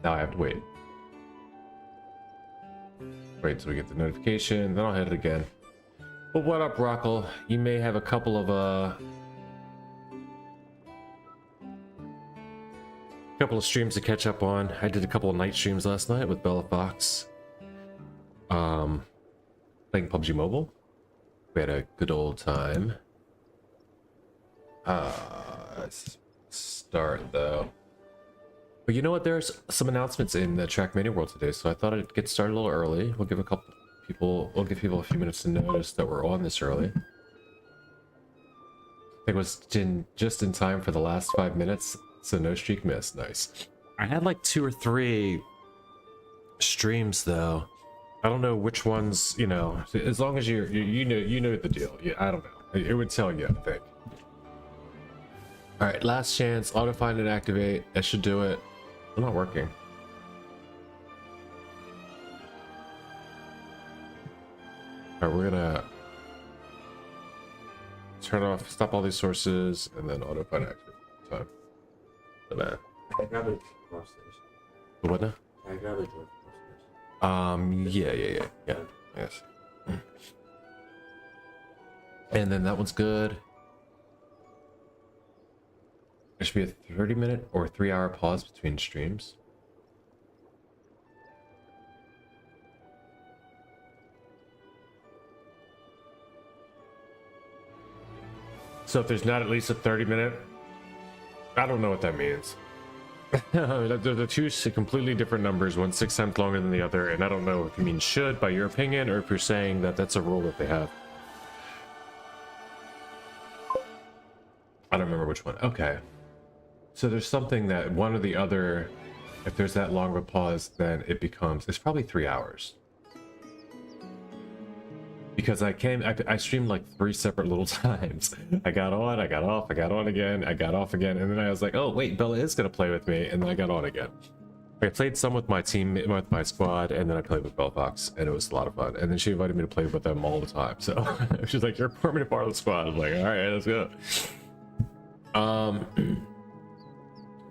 Now I have to wait. Wait until we get the notification, then I'll hit it again. Well, what up, Rockle? You may have a couple of streams to catch up on. I did a couple of night streams last night with Bella Fox. Playing PUBG Mobile. We had a good old time. Let's start though. But you know what? There's some announcements in the Trackmania world today, so I thought I'd get started a little early. We'll give people a few minutes to notice that we're on this early. I think it was just in time for the last 5 minutes, so no streak missed. Nice. I had like 2 or 3 streams though. I don't know which ones, you know, as long as you know the deal. Yeah, I don't know. It would tell you, I think. All right, last chance. Auto find and activate. That should do it. It's not working. All right, we're gonna turn off, stop all these sources, and then auto find activate. Time. So bad. I grab a drawer station. What now? I grab a drawer station. Yeah. Yes. And then that one's good. There should be a 30-minute or 3-hour pause between streams. So if there's not at least a 30-minute, I don't know what that means. They're two completely different numbers, one's 6 times longer than the other, and I don't know if you mean should by your opinion or if you're saying that that's a rule that they have. I don't remember which one. Okay. So there's something that one or the other, if there's that long of a pause, then it's probably 3 hours. Because I streamed like 3 separate little times. I got on, I got off, I got on again, I got off again, and then I was like, oh wait, Bella is gonna play with me, and then I got on again. I played some with my team, with my squad, and then I played with Bella Fox, and it was a lot of fun. And then she invited me to play with them all the time. So she's like, you're a permanent part of the squad. I'm like, all right, let's go.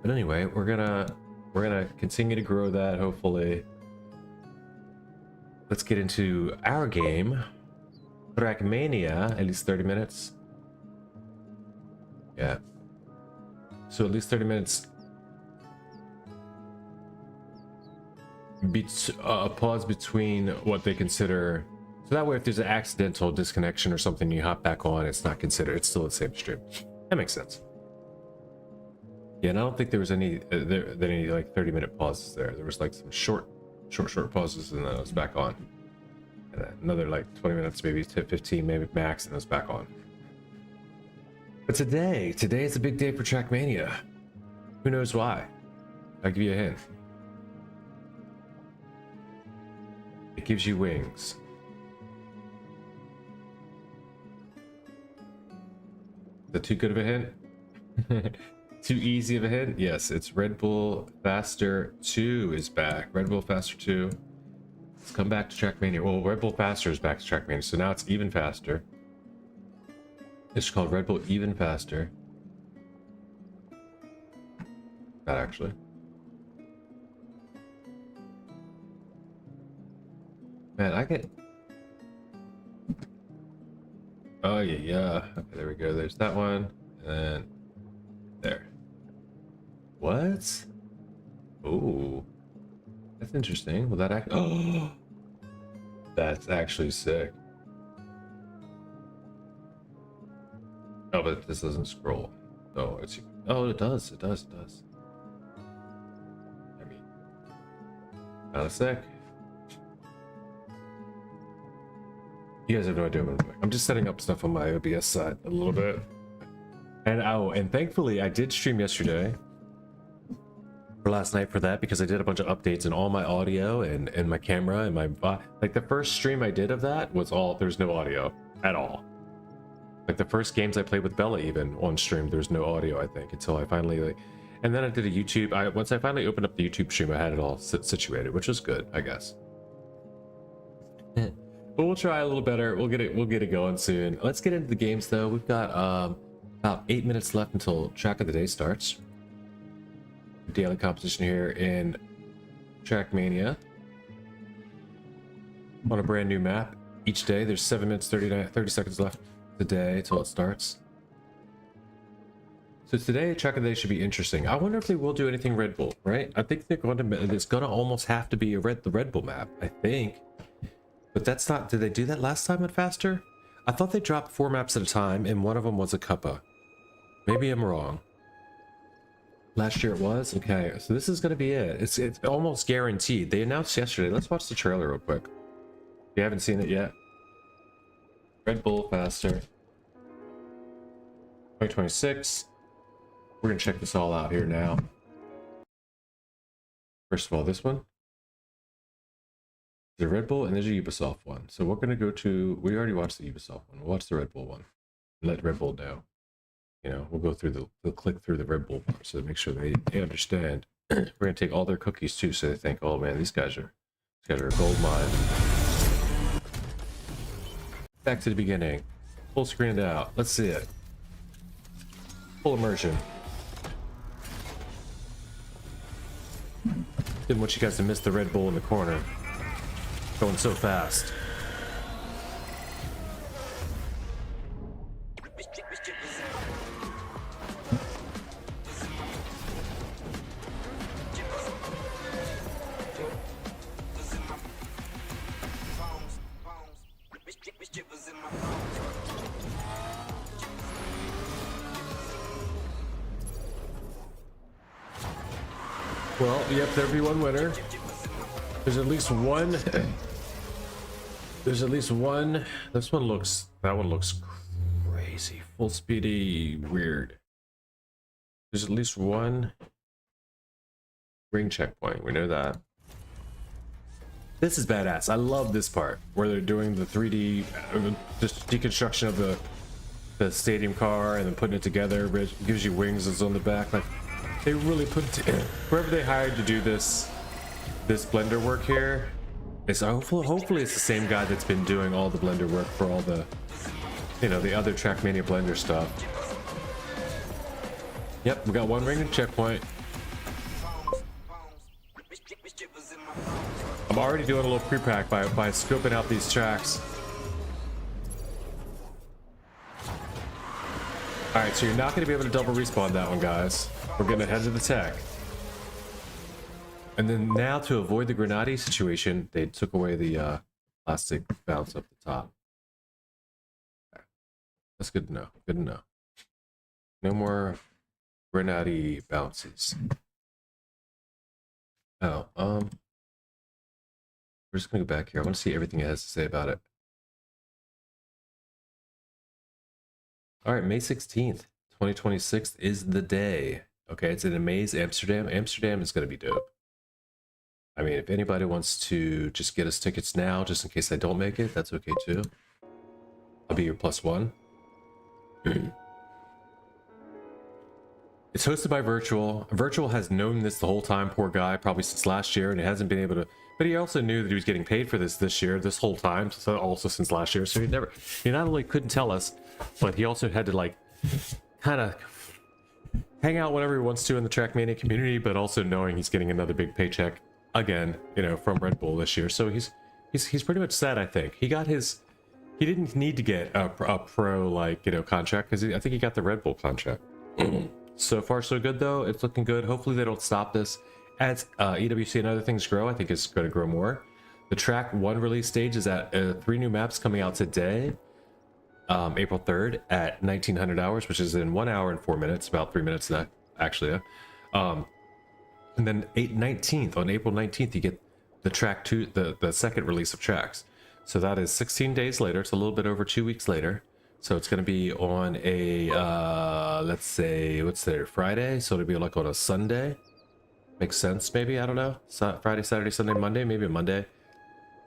But anyway, we're gonna continue to grow that, hopefully. Let's get into our game. Trackmania, at least 30 minutes. Yeah. So at least 30 minutes. A pause between what they consider. So that way, if there's an accidental disconnection or something, you hop back on, it's not considered. It's still the same stream. That makes sense. Yeah, and I don't think there was any like 30-minute pauses there. There was like some short pauses, and then I was back on. And then another like 20 minutes, maybe to 15, maybe max, and I was back on. But today is a big day for Trackmania. Who knows why? I'll give you a hint. It gives you wings. Is that too good of a hint? Too easy of a hint? Yes, it's Red Bull Faster 2 is back. Red Bull Faster 2. Let's come back to Trackmania. Well, Red Bull Faster is back to Trackmania, so now it's even faster. It's called Red Bull Even Faster. Not actually. Man, I get... Oh, yeah. Okay, there we go. There's that one. And there. What? Oh. That's interesting. Will that act... Oh! That's actually sick. Oh, but this doesn't scroll. Oh, it's... Oh, it does. It does. It does. I mean... Not a sec. You guys have no idea what I'm doing. I'm just setting up stuff on my OBS side a little bit. And oh, and thankfully I did stream yesterday. For last night for that, because I did a bunch of updates in all my audio and my camera and my... Like the first stream I did of that was all... There's no audio at all. Like the first games I played with Bella even on stream, there's no audio, I think, until I finally like... And then I did a YouTube... Once I finally opened up the YouTube stream, I had it all situated, which was good, I guess. But we'll try a little better. We'll get it going soon. Let's get into the games though. We've got about 8 minutes left until track of the day starts. Daily competition here in Trackmania on a brand new map each day. There's 7 minutes 30 seconds left today till it starts. So today, track of the day should be interesting. I wonder if they will do anything Red Bull, right? I think they're going to. It's going to almost have to be the Red Bull map, I think. But that's not. Did they do that last time at Faster? I thought they dropped 4 maps at a time, and one of them was a Cuppa. Maybe I'm wrong. Last year it was? Okay, so this is going to be it. It's almost guaranteed. They announced yesterday. Let's watch the trailer real quick. If you haven't seen it yet. Red Bull Faster 2026. We're going to check this all out here now. First of all, this one. There's a Red Bull and there's a Ubisoft one. So we're going to go to... We already watched the Ubisoft one. We'll watch the Red Bull one. Let Red Bull know. You know, we'll go through we'll click through the Red Bull part so to make sure they understand. We're going to take all their cookies too, so they think, oh man, these guys are a gold mine. Back to the beginning. Full screen it out. Let's see it. Full immersion. Didn't want you guys to miss the Red Bull in the corner. Going so fast. Well, yep, there'll be one winner. There's at least one. There's at least one. That one looks crazy. Full speedy, weird. There's at least one ring checkpoint. We know that. This is badass. I love this part where they're doing the 3D just deconstruction of the stadium car and then putting it together. It gives you wings that's on the back. Like, they really put it whoever they hired to do this blender work here. It's hopefully it's the same guy that's been doing all the blender work for all the, you know, the other Trackmania blender stuff. Yep, we got one ring and checkpoint. I'm already doing a little pre-pack by scoping out these tracks. Alright, so you're not going to be able to double respawn that one, guys. We're going to head to the tech. And then now, to avoid the Grenade situation, they took away the plastic bounce up the top. Okay. That's good to know. Good to know. No more Grenade bounces. Oh, we're just going to go back here. I want to see everything it has to say about it. All right, May 16th, 2026 is the day. Okay, it's in Amaze, Amsterdam. Amsterdam is going to be dope. I mean, if anybody wants to just get us tickets now, just in case I don't make it, that's okay too. I'll be your +1. It's hosted by Virtual. Virtual has known this the whole time, poor guy, probably since last year, and he hasn't been able to... But he also knew that he was getting paid for this year, this whole time, so also since last year. So he not only couldn't tell us, but he also had to, like, kind of hang out whenever he wants to in the Trackmania community, but also knowing he's getting another big paycheck again, you know, from Red Bull this year. So he's pretty much set, I think. He didn't need to get a pro, like, you know, contract, because I think he got the Red Bull contract. So far so good though. It's looking good. Hopefully they don't stop this. As EWC and other things grow, I think it's going to grow more. The track 1 release stage is at 3 new maps coming out today, April 3rd at 1900 hours, which is in 1 hour and 4 minutes, about 3 minutes that actually. And then on April 19th, you get the track 2, the second release of tracks. So that is 16 days later. It's a little bit over 2 weeks later. So it's going to be on a, let's say, what's there, Friday? So it'll be like on a Sunday. Makes sense, maybe? I don't know. Friday, Saturday, Sunday, Monday, maybe a Monday.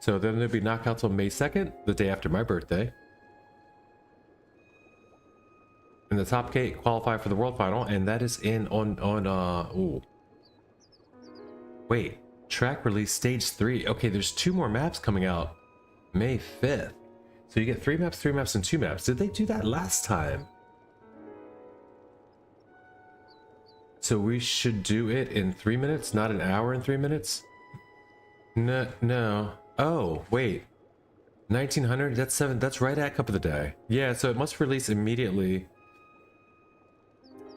So then there'll be knockouts on May 2nd, the day after my birthday. And the top 8 qualify for the World Final, and that is ooh. Wait, track release stage 3. Okay, there's 2 more maps coming out May 5th. So you get 3 maps, and 2 maps. Did they do that last time? So we should do it in 3 minutes, not an hour and 3 minutes? No, no. Oh, wait. 1900? That's 7. That's right at Cup of the Day. Yeah, so it must release immediately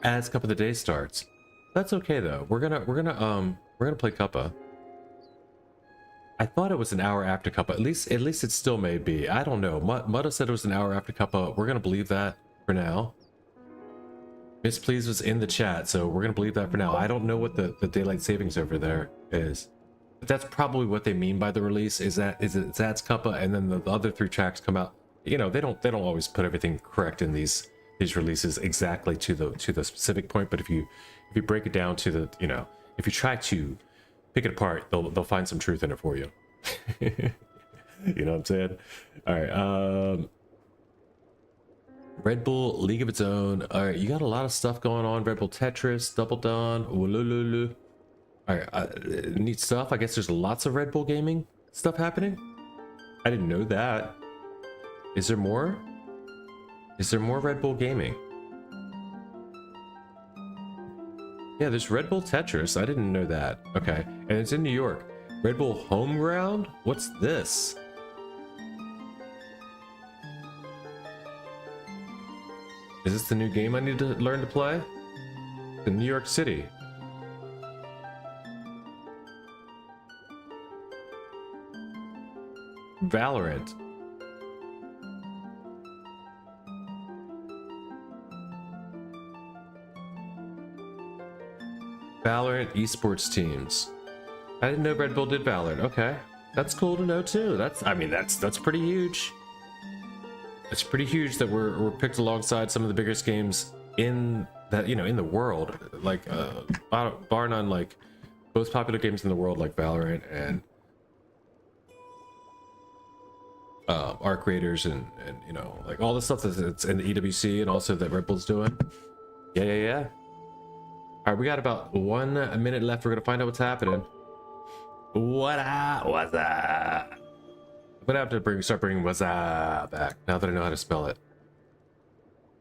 as Cup of the Day starts. That's okay though. We're gonna play Cuppa. I thought it was an hour after Cuppa. At least it still may be. I don't know. Mudda said it was an hour after Cuppa. We're gonna believe that for now. Miss Please was in the chat, so we're gonna believe that for now. I don't know what the daylight savings over there is. But that's probably what they mean by the release. That's Cuppa, and then the other 3 tracks come out. You know, they don't always put everything correct in these releases exactly to the specific point. But if you break it down to the, you know, if you try to pick it apart, they'll find some truth in it for you. You know what I'm saying? All right. Red Bull League of Its Own. All right, you got a lot of stuff going on. Red Bull Tetris, Double Dawn. Wolololo. All right, neat stuff. I guess there's lots of Red Bull gaming stuff happening. I didn't know that. Is there more? Is there more Red Bull gaming? Yeah, there's Red Bull Tetris. I didn't know that. Okay, and it's in New York. Red Bull Home Ground? What's this? Is this the new game I need to learn to play? In New York City. Valorant. Valorant esports teams. I didn't know Red Bull did Valorant. Okay, that's cool to know too. I mean, that's pretty huge. It's pretty huge that we're picked alongside some of the biggest games in that, you know, in the world. Like bar none, like most popular games in the world, like Valorant and Arc Raiders and you know, like all the stuff that's in the EWC and also that Red Bull's doing. Yeah. All right, we got about 1 minute left. We're gonna find out what's happening. What's up? I'm gonna have to start bringing what's up back now that I know how to spell it.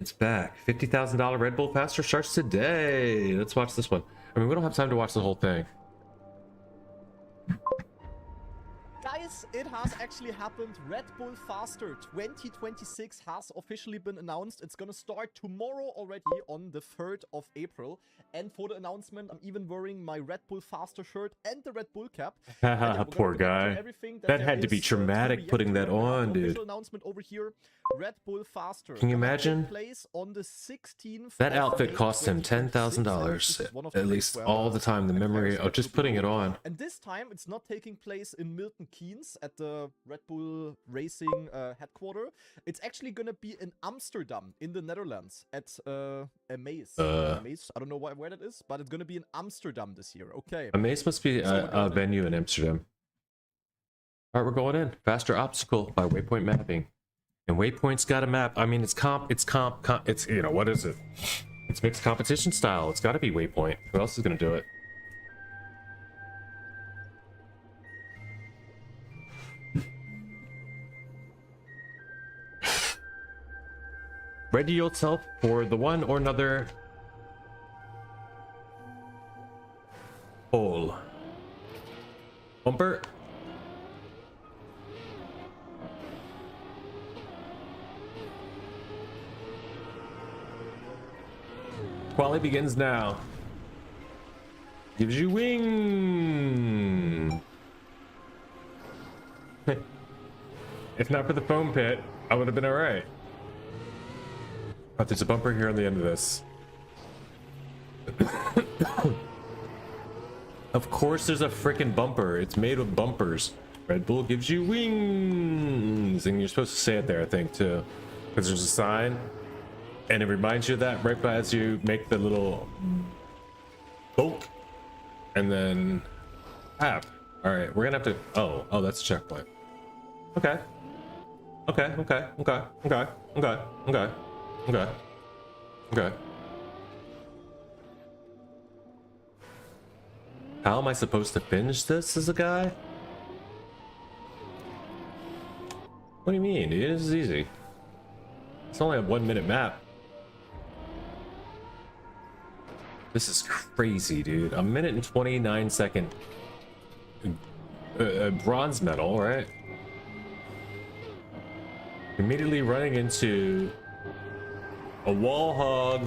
It's back. $50,000 Red Bull Faster starts today. Let's watch this one. I mean, we don't have time to watch the whole thing. Guys, it has actually happened. Red Bull Faster 2026 has officially been announced. It's gonna start tomorrow already on the 3rd of April. And for the announcement, I'm even wearing my Red Bull Faster shirt and the Red Bull cap. Poor guy. That had to be traumatic putting that on, dude. Announcement over here. Red Bull Faster. Can you imagine? On the 16th that outfit cost him $10,000 at least all the time. The memory of just putting it on. And this time, it's not taking place in Milton Keynes at the Red Bull Racing headquarters. It's actually gonna be in Amsterdam in the Netherlands at Amaze. Amaze. I don't know where that is, but it's gonna be in Amsterdam this year. Okay. Amaze must be a venue in Amsterdam. All right, we're going in. Faster obstacle by waypoint mapping. And Waypoint's got a map. I mean, it's you know, what is it? It's mixed competition style. It's got to be Waypoint. Who else is going to do it? Ready yourself for the one or another hole. Bumper. Quali begins now. Gives you wing. If not for the foam pit, I would have been all right. But there's a bumper here on the end of this. Of course there's a freaking bumper. It's made with bumpers. Red Bull gives you wings. And you're supposed to say it there, I think, too. Because there's a sign. And it reminds you of that right as you make the little bonk. And then tap. All right, we're gonna have to. Oh, that's a checkpoint. Okay. How am I supposed to finish this as a guy? What do you mean, dude? This is easy. It's only a 1 minute map. This is crazy, dude. A minute and 29 second bronze medal, right? Immediately running into a wall hog,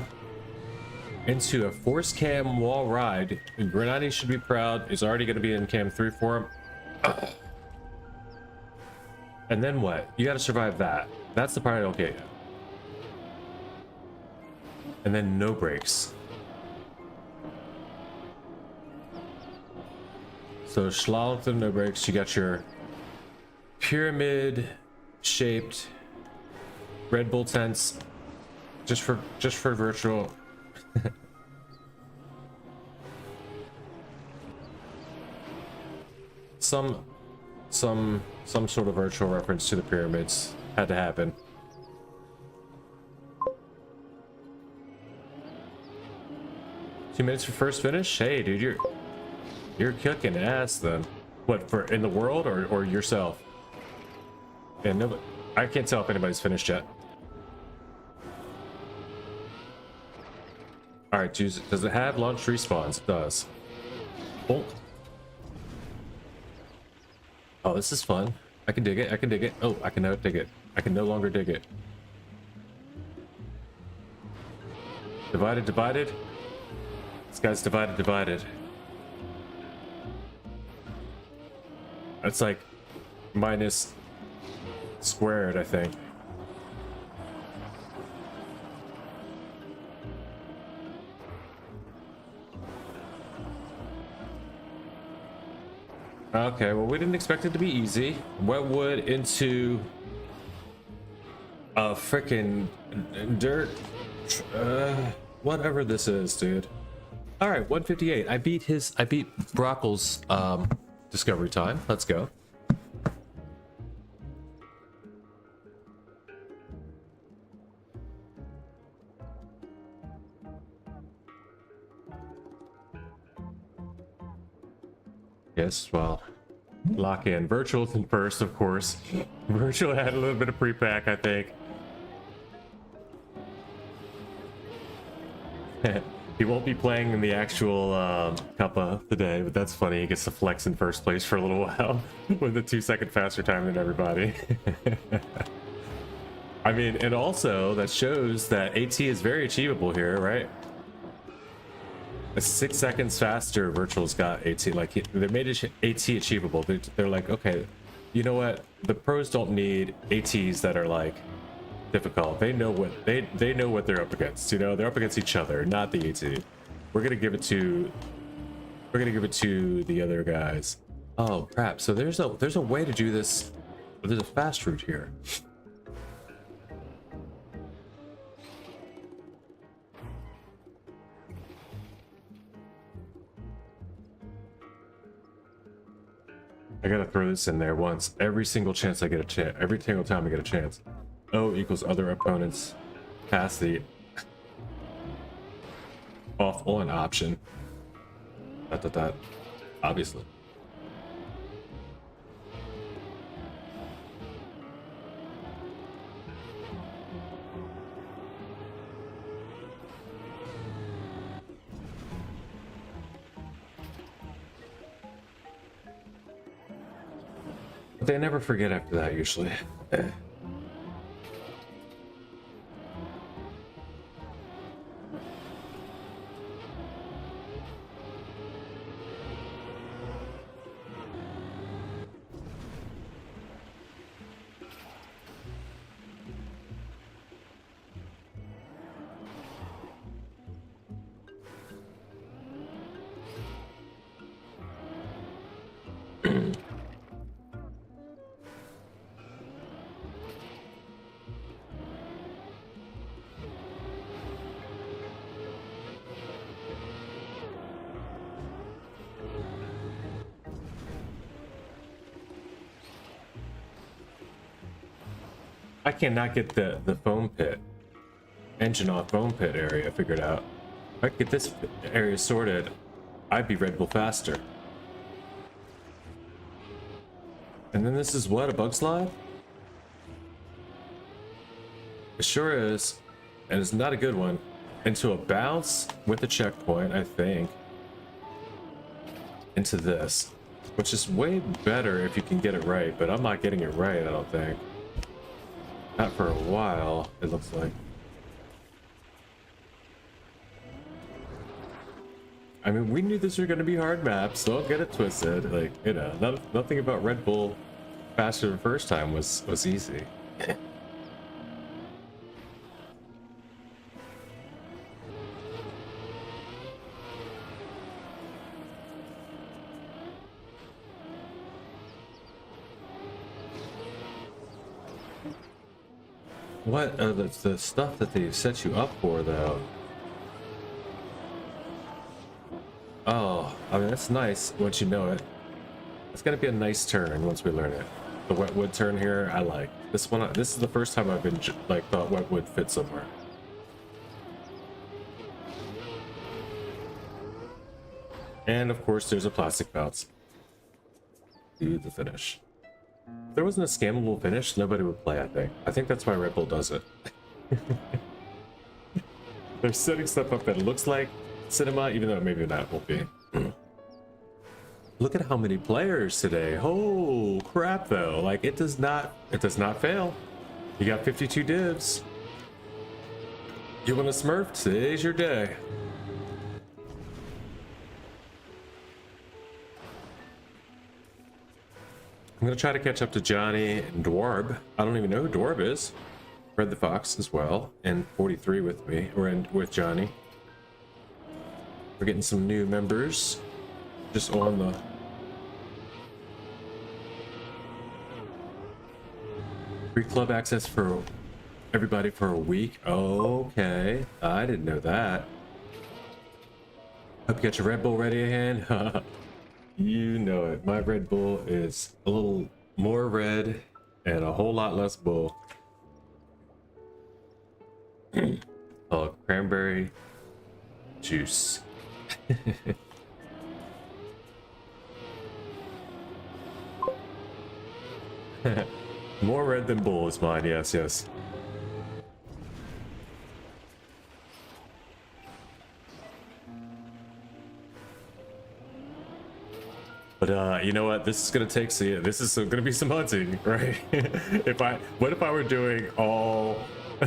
into a force cam wall ride. Grenadi should be proud. He's already going to be in cam 3 for him. And then what? You got to survive that. That's the part I don't get yet. And then no brakes. So slalom, no brakes. You got your pyramid shaped Red Bull tents just for virtual. some sort of virtual reference to the pyramids had to happen. Two minutes for first finish? Hey dude, you're kicking ass then. What, for in the world or yourself? Yeah, no, I can't tell if anybody's finished yet. Alright, does it have launch respawns? It does. Oh. Oh, this is fun. I can dig it, I can dig it. Oh, I can now dig it. I can no longer dig it. Divided, divided. This guy's divided, divided. That's like minus squared, I think. Okay, well, we didn't expect it to be easy. Wetwood into a freaking dirt, whatever this is, dude. All right, 158. I beat Brockle's discovery time. Let's go. Yes, well, lock in. Virtual's in first, of course. Virtual had a little bit of pre-pack, I think. He won't be playing in the actual Cuppa today, but that's funny. He gets to flex in first place for a little while with a 2-second faster time than everybody. I mean, and also that shows that AT is very achievable here, right? 6 seconds faster. Virtual's got AT. Like they made AT achievable. They're like, okay, you know what? The pros don't need ATs that are like difficult. They know what they know what they're up against. You know, they're up against each other, not the AT. We're gonna give it to the other guys. Oh crap! So there's a way to do this. There's a fast route here. I gotta throw this in there once. Every single chance I get a chance. Every single time I get a chance. O equals other opponents. Pass the off on option. That. Obviously. But they never forget after that, usually. I cannot get the foam pit, engine off foam pit area figured out. If I could get this area sorted, I'd be Red Bull faster. And then this is what, a bug slide? It sure is, and it's not a good one. Into a bounce with a checkpoint, I think. Into this. which is way better if you can get it right, but I'm not getting it right, I don't think. Not for a while, it looks like. I mean, we knew this were going to be hard maps, don't get it twisted. Like, you know, nothing about Red Bull faster the first time was easy. What are the stuff that they set you up for, though? Oh, I mean, that's nice once you know it. It's gonna be a nice turn once we learn it. The wetwood turn here, I like. This one, this is the first time I've been, like, thought wetwood fit somewhere. And, of course, there's a plastic bounce. To the finish. If there wasn't a scammable finish, nobody would play, I think. I think that's why Red Bull does it. They're setting stuff up that looks like cinema, even though maybe that won't be. Look at how many players today. Oh crap, though. Like, it does not fail. You got 52 divs. You want a Smurf? Today's your day. I'm gonna try to catch up to Johnny and Dwarb. I don't even know who Dwarb is. Red the Fox as well, and 43 with me, or with Johnny. We're getting some new members just on the free club access for everybody for a week. Okay, I didn't know that. Hope you got your Red Bull ready at hand. You know it. My Red Bull is a little more red and a whole lot less bull. Oh, cranberry juice. More red than bull is mine. Yes, yes. But you know what? This is gonna take. See, this is gonna be some hunting, right? What if I were doing all,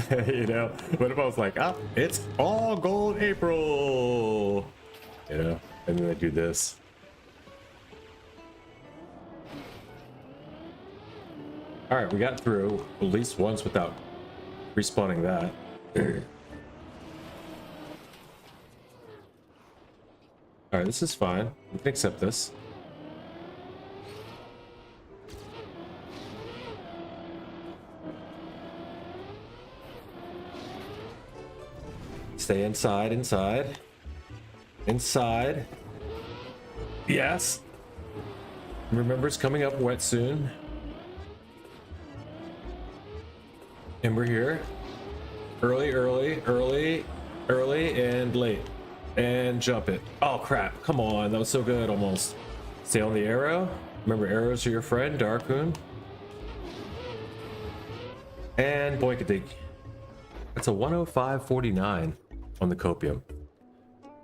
you know? What if I was like, ah, it's all gold April, you know? And then I do this. All right, we got through at least once without respawning that. All right, this is fine. We can accept this. Stay inside, inside. Inside. Yes. Remember, it's coming up wet soon. And we're here. Early, early, early, early, and late. And jump it. Oh, crap. Come on. That was so good, almost. Stay on the arrow. Remember, arrows are your friend, Darkoon. And boinkadink. That's a 105.49 on the copium.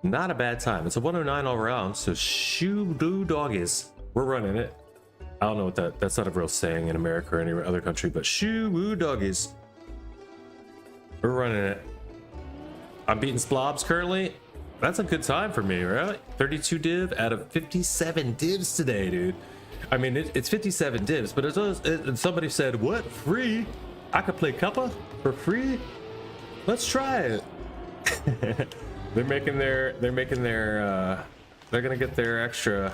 Not a bad time. It's a 109 all around, so shoo-doo doggies. We're running it. I don't know what that's not a real saying in America or any other country, but shoo-woo doggies. We're running it. I'm beating Splobs currently. That's a good time for me, right? 32 div out of 57 divs today, dude. I mean, it's 57 divs, but somebody said, what, free? I could play Cuppa for free? Let's try it. They're gonna get their extra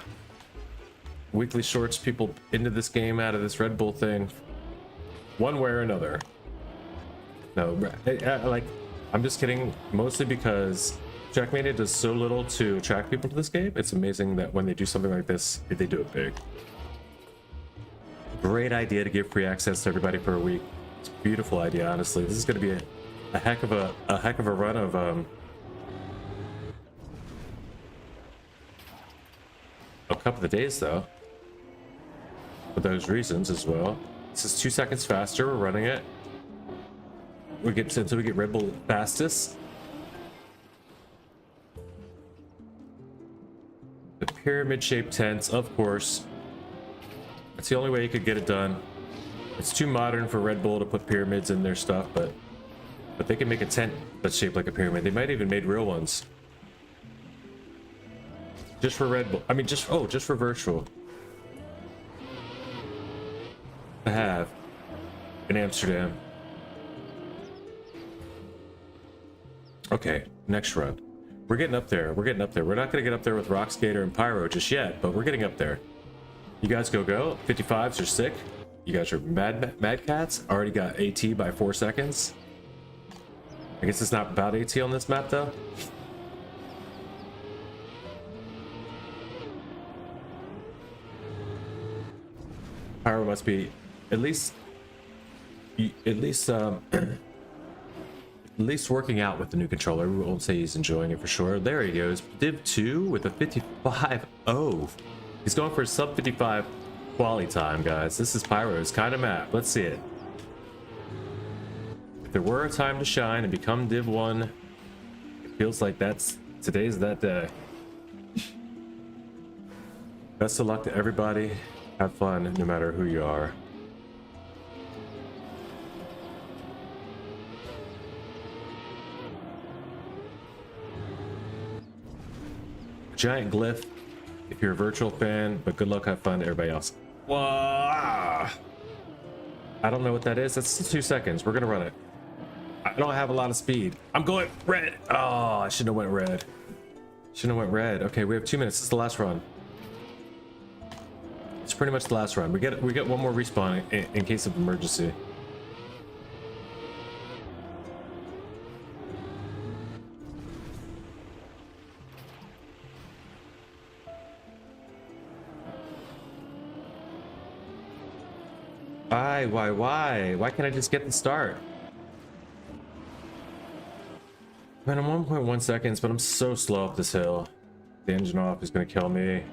weekly shorts people into this game out of this Red Bull thing one way or another. No, like, I'm just kidding, mostly because Trackmania does so little to attract people to this game. It's amazing that when they do something like this, they do it big. Great idea to give free access to everybody for a week. It's a beautiful idea, honestly. This is going to be a heck of a run of a couple of days, though, for those reasons as well. This is 2 seconds faster. We're running it. We get until we get Red Bull fastest. pyramid-shaped tents, of course. That's the only way you could get it done. It's too modern for Red Bull to put pyramids in their stuff, but they can make a tent that's shaped like a pyramid. They might even made real ones. Just for Red Bull. I mean, just for virtual. To have in Amsterdam. Okay, next run. We're getting up there. We're getting up there. We're not going to get up there with Rock Skater and Pyro just yet, but we're getting up there. You guys go. 55s are sick. You guys are mad cats. Already got AT by 4 seconds. I guess it's not about AT on this map, though. Pyro must be at least working out with the new controller. We won't say he's enjoying it for sure. There he goes. Div 2 with a 55-0. He's going for a sub 55 quality time, guys. This is Pyro's kind of map. Let's see it. If there were a time to shine and become Div 1, it feels like today's that day. Best of luck to everybody. Have fun no matter who you are. Giant glyph if you're a virtual fan, but good luck, have fun to everybody else. Whoa! I don't know what that is. That's 2 seconds. We're gonna run it. I don't have a lot of speed. I'm going red. Oh, I shouldn't have went red. Okay, we have 2 minutes. This is the last run. It's pretty much the last run. We get one more respawn in case of emergency. Why can't I just get the start? Man, I'm 1.1 seconds, but I'm so slow up this hill. The engine off is gonna kill me.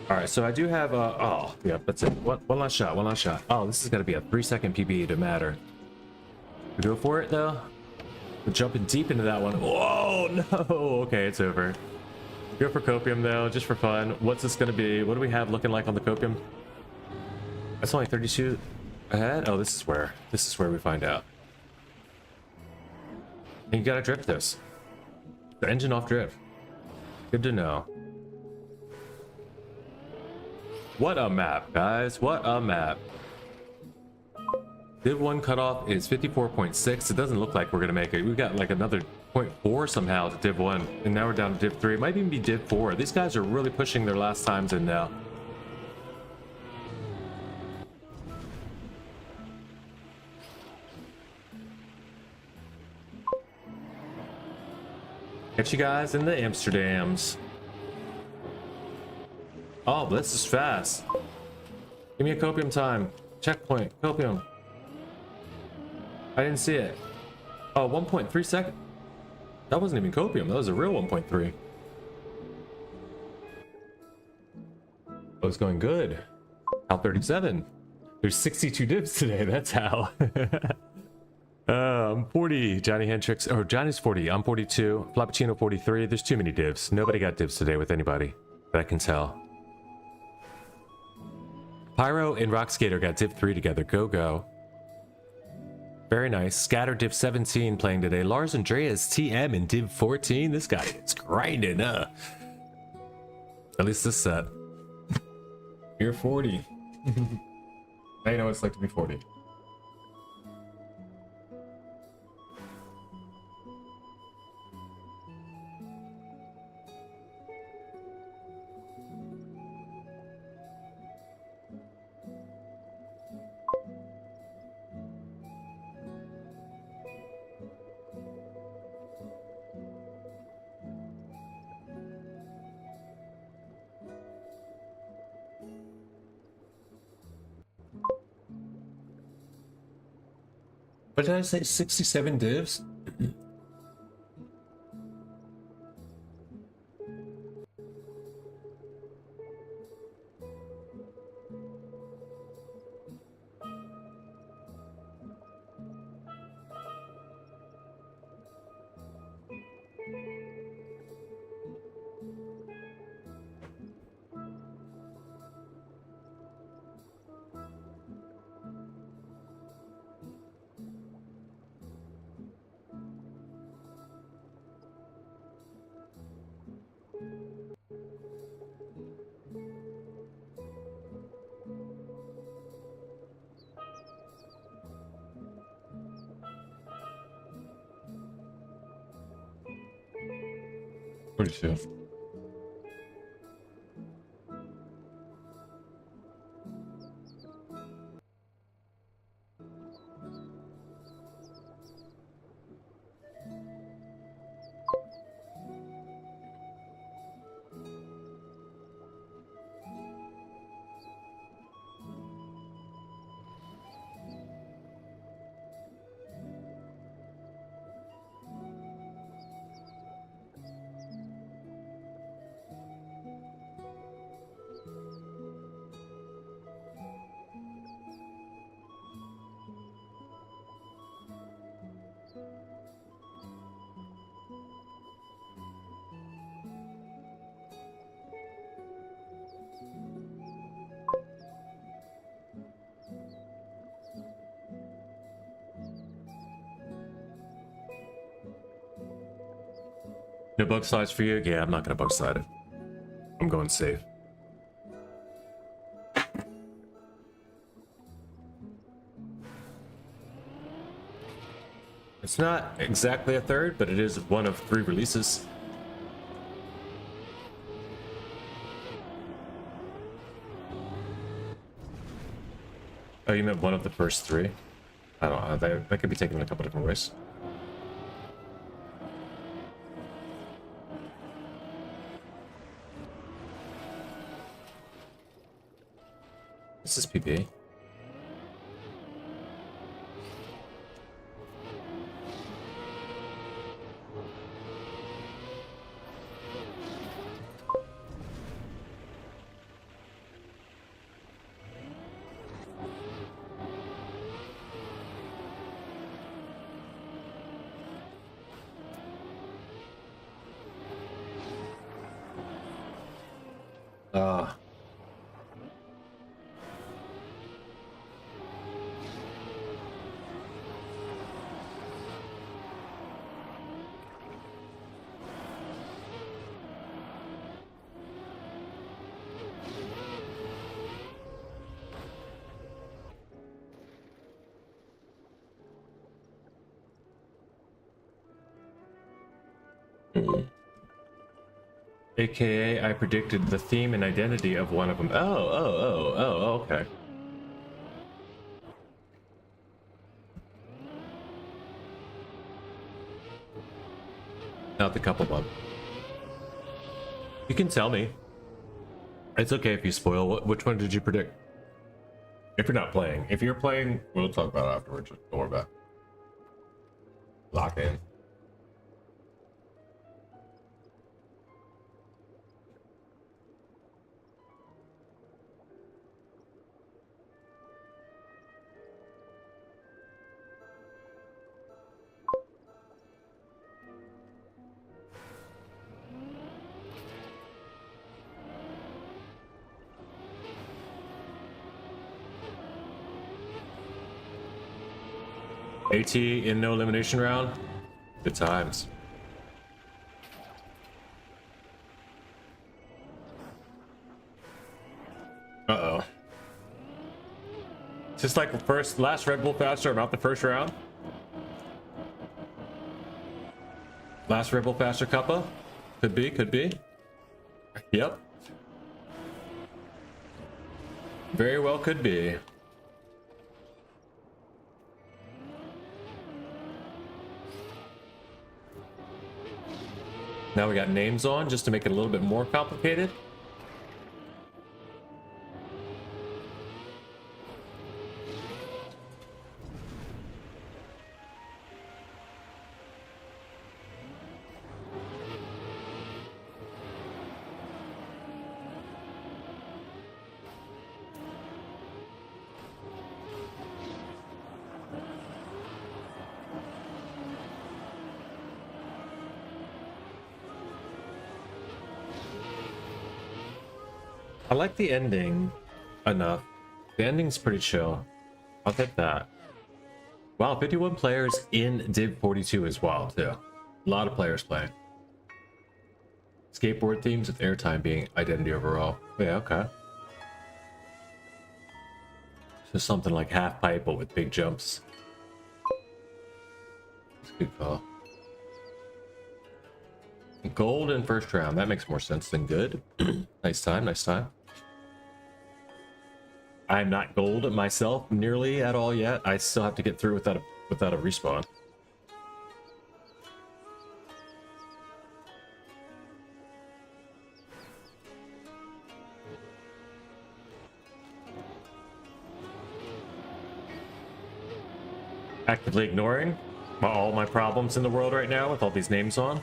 All right, so I do have oh yeah, that's it. One last shot. Oh, this is gonna be a 3-second PB to matter. We go for it though. We're jumping deep into that one. Whoa, no. Okay, it's over. Go for copium though, just for fun. What's this gonna be? What do we have looking like on the copium? That's only 32 ahead. Oh, this is where we find out. And you gotta drift this. The engine off drift. Good to know. What a map, guys. What a map. Div 1 cutoff is 54.6. It doesn't look like we're gonna make it. We've got like another 0.4 somehow to Div 1, and now we're down to Div 3. It might even be Div 4. These guys are really pushing their last times in now. Catch you guys in the Amsterdams. Oh, this is fast. Give me a copium time. Checkpoint. Copium. I didn't see it. Oh, 1.3 seconds. That wasn't even copium. That was a real 1.3. Oh, it's going good. How 37. There's 62 divs today. That's how. I'm 40. Johnny Hendricks. Oh, Johnny's 40. I'm 42. Flappuccino 43. There's too many divs. Nobody got divs today with anybody that I can tell. Pyro and Rock Skater got Div 3 together. Go. Very nice. Scatter Div 17 playing today. Lars Andreas TM in Div 14. This guy is grinding, At least this set. You're 40. Now you know what it's like to be 40. What did I say? 67 divs? 42. No bug slides for you? Yeah, I'm not gonna bug slide it. I'm going safe. It's not exactly a third, but it is one of 3 releases. Oh, you meant one of the first 3? I don't know. That could be taken in a couple different ways. This is PB. Ah. AKA, I predicted the theme and identity of one of them. Oh, okay. Not the couple one. You can tell me. It's okay if you spoil. Which one did you predict? If you're not playing. If you're playing, we'll talk about it afterwards. Don't worry about it. Lock in. AT in no elimination round. Good times. Uh-oh. It's just like the last Red Bull Faster about the first round. Last Red Bull Faster Cuppa. Could be, could be. Yep. Very well could be. Now we got names on just to make it a little bit more complicated. I like the ending enough. The ending's pretty chill. I'll take that. Wow, 51 players in Div 42 as well, too. A lot of players playing. Skateboard themes with airtime being identity overall. Yeah, okay. So something like half pipe, but with big jumps. It's a good call. Gold in first round. That makes more sense than good. Nice time, nice time. I'm not gold myself nearly at all yet. I still have to get through without a respawn. Actively ignoring all my problems in the world right now with all these names on.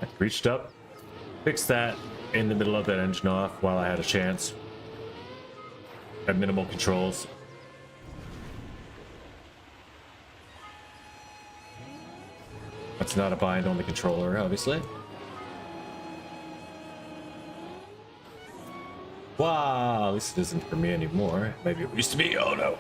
I reached up, fixed that in the middle of that engine off while I had a chance. Had minimal controls. That's not a bind on the controller, obviously. Wow, at least it isn't for me anymore. Maybe it used to be. Oh no.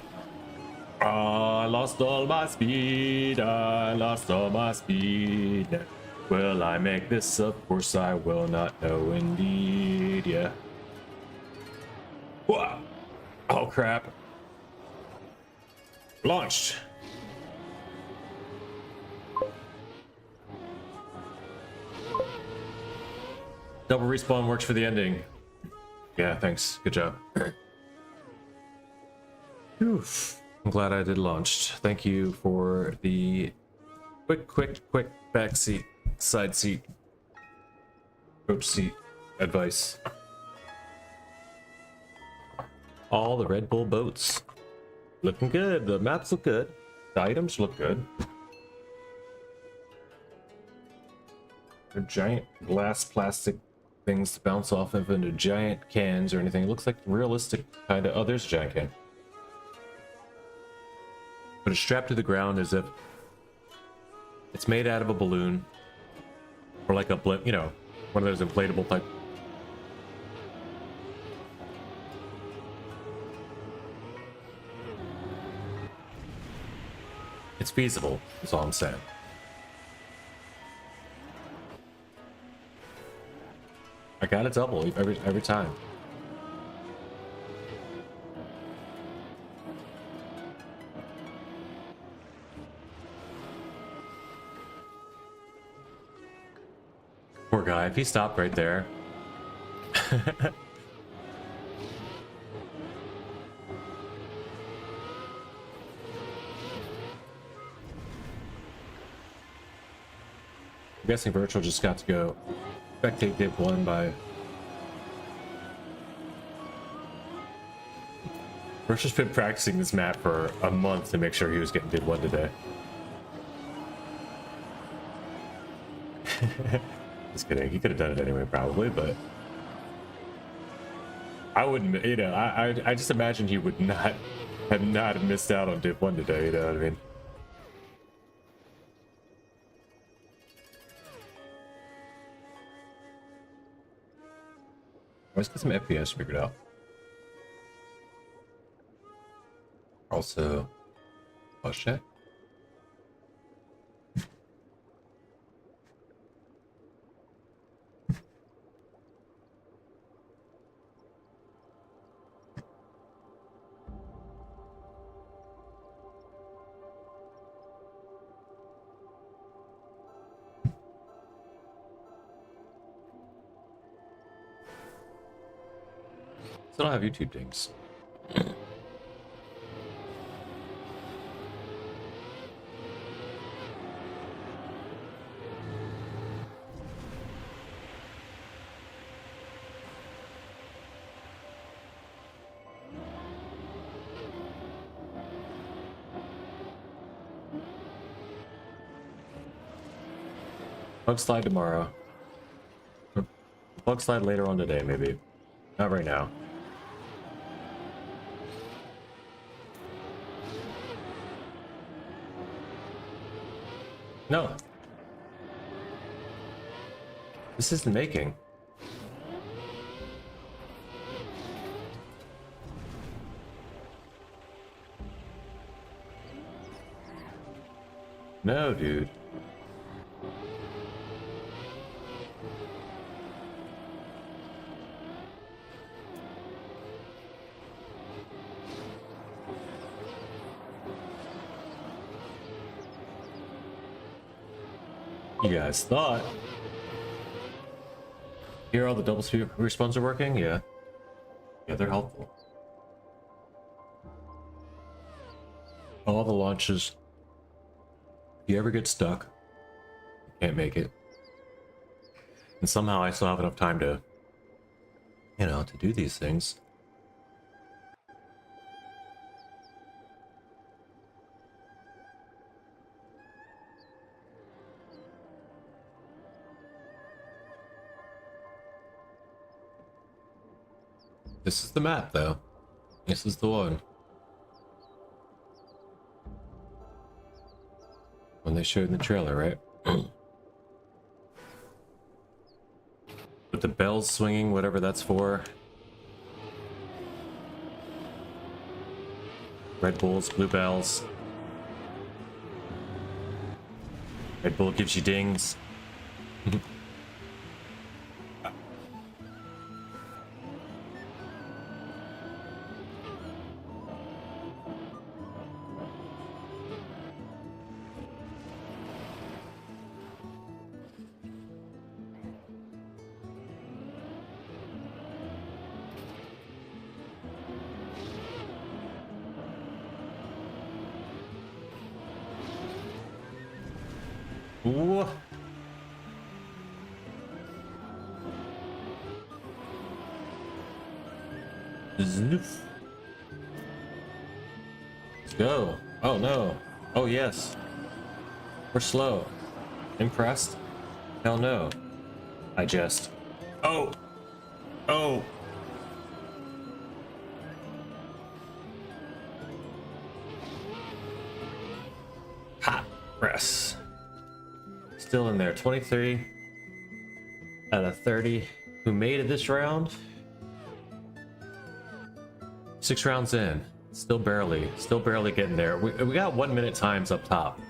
Oh, I lost all my speed. I lost all my speed. Will I make this? Of course I will not know indeed. Yeah. Wow. Oh crap. Launched. Double respawn works for the ending. Yeah, thanks. Good job. Oof. I'm glad I did launched. Thank you for the quick back seat, side seat, coach seat advice. All the Red Bull boats. Looking good. The maps look good. The items look good. They're giant glass plastic things to bounce off of into giant cans or anything. It looks like realistic kind of. Oh, there's a giant can. But it's strapped to the ground as if it's made out of a balloon or like a blimp, you know, one of those inflatable type. It's feasible, is all I'm saying. I got a double every time. Poor guy, if he stopped right there. I'm guessing Virtual just got to go spectate Div 1 by... Virtual's been practicing this map for a month to make sure he was getting Div 1 today. Just kidding, he could have done it anyway probably, but... I wouldn't, you know, I just imagine he would not have missed out on Div 1 today, you know what I mean? Let's get some FPS figured out. Also, pause check. Still don't have YouTube things. Bug slide tomorrow. Bug slide later on today, maybe. Not right now. No. This isn't making. No, dude. You guys thought. Here, all the double speed respawns are working? Yeah. Yeah, they're helpful. All the launches. If you ever get stuck, you can't make it. And somehow I still have enough time to, you know, to do these things. This is the map, though. This is the one. When they showed in the trailer, right? With the bells swinging, whatever that's for. Red Bulls, blue bells. Red Bull gives you dings. Ooh. Znoof. Let's go. Oh no. Oh yes. We're slow. Impressed? Hell no. I jest. Oh. Oh. Hot press. Still in there. 23 out of 30 who made it this round. 6 rounds in. Still barely getting there. We got 1 minute times up top.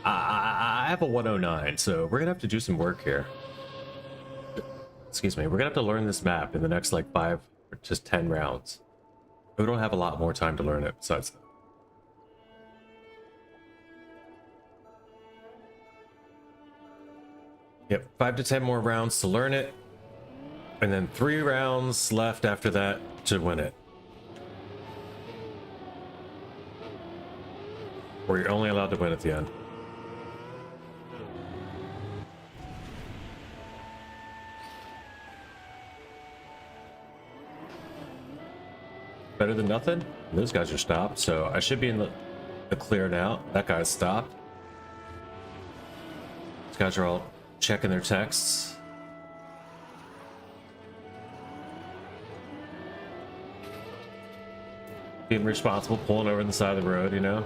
I have a 109, so we're gonna have to do some work here. Excuse me. We're gonna have to learn this map in the next like 5 or just 10 rounds. We don't have a lot more time to learn it besides that. Yep, 5 to 10 more rounds to learn it, and then 3 rounds left after that to win it. Or you're only allowed to win at the end. Better than nothing? Those guys are stopped, so I should be in the clear now. That guy's stopped. These guys are all checking their texts. Being responsible, pulling over on the side of the road, you know?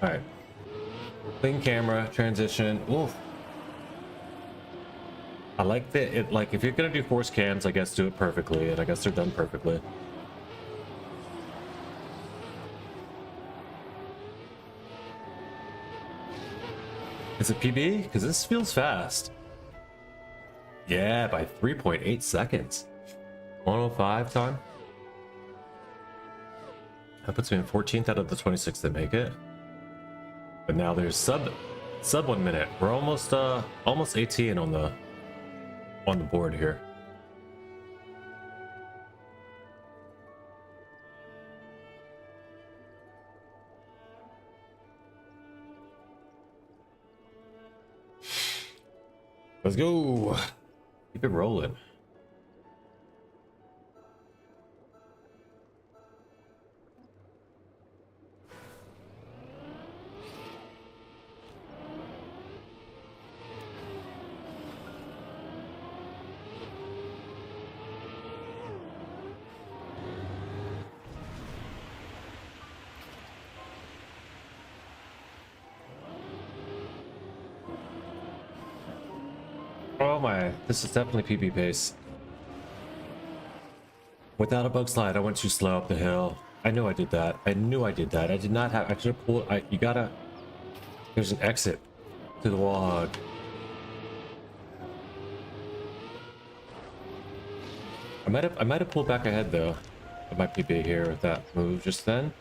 Alright. Clean camera, transition. Oof. I like that it, like, if you're gonna do force cams, I guess do it perfectly, and I guess they're done perfectly. Is it PB? Because this feels fast. Yeah, by 3.8 seconds. 105 time. That puts me in 14th out of the 26 that make it. But now there's sub 1 minute. We're almost 18 on the board here. Let's go. Keep it rolling. Oh my, this is definitely PB pace. Without a bug slide, I went too slow up the hill. I knew I did that. I knew I did that. I did not have. I should have pulled. You gotta. There's an exit to the wall hug. I might have pulled back ahead though. Of my PB here with that move just then.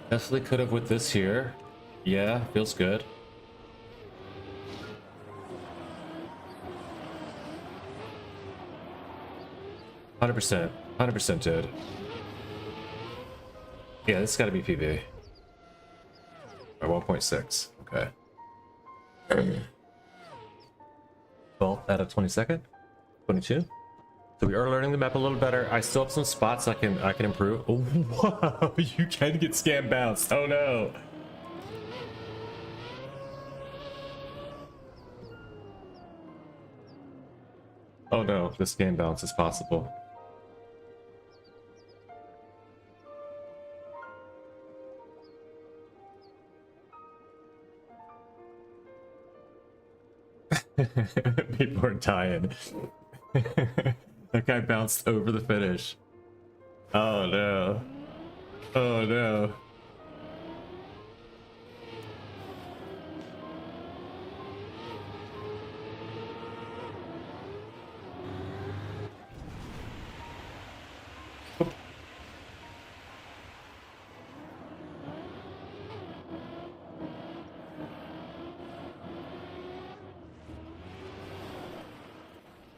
Definitely could have with this here. Yeah, feels good. $100%. 100% did. Yeah, this has got to be PB. Or 1.6. Okay. 12th out of 22nd? 22? So we are learning the map a little better. I still have some spots I can improve. Oh, wow, you can get scam bounced. Oh no. Oh no, the scam bounce is possible. People are dying. That guy bounced over the finish. Oh no. Oh no.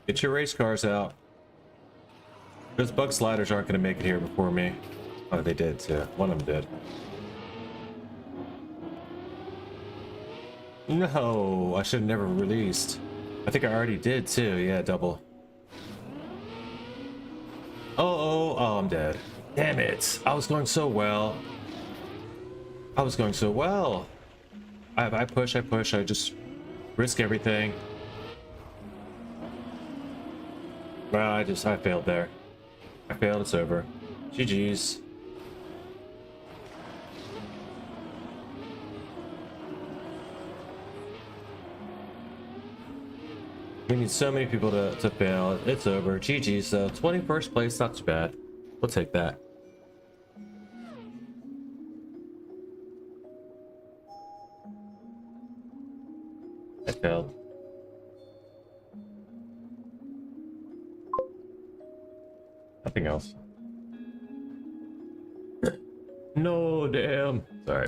Get your race cars out. Those bug sliders aren't going to make it here before me. Oh, they did too. One of them did. No, I should have never released. I think I already did too. Yeah, double. Oh, I'm dead. Damn it. I was going so well. I was going so well. I push. I just risk everything. Well, I failed there. I failed, it's over. GG's. We need so many people to fail. It's over. GG's. So 21st place, not too bad. We'll take that. I failed. Nothing else. No, damn. Sorry.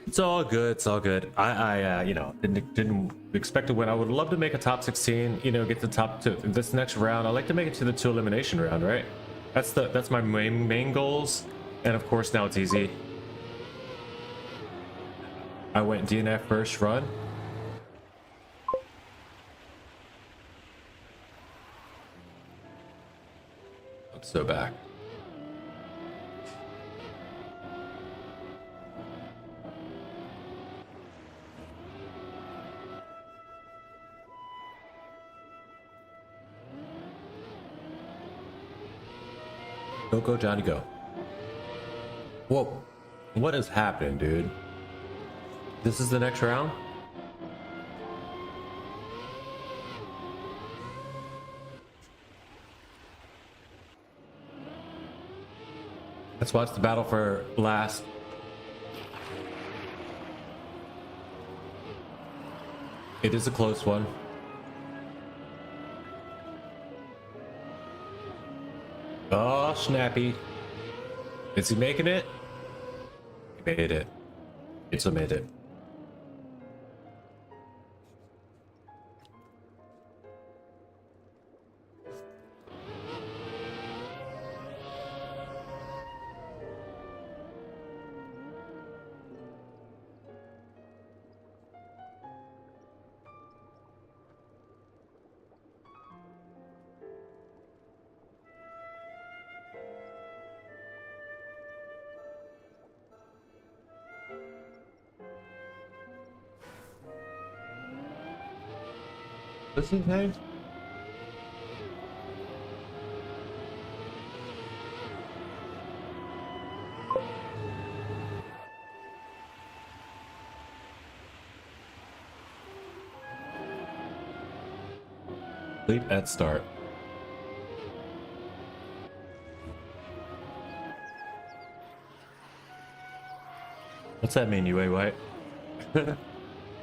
It's all good. It's all good. I you know, didn't expect to win. I would love to make a top 16. You know, get the top to this next round. I like to make it to the 2 elimination round, right? That's my main goals. And of course, now it's easy. I went DNF first run. I'm so back. Go, Johnny, go. Whoa. What is happening, dude? This is the next round? Let's watch the battle for last. It is a close one. Oh, snappy. Is he making it? He made it. It's a made it. What's his name? Sleep at start. What's that mean, UA White?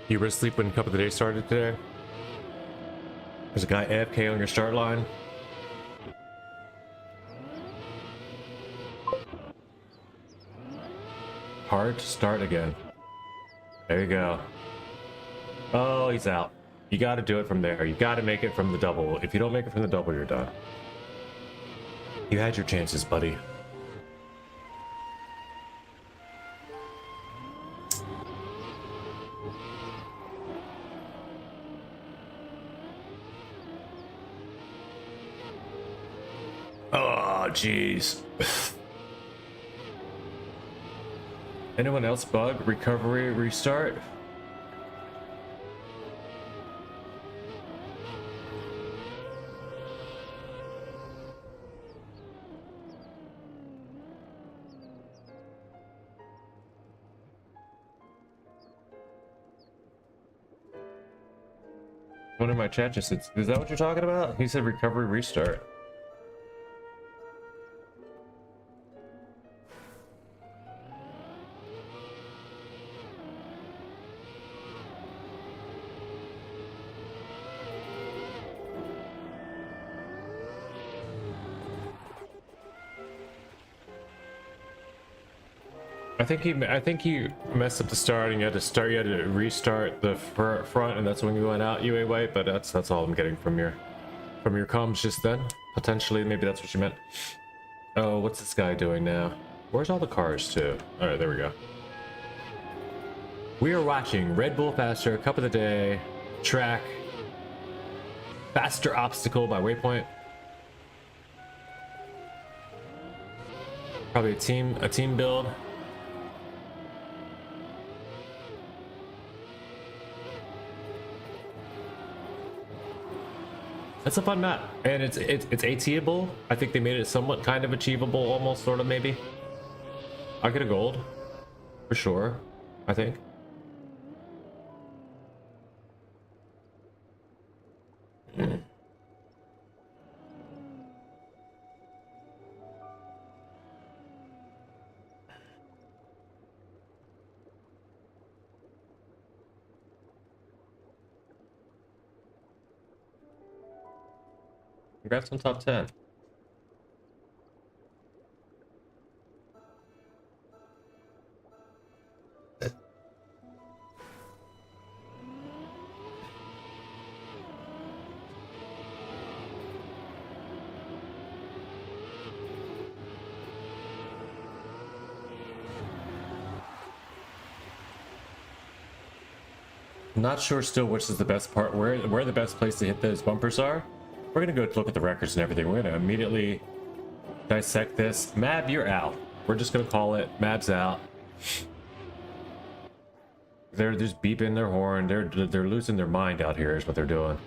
You were asleep when Cup of the Day started today? There's a guy AFK on your start line. Hard to start again. There you go. Oh, he's out. You got to do it from there. You got to make it from the double. If you don't make it from the double, you're done. You had your chances, buddy. Oh, jeez. Anyone else bug? Recovery, restart? One of my chat just said, is that what you're talking about? He said recovery, restart. I think he messed up the start, and you had to restart the front, and that's when you went out UA White. But that's all I'm getting from your comms just then. Potentially, maybe that's what you meant. Oh, what's this guy doing now? Where's all the cars too? All right, there we go. We are watching Red Bull Faster, Cup of the Day, track, faster obstacle by Waypoint. Probably a team build. That's a fun map, and it's ATable. I think they made it somewhat kind of achievable, almost, sort of, maybe. I'll get a gold, for sure, I think. Congrats on top 10. Not sure still which is the best part, where the best place to hit those bumpers are. We're gonna go look at the records and everything. We're gonna immediately dissect this. Mab, you're out. We're just gonna call it. Mab's out. They're just beeping their horn. They're losing their mind out here is what they're doing.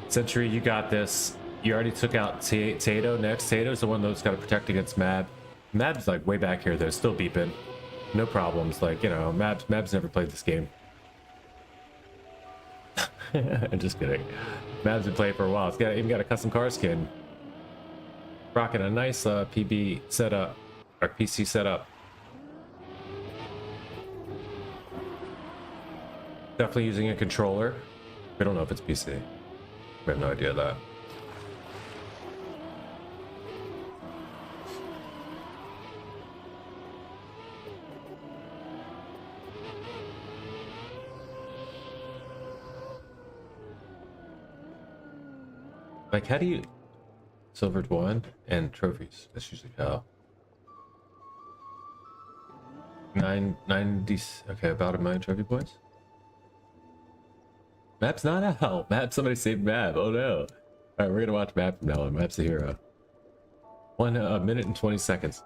Century, you got this. You already took out Tato next. Tato's the one that's got to protect against Mab. Mab's like way back here though, still beeping. No problems. Like, you know, Mab's never played this game. I'm just kidding. Mab's been playing for a while. It's even got a custom car skin. Rocking a nice PB setup, or PC setup. Definitely using a controller. We don't know if it's PC. We have no idea of that. Like, how do you silvered one and trophies? That's usually how. 90. Okay, about 1 million trophy points. Map's not out. Map, somebody saved Map. Oh no. All right, we're gonna watch Map from now on. Map's the hero. 1 minute and 20 seconds.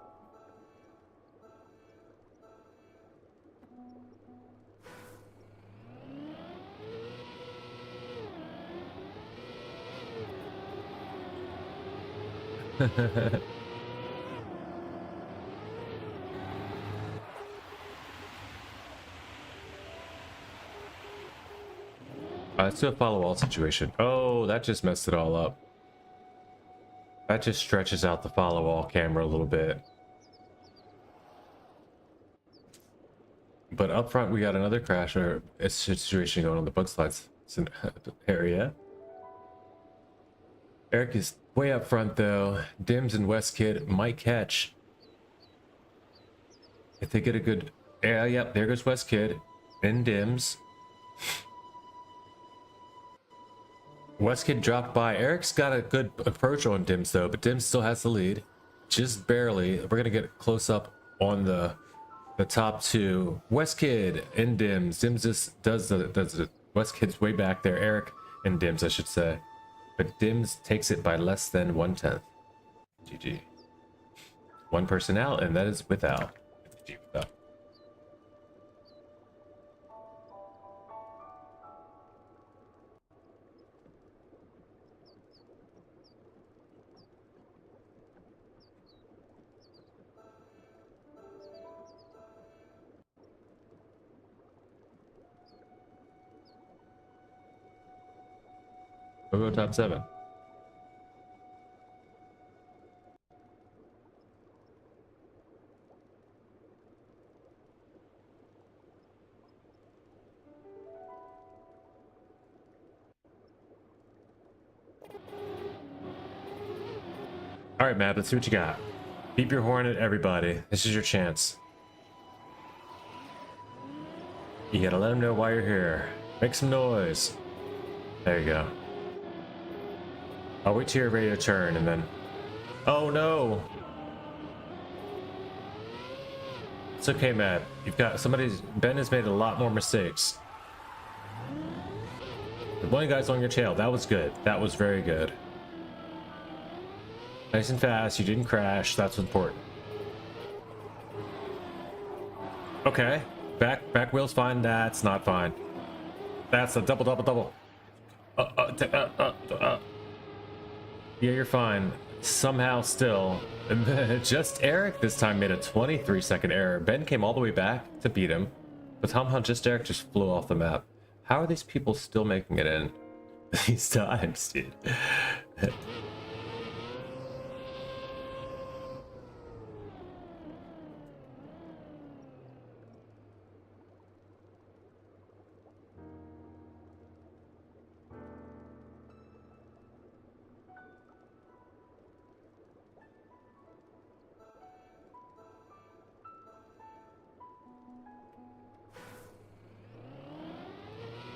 Let's do a follow all situation. Oh, that just messed it all up. That just stretches out the follow all camera a little bit. But up front, we got another crash or a situation going on the bug slides area. Eric is way up front though. Dims and West Kid might catch. If they get a good... Yeah, yep, there goes West Kid. And Dims. West Kid dropped by. Eric's got a good approach on Dims though, but Dims still has the lead. Just barely. We're gonna get close up on the top two. West Kid and Dims. Dims just does the West Kid's way back there. Eric and Dims, I should say. But Dims takes it by less than 1/10. GG. One person out, and that is without. GG without. We'll go top 7. All right, Matt, let's see what you got. Beep your horn at everybody. This is your chance. You gotta let them know why you're here. Make some noise. There you go. I'll wait till you're ready to turn and then... Oh no! It's okay, Matt. You've got somebody's... Ben has made a lot more mistakes. The one guy's on your tail. That was good. That was very good. Nice and fast. You didn't crash. That's important. Okay. Back wheel's fine. That's not fine. That's a double. Yeah, you're fine. Somehow still. Just Eric this time made a 23-second error. Ben came all the way back to beat him. But somehow just Eric just flew off the map. How are these people still making it in these times, dude?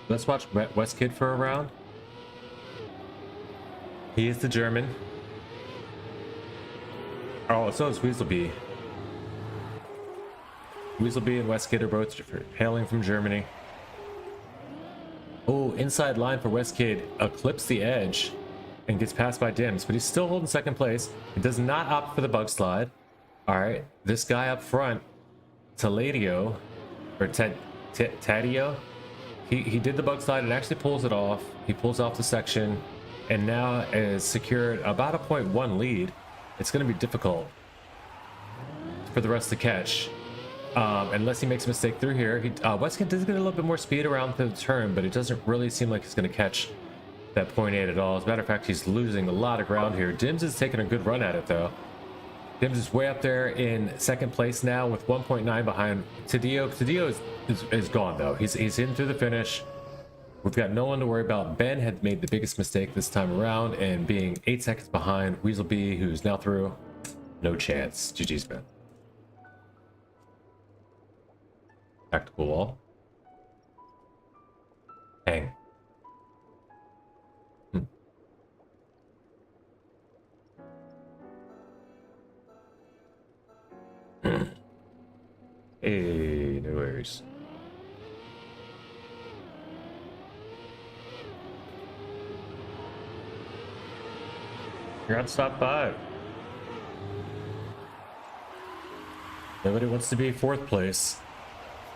Let's watch West Kid for a round. He is the German. Oh, so is Weaselbee. Weaselbee and West Kid are both hailing from Germany. Oh, inside line for West Kid. Eclipses the edge and gets passed by Dims, but he's still holding second place. He does not opt for the bug slide. All right, this guy up front, Taladio, or Tadio. He did the bug slide and actually pulls it off. He pulls off the section and now is secured about a 0.1 lead. It's going to be difficult for the rest to catch unless he makes a mistake through here. West Kid does get a little bit more speed around the turn, but it doesn't really seem like he's going to catch that 0.8 at all. As a matter of fact, he's losing a lot of ground here. Dims is taking a good run at it though. Dims is way up there in second place now with 1.9 behind Tadio. Tadio is gone though. He's in through the finish. We've got no one to worry about. Ben had made the biggest mistake this time around and being 8 seconds behind Weaselbee, who's now through. No chance. GG's, Ben. Tactical wall. Hang. Hey, no worries. You're on top 5. Nobody wants to be 4th place.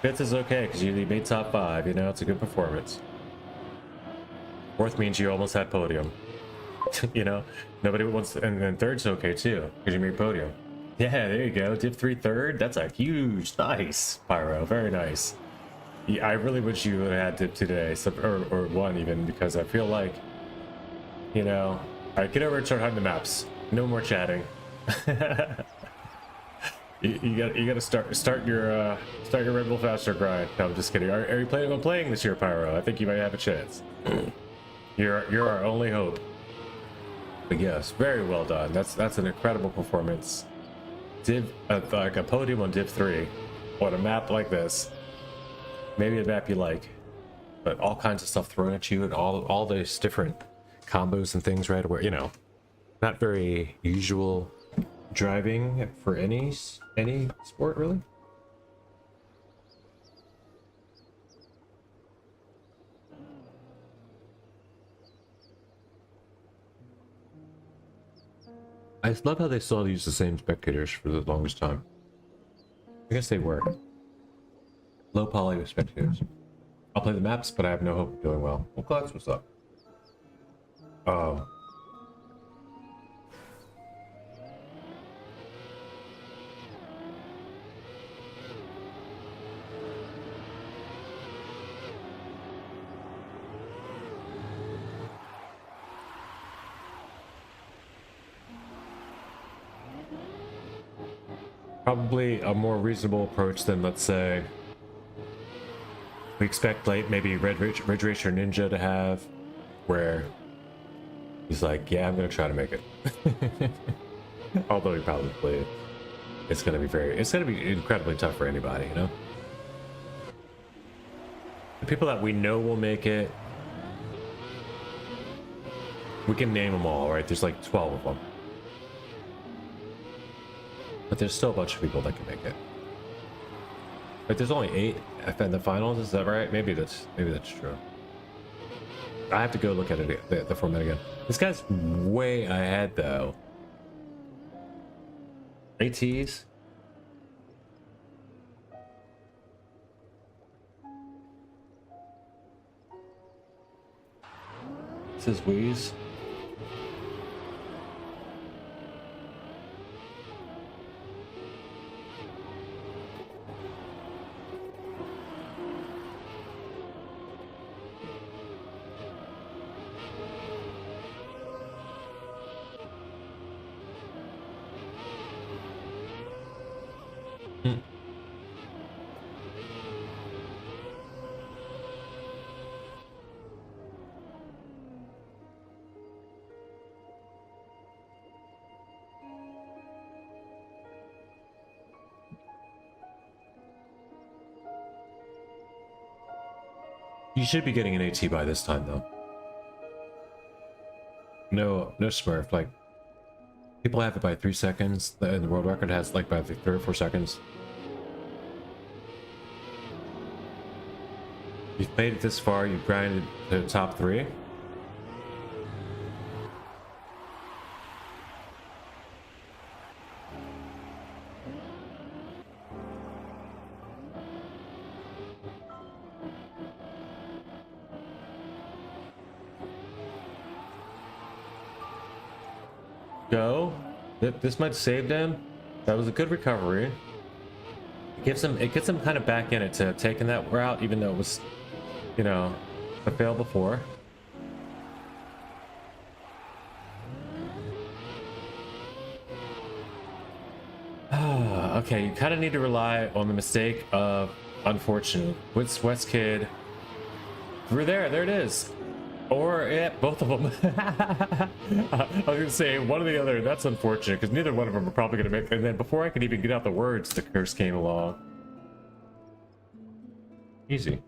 5th is okay because you made top 5. You know, it's a good performance. 4th means you almost had podium. You know, nobody wants to, and then 3rd's okay too because you made podium. Yeah, there you go. Div 3 3rd. That's a huge, nice pyro. Very nice. Yeah, I really wish you would have had Div today, or one even, because I feel like, you know, all right, get over and start hunting the maps. No more chatting. you gotta start your Red Bull Faster grind. No, I'm just kidding. Are you planning on playing this year, Pyro? I think you might have a chance. You're our only hope. But yes, very well done. That's an incredible performance. Div like a podium on Div 3 on a map like this. Maybe a map you like, but all kinds of stuff thrown at you and all those different combos and things right away. You know, not very usual driving for any sport really. I love how they still use the same spectators for the longest time. I guess they work. Low poly spectators. I'll play the maps, but I have no hope of doing well. Well, that's what's up. Probably a more reasonable approach than, let's say, we expect like maybe Ridge Racer Ninja to have, where he's like, yeah, I'm gonna try to make it. Although he probably it's gonna be incredibly tough for anybody, you know. The people that we know will make it, we can name them all, right? There's like 12 of them. But there's still a bunch of people that can make it. But there's only 8 in the finals, is that right? Maybe that's true. I have to go look at it, the format again. This guy's way ahead though. ATs. This is Wheeze. You should be getting an AT by this time, though. No smurf. Like, people have it by 3 seconds, and the world record has like by 3 or 4 seconds. You've made it this far. You've grinded to the top 3. Go. This might save them. That was a good recovery. It gets them kind of back in it to taking that route, even though it was, you know, a fail before. Okay, you kind of need to rely on the mistake of unfortunate. West Kid. We're there. There it is. Or, yeah, both of them. I was gonna say one or the other. That's unfortunate because neither one of them are probably gonna make. And then before I could even get out the words, the curse came along. Easy.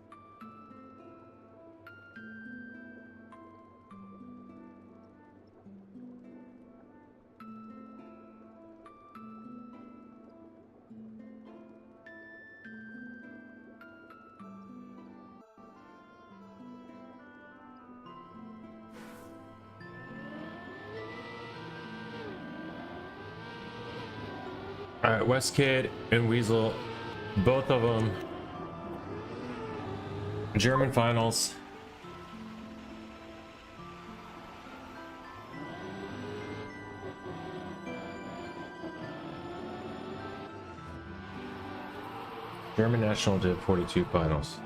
All right, West Kid and Weasel, both of them German finals. German National Div 42 finals.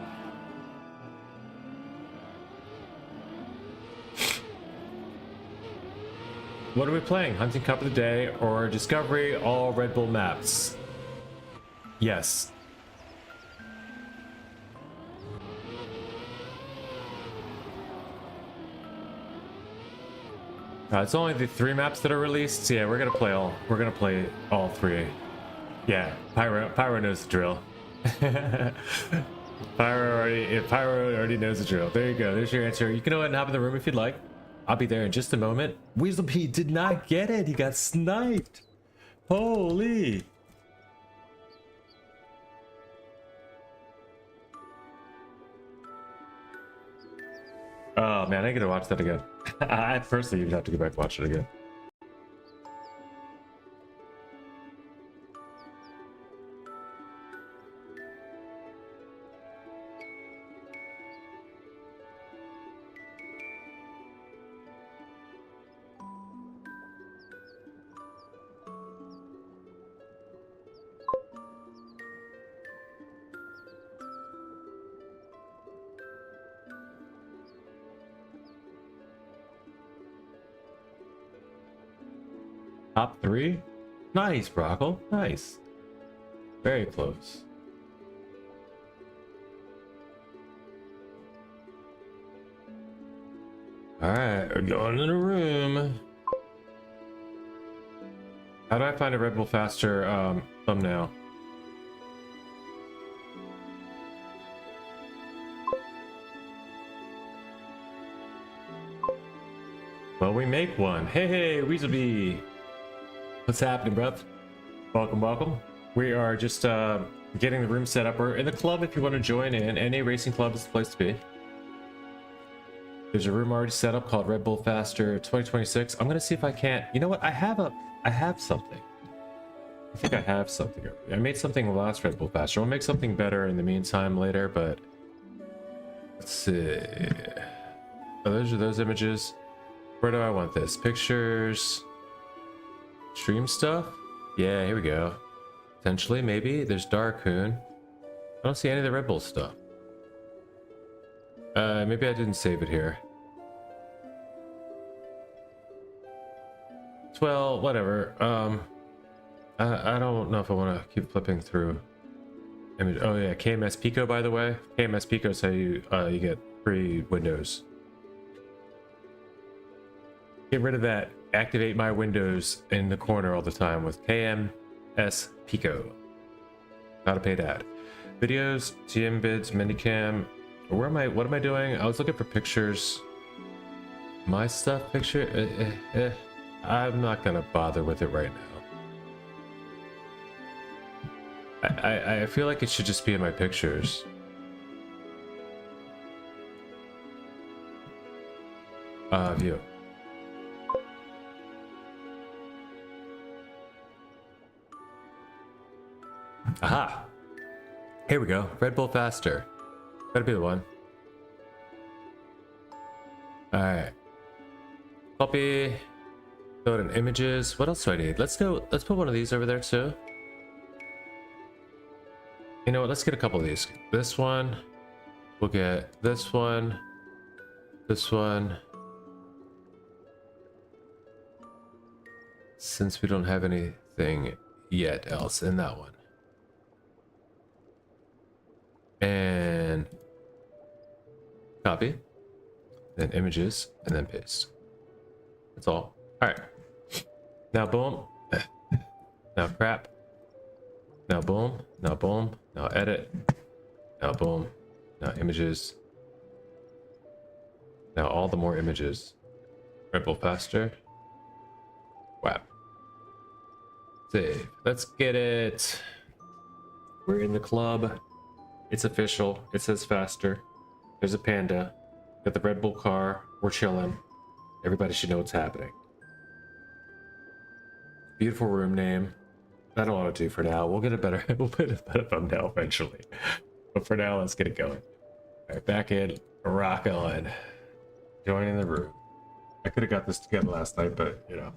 What are we playing? Hunting Cup of the Day or Discovery all Red Bull maps? Yes. It's only the 3 maps that are released. So yeah, we're gonna play all 3. Yeah, Pyro knows the drill. Pyro already knows the drill. There you go. There's your answer. You can go ahead and hop in the room if you'd like. I'll be there in just a moment. Weaselpea did not get it. He got sniped. Holy. Oh man, I gotta watch that again. I personally even have to go back and watch it again. Top 3? Nice, Brockle. Nice. Very close. Alright, we're going in the room. How do I find a Red Bull Faster thumbnail? Well, we make one. Hey, Weaselbee. What's happening, bruv? Welcome, welcome. We are just getting the room set up. We're in the club if you want to join in. NA Racing Club is the place to be. There's a room already set up called Red Bull Faster 2026. I'm gonna see if I can't. You know what? I have something. I think I have something. I made something last Red Bull Faster. I'll make something better in the meantime later, but let's see. Oh, those are those images. Where do I want this? Pictures. Stream stuff? Yeah, here we go. Potentially, maybe. There's Darkoon. I don't see any of the Red Bull stuff. Maybe I didn't save it here. Well, whatever. I don't know if I want to keep flipping through image. Oh yeah, KMS Pico, by the way. KMS Pico is how you get free Windows. Get rid of that activate my Windows in the corner all the time with KMS Pico. Not a paid ad. Videos, TM bids, Minicam. What am I doing? I was looking for pictures. My stuff picture? I'm not gonna bother with it right now. I feel like it should just be in my pictures. View. Aha! Here we go. Red Bull Faster. Better be the one. Alright. Copy. Go to images. What else do I need? Let's put one of these over there too. You know what? Let's get a couple of these. This one. We'll get this one. This one. Since we don't have anything yet else in that one. And copy, then images, and then paste. That's all. All right. Now boom. Now crap. Now boom. Now boom. Now edit. Now boom. Now images. Now all the more images. Red Bull Faster. Whap. Save. Let's get it. We're in the club. It's official. It says faster. There's a panda. Got the Red Bull car. We're chilling. Everybody should know what's happening. Beautiful room name. I don't want to do for now. We'll get a better. We'll put a better thumbnail eventually. But for now, let's get it going. All right, back in. Rock on. Joining the room. I could have got this together last night, but you know,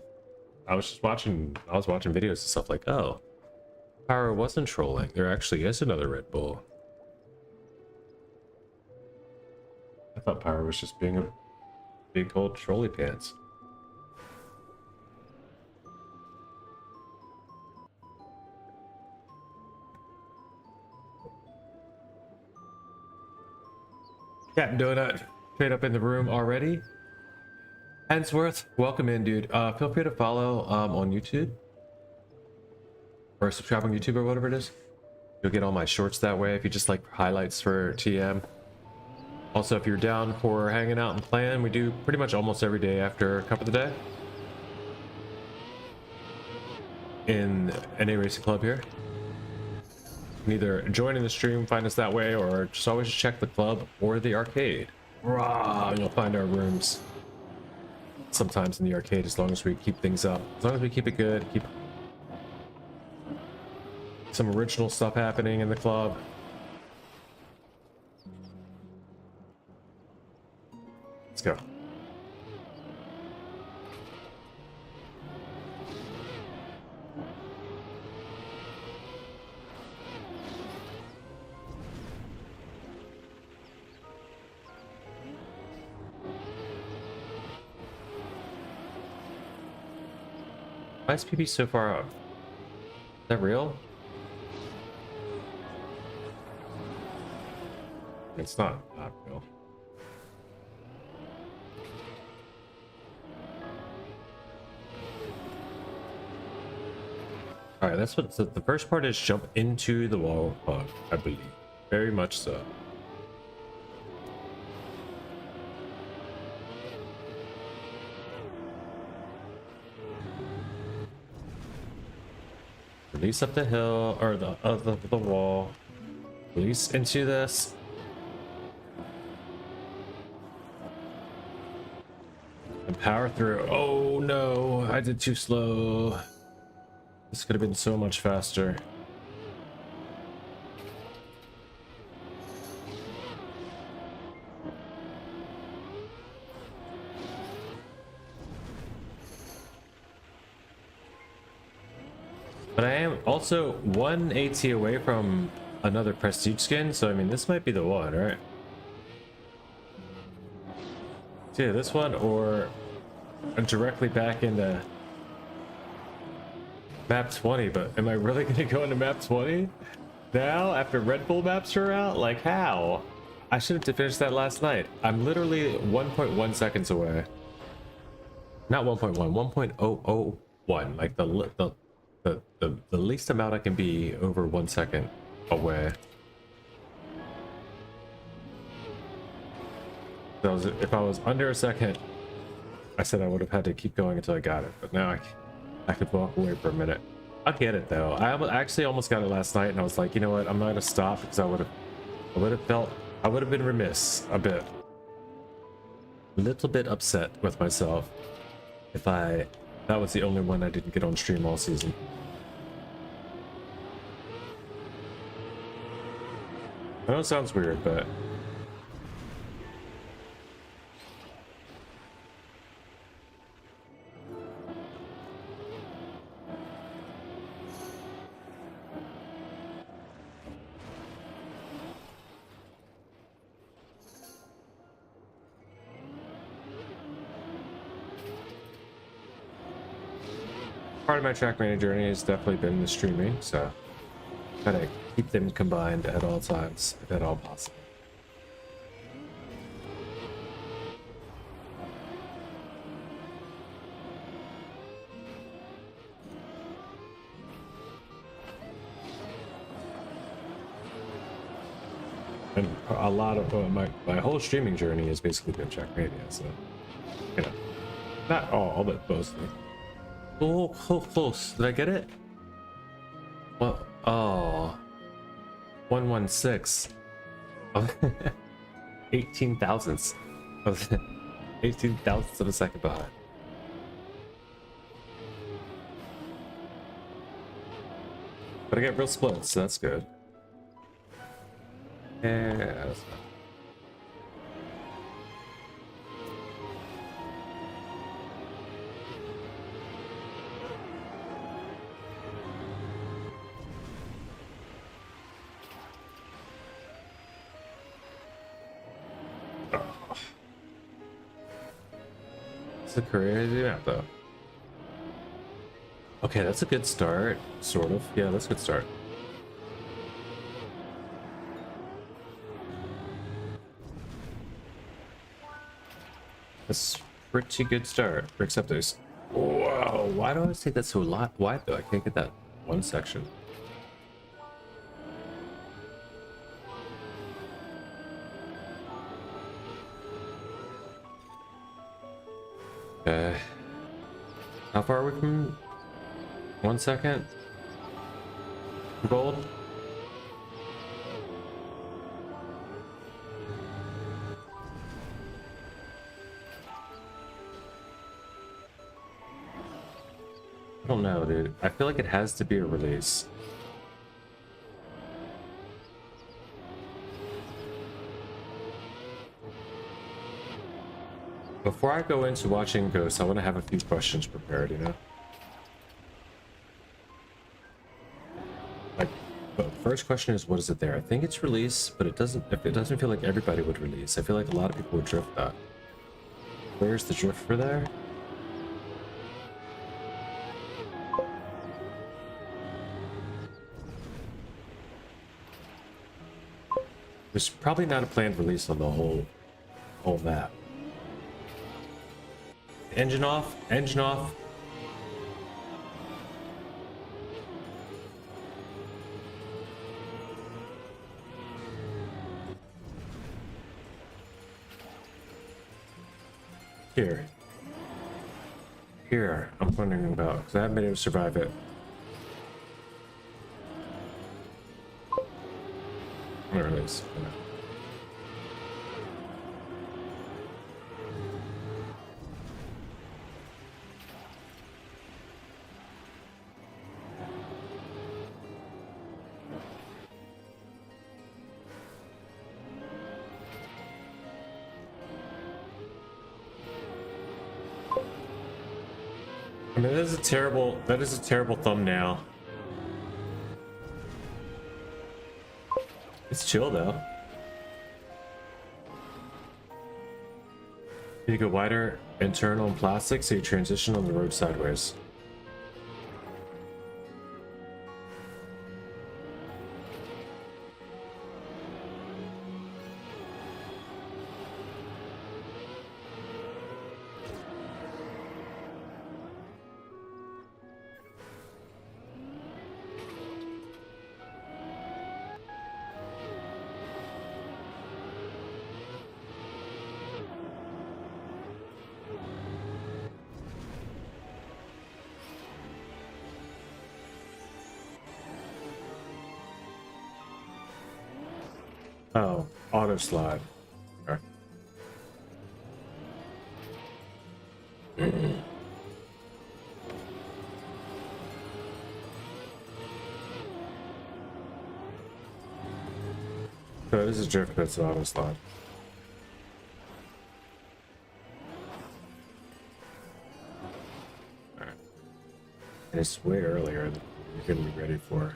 I was watching videos and stuff like, oh, Power wasn't trolling. There actually is another Red Bull. I thought Power was just being a big old trolley pants. Captain Donut, straight up in the room already. Hensworth, welcome in, dude. Feel free to follow on YouTube or subscribe on YouTube or whatever it is. You'll get all my shorts that way if you just like highlights for TM. Also, if you're down for hanging out and playing, we do pretty much almost every day after Cup of the Day in NA.RC Club here. You can either join in the stream, find us that way, or just always check the club or the arcade. Rah, and you'll find our rooms sometimes in the arcade, as long as we keep things up. As long as we keep it good, keep some original stuff happening in the club. Let's go. Why is PB so far out? Is that real? It's not real. All right, that's what the first part is. Jump into the wall bug, I believe. Very much so. Release up the hill, or the wall. Release into this. And power through. Oh no, I did too slow. This could have been so much faster. But I am also one AT away from another prestige skin, so I mean this might be the one, right? It's either this one or directly back into map 20. But am I really gonna go into map 20 now after Red Bull maps are out? Like how? I should have finished that last night. I'm literally 1.1 seconds away. Not 1.1, 1.001. Like the least amount I can be over 1 second away. If I was under a second, I said I would have had to keep going until I got it, but now I could walk away for a minute. I'll get it though. I actually almost got it last night, and I was like, you know what? I'm not gonna stop because I would have been remiss a bit, a little bit upset with myself if that was the only one I didn't get on stream all season. I know it sounds weird, but part of my Trackmania journey has definitely been the streaming, so gotta keep them combined at all times, if at all possible. And a lot of my whole streaming journey has basically been Trackmania, so you know, not all, but mostly. Oh, close. Did I get it? Well, oh, 116. 18 thousandths of 18 thousandths of a second behind. But I get real splits, so that's good. Yeah, that's fine. It's a crazy map though. Okay, that's a good start, sort of. Yeah, that's a good start. That's a pretty good start. Except there's... Whoa, why do I always take that so lot? Why though? I can't get that one section. Okay. How far are we from 1 second? Gold? I don't know, dude. I feel like it has to be a release. Before I go into watching Ghosts, I want to have a few questions prepared, you know? Like, the first question is, what is it there? I think it's release, but it doesn't feel like everybody would release. I feel like a lot of people would drift that. Where's the drift for there? There's probably not a planned release on the whole map. Engine off, engine off. Here, I'm wondering about, because I haven't been able to survive it. There it is. I mean, that is a terrible thumbnail. It's chill though. You go wider internal and plastic, so you transition on the road sideways. Oh, auto slide. Okay. So this is drift, that's auto slide. Alright. And it's way earlier than you're gonna be ready for.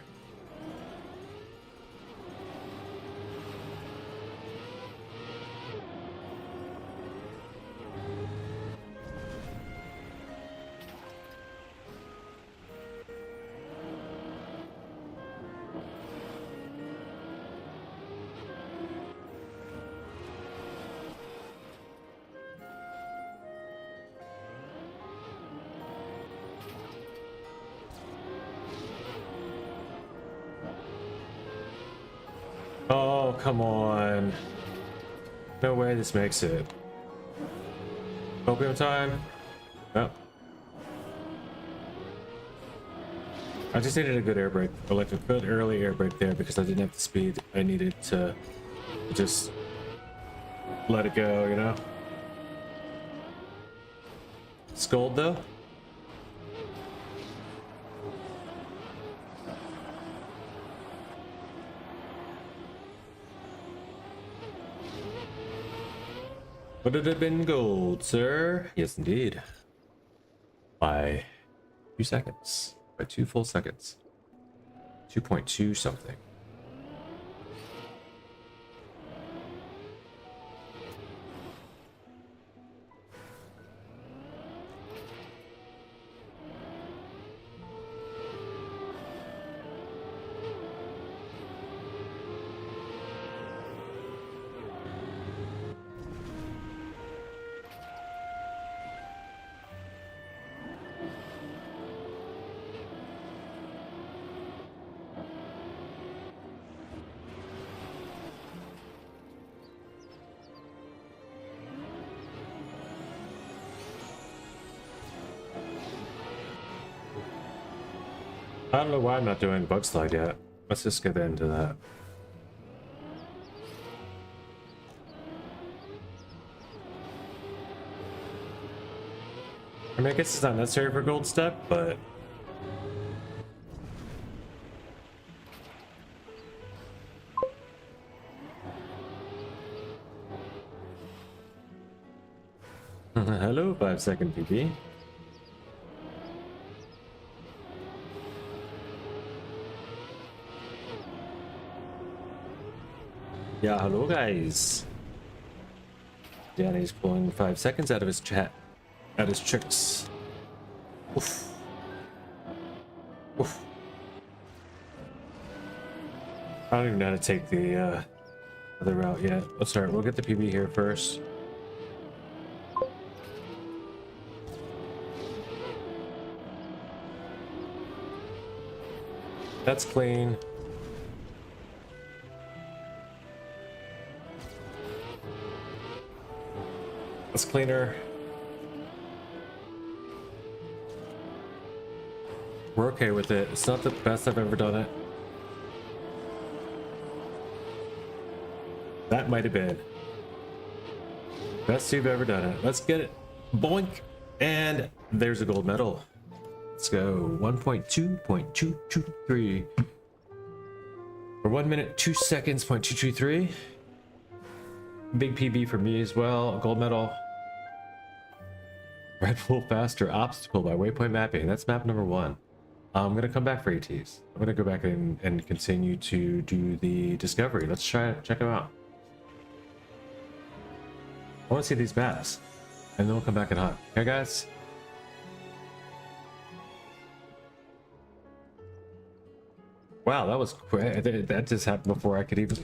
Oh, come on. No way this makes it. Opium time? No. I just needed a good air brake, or like a good early air brake there because I didn't have the speed I needed to just let it go, you know? Scold though? Would it have been gold, sir? Yes, indeed. By 2 seconds. By 2 full seconds. 2.2 something. I don't know why I'm not doing bug slide yet. Let's just get into that. I mean, I guess it's not necessary for gold step, but hello, 5-second PB. Yeah, hello guys. Danny's pulling 5 seconds out of his chat, out his tricks. Oof. Oof. I don't even know how to take the other route yet. Let's start. We'll get the PB here first. That's clean. That's cleaner. We're okay with it. It's not the best I've ever done it. That might have been best you've ever done it. Let's get it. Boink. And there's a gold medal. Let's go. 1.2.223. For 1 minute, 2 seconds, 0.223. Big PB for me as well. Gold medal. Red Bull faster obstacle by waypoint mapping. That's map number 1. I'm gonna come back for ATs. I'm gonna go back and continue to do the discovery. Let's try it. Check them out. I want to see these maps, and then we'll come back and hunt. Okay, guys. Wow, that was quick. That just happened before I could even.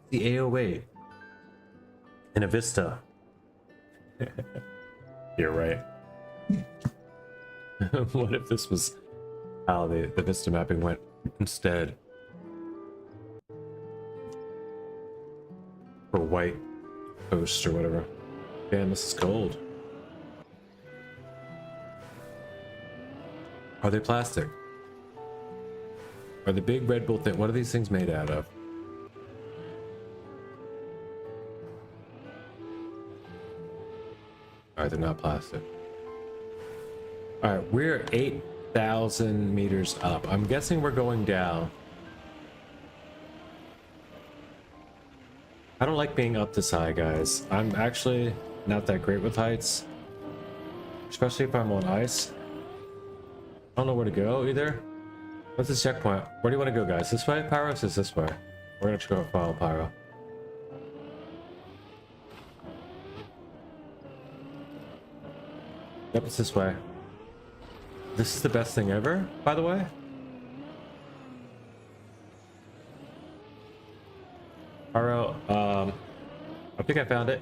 The AOA in a Vista. You're right. What if this was how the Vista mapping went instead? For white posts or whatever. Damn, this is gold. Are they plastic? Are the big Red Bull thing? What are these things made out of? Alright, they're not plastic. Alright, we're 8,000 meters up. I'm guessing we're going down. I don't like being up this high, guys. I'm actually not that great with heights. Especially if I'm on ice. I don't know where to go either. What's this checkpoint? Where do you want to go, guys? This way, Pyro? Or is this way? We're gonna go follow Pyro. Yep, it's this way. This is the best thing ever, by the way. Pyro, I think I found it.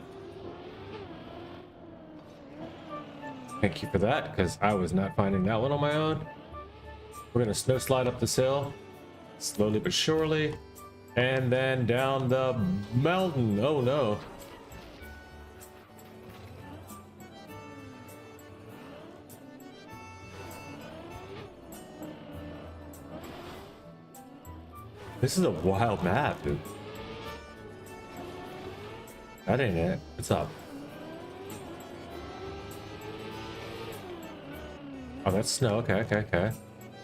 Thank you for that, because I was not finding that one on my own. We're gonna snow slide up this hill, slowly but surely, and then down the mountain. Oh no. This is a wild map, dude. That ain't it. What's up? Oh, that's snow. Okay, okay, okay.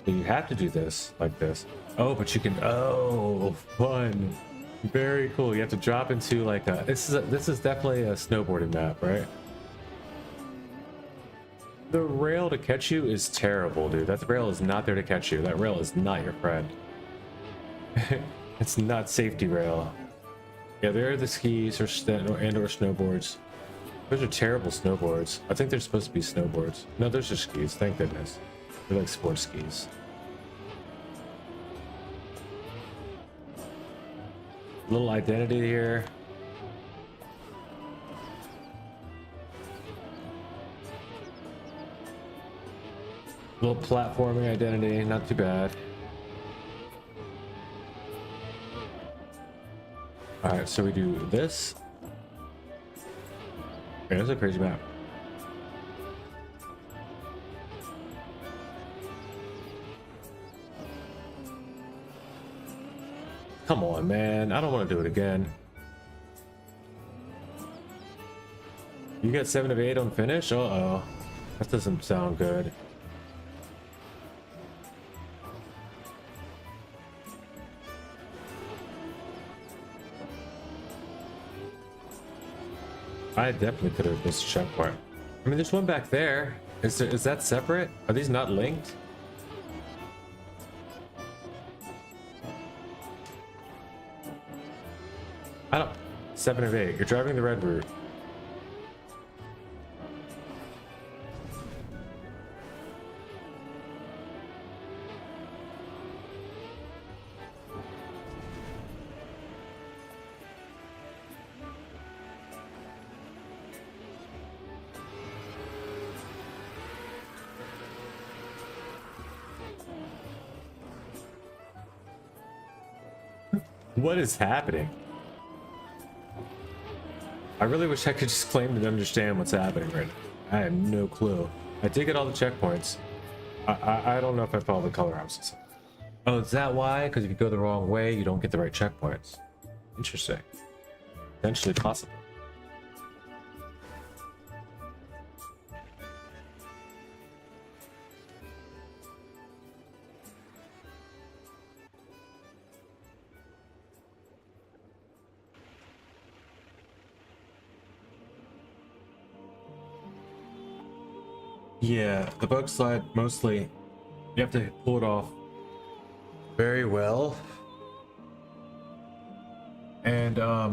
So you have to do this like this. Oh, but you can. Oh, fun. Very cool. You have to drop into like a. This is definitely a snowboarding map, right? The rail to catch you is terrible, dude. That rail is not there to catch you. That rail is not your friend. It's not safety rail. Yeah, there are the skis or snowboards. Those are terrible snowboards. I think they're supposed to be snowboards. No, those are skis. Thank goodness. They're like sports skis. Little identity here. Little platforming identity, not too bad. Alright, so we do this. Okay, that's a crazy map. Come on, man. I don't want to do it again. You got 7 of 8 on finish? Uh-oh. That doesn't sound good. I definitely could have missed a checkpoint. I mean, there's one back there. Is that separate? Are these not linked? I don't... 7 of 8. You're driving the red route. What is happening? I really wish I could just claim to understand what's happening right now. I have no clue. I did get all the checkpoints. I don't know if I follow the color houses. Oh, is that why? Because if you go the wrong way, you don't get the right checkpoints. Interesting. Potentially possible. Yeah, the bug slide mostly you have to pull it off very well. And I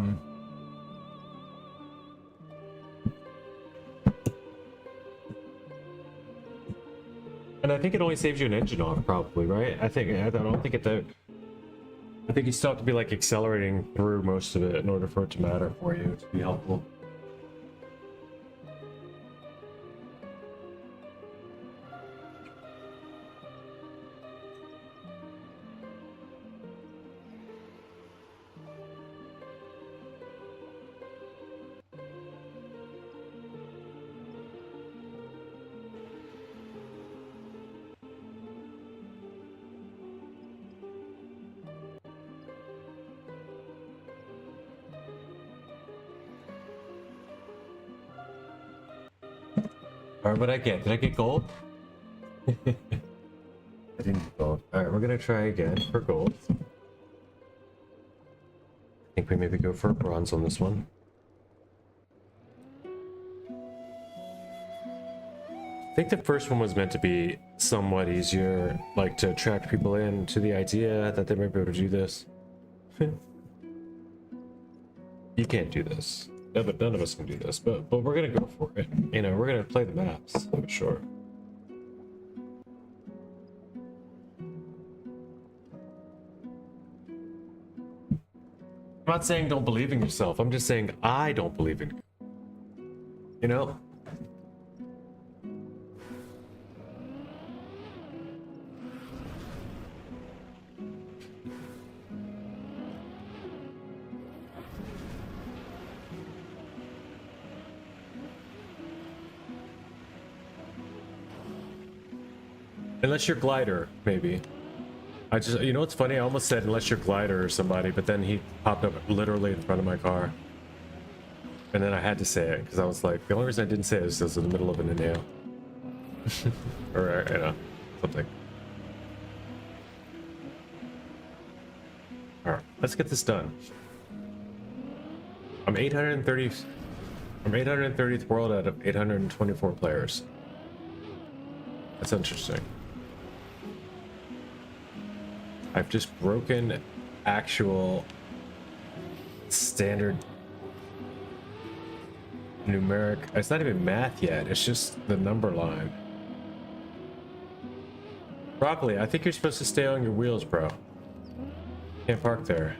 think it only saves you an engine on probably, right? I don't think I think you still have to be like accelerating through most of it in order for it to matter for you to be helpful. Alright, what'd I get? Did I get gold? I didn't get gold. Alright, we're gonna try again for gold. I think we maybe go for a bronze on this one. I think the first one was meant to be somewhat easier, like to attract people in to the idea that they might be able to do this. You can't do this. No, but none of us can do this, but we're gonna go for it. You know, we're gonna play the maps, for sure. I'm not saying don't believe in yourself. I'm just saying I don't believe in you. You know? Unless you're glider, maybe. I just, you know what's funny? I almost said unless you're glider or somebody, but then he popped up literally in front of my car. And then I had to say it, because I was like, the only reason I didn't say it is because it was in the middle of an NA. Or, you know, something. Alright, let's get this done. I'm 830th world out of 824 players. That's interesting. I've just broken actual standard numeric. It's not even math yet. It's just the number line. Broccoli, I think you're supposed to stay on your wheels, bro. Can't park there.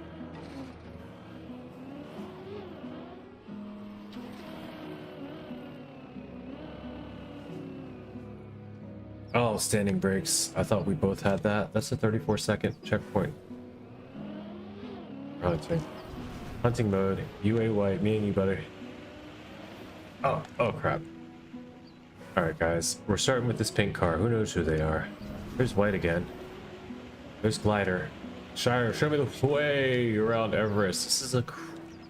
Oh, standing brakes. I thought we both had that. That's a 34-second checkpoint. Hunting. Hunting mode. UA white. Me and you, buddy. Oh crap. Alright, guys. We're starting with this pink car. Who knows who they are? There's white again. There's glider. Shire, show me the way around Everest. This is a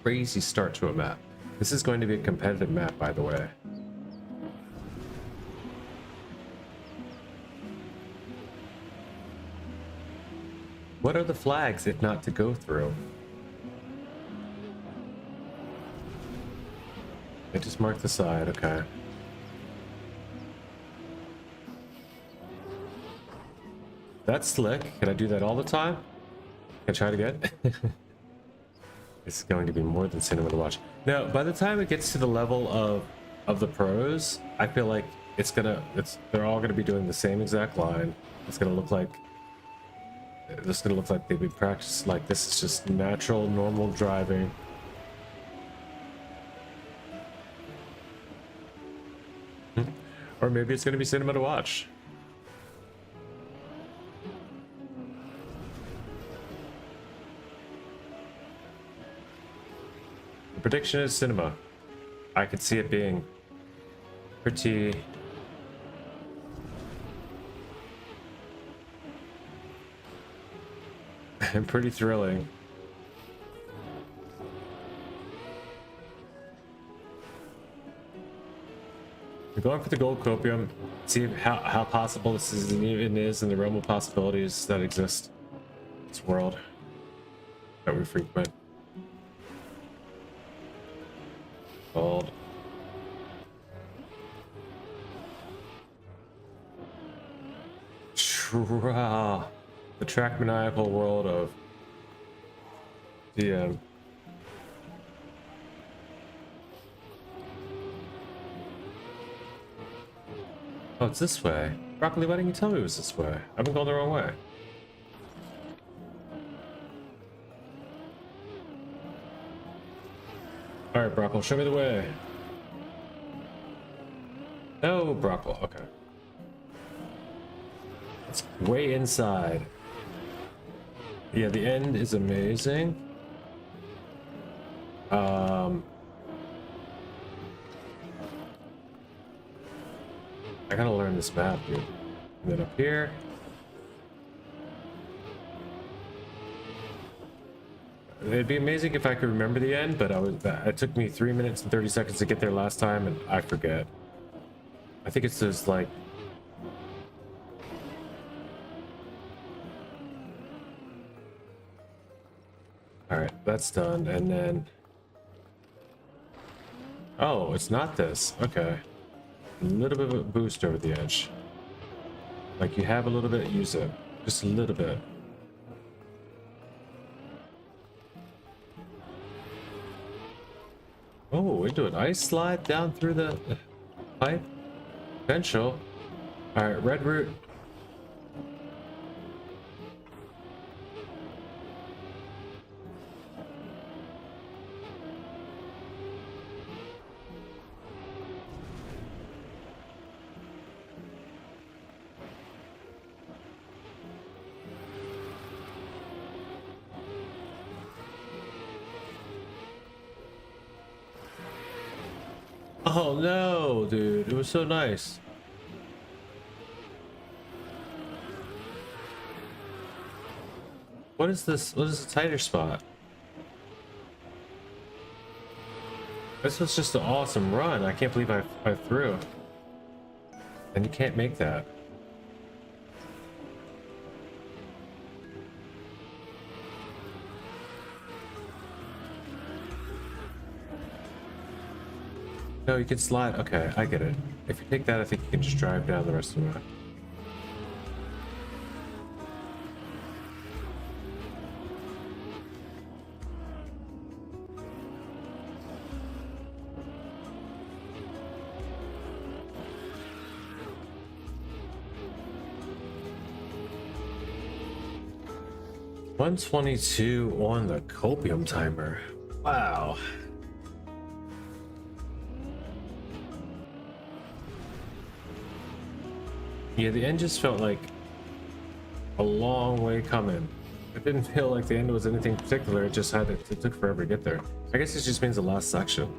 crazy start to a map. This is going to be a competitive map, by the way. What are the flags if not to go through? They just marked the side, okay. That's slick. Can I do that all the time? Can I try it again? It's going to be more than cinema to watch. Now, by the time it gets to the level of the pros, I feel like they're all gonna be doing the same exact line. It's gonna look like they've been practiced. Like this is just natural, normal driving. Or maybe it's gonna be cinema to watch. The prediction is cinema. I could see it being pretty and pretty thrilling. We're going for the gold copium. See how possible this even is in the realm of possibilities that exist in this world that we frequent. Gold. The Trackmaniacal world of DM. Oh, it's this way. Broccoli, why didn't you tell me it was this way? I've been going the wrong way. Alright, Broccoli, show me the way. No, Broccoli, okay. It's way inside. Yeah, the end is amazing. I gotta learn this map, dude. And then up here. It'd be amazing if I could remember the end, but it took me 3 minutes and 30 seconds to get there last time, and I forget. I think it's just like... Alright, that's done, and then... Oh, it's not this. Okay. A little bit of a boost over the edge. Like you have a little bit, use it. Just a little bit. Oh, we do an ice slide down through the pipe. Potential. Alright, red route. Oh no, dude, it was so nice. What is this? What is the tighter spot? This was just an awesome run. I can't believe I threw. And you can't make that. No, you can slide. Okay, I get it. If you take that, I think you can just drive down the rest of the map. 122 on the copium timer. Wow. Yeah, the end just felt like a long way coming. It didn't feel like the end was anything particular. It just had it took forever to get there. I guess it just means the last section.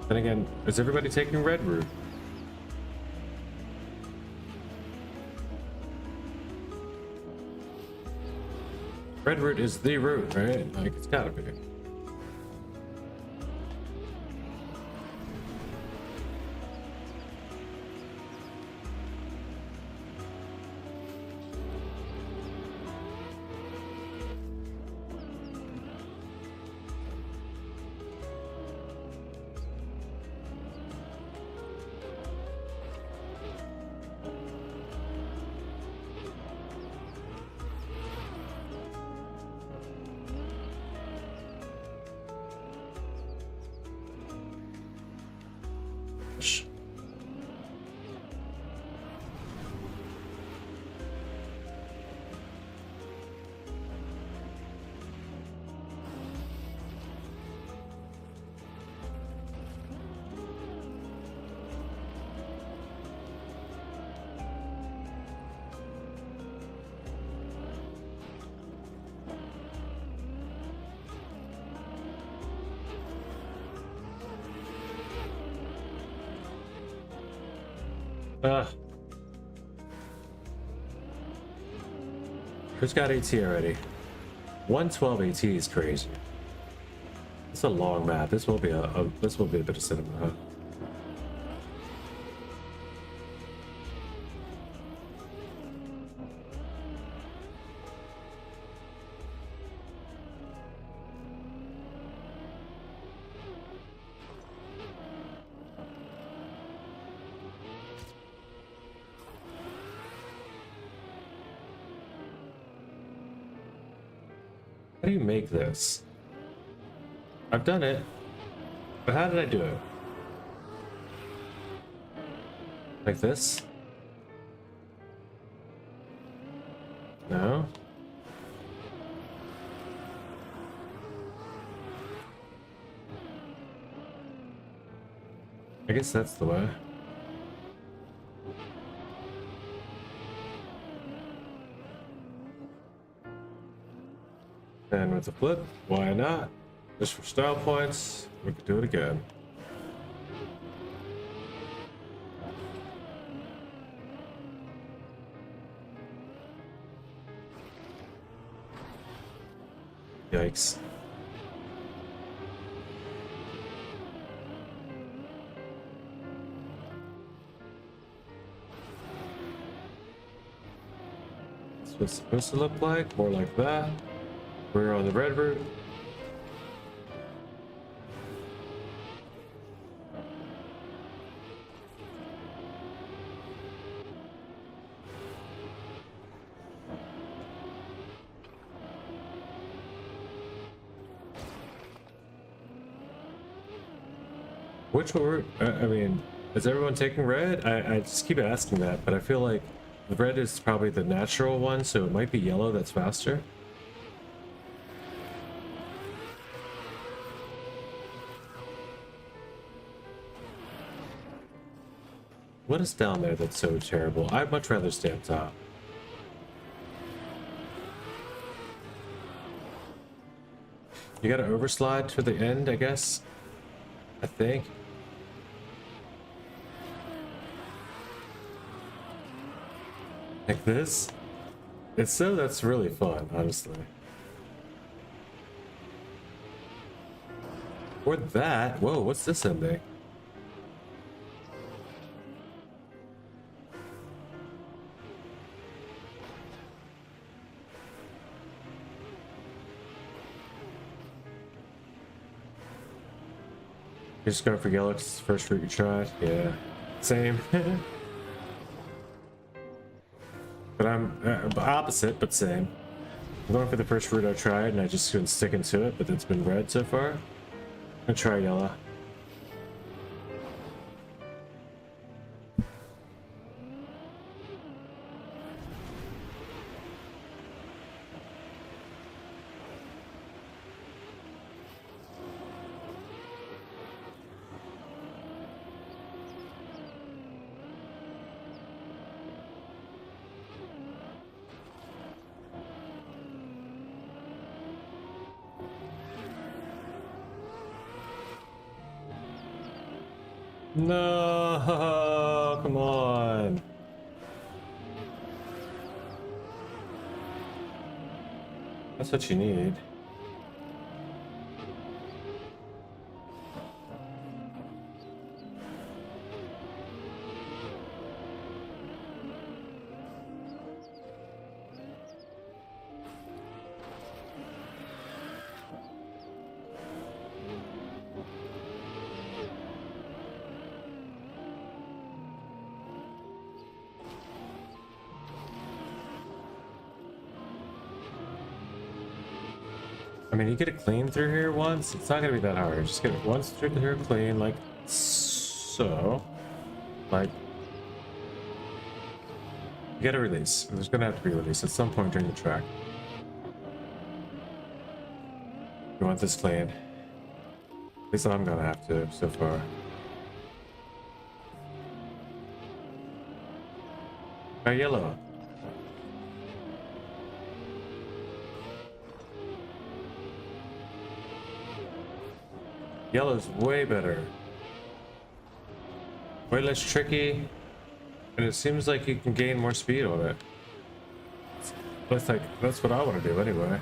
Then again, is everybody taking red route? Red route is the route, right? Like, it's gotta be. Who's got AT already? 112 AT is crazy. It's a long map. This will be a bit of cinema, huh? How do you make this? I've done it, but how did I do it? Like this? No? I guess that's the way. And with the flip, why not? Just for style points, we could do it again. Yikes. That's what it's supposed to look like, more like that. We're on the red route. Which route? I mean, is everyone taking red? I just keep asking that, but I feel like the red is probably the natural one, so it might be yellow that's faster. What is down there that's so terrible? I'd much rather stay up top. You gotta overslide to the end, I guess. I think. Like this? That's really fun, honestly. Or that. Whoa, what's this ending? You're just going for yellow, it's the first route you tried? Yeah. Same. But I'm opposite, but same. I'm going for the first route I tried, and I just couldn't stick into it, but it's been red so far. I'm gonna try yellow. No, come on. That's what you need. I mean, you get it clean through here once, it's not gonna be that hard. Just get it once through here clean, like so. Like, you get a release. There's gonna have to be a release at some point during the track. You want this clean. At least I'm gonna have to so far. Try yellow. Yellow's way better. Way less tricky. And it seems like you can gain more speed on it. That's what I want to do anyway.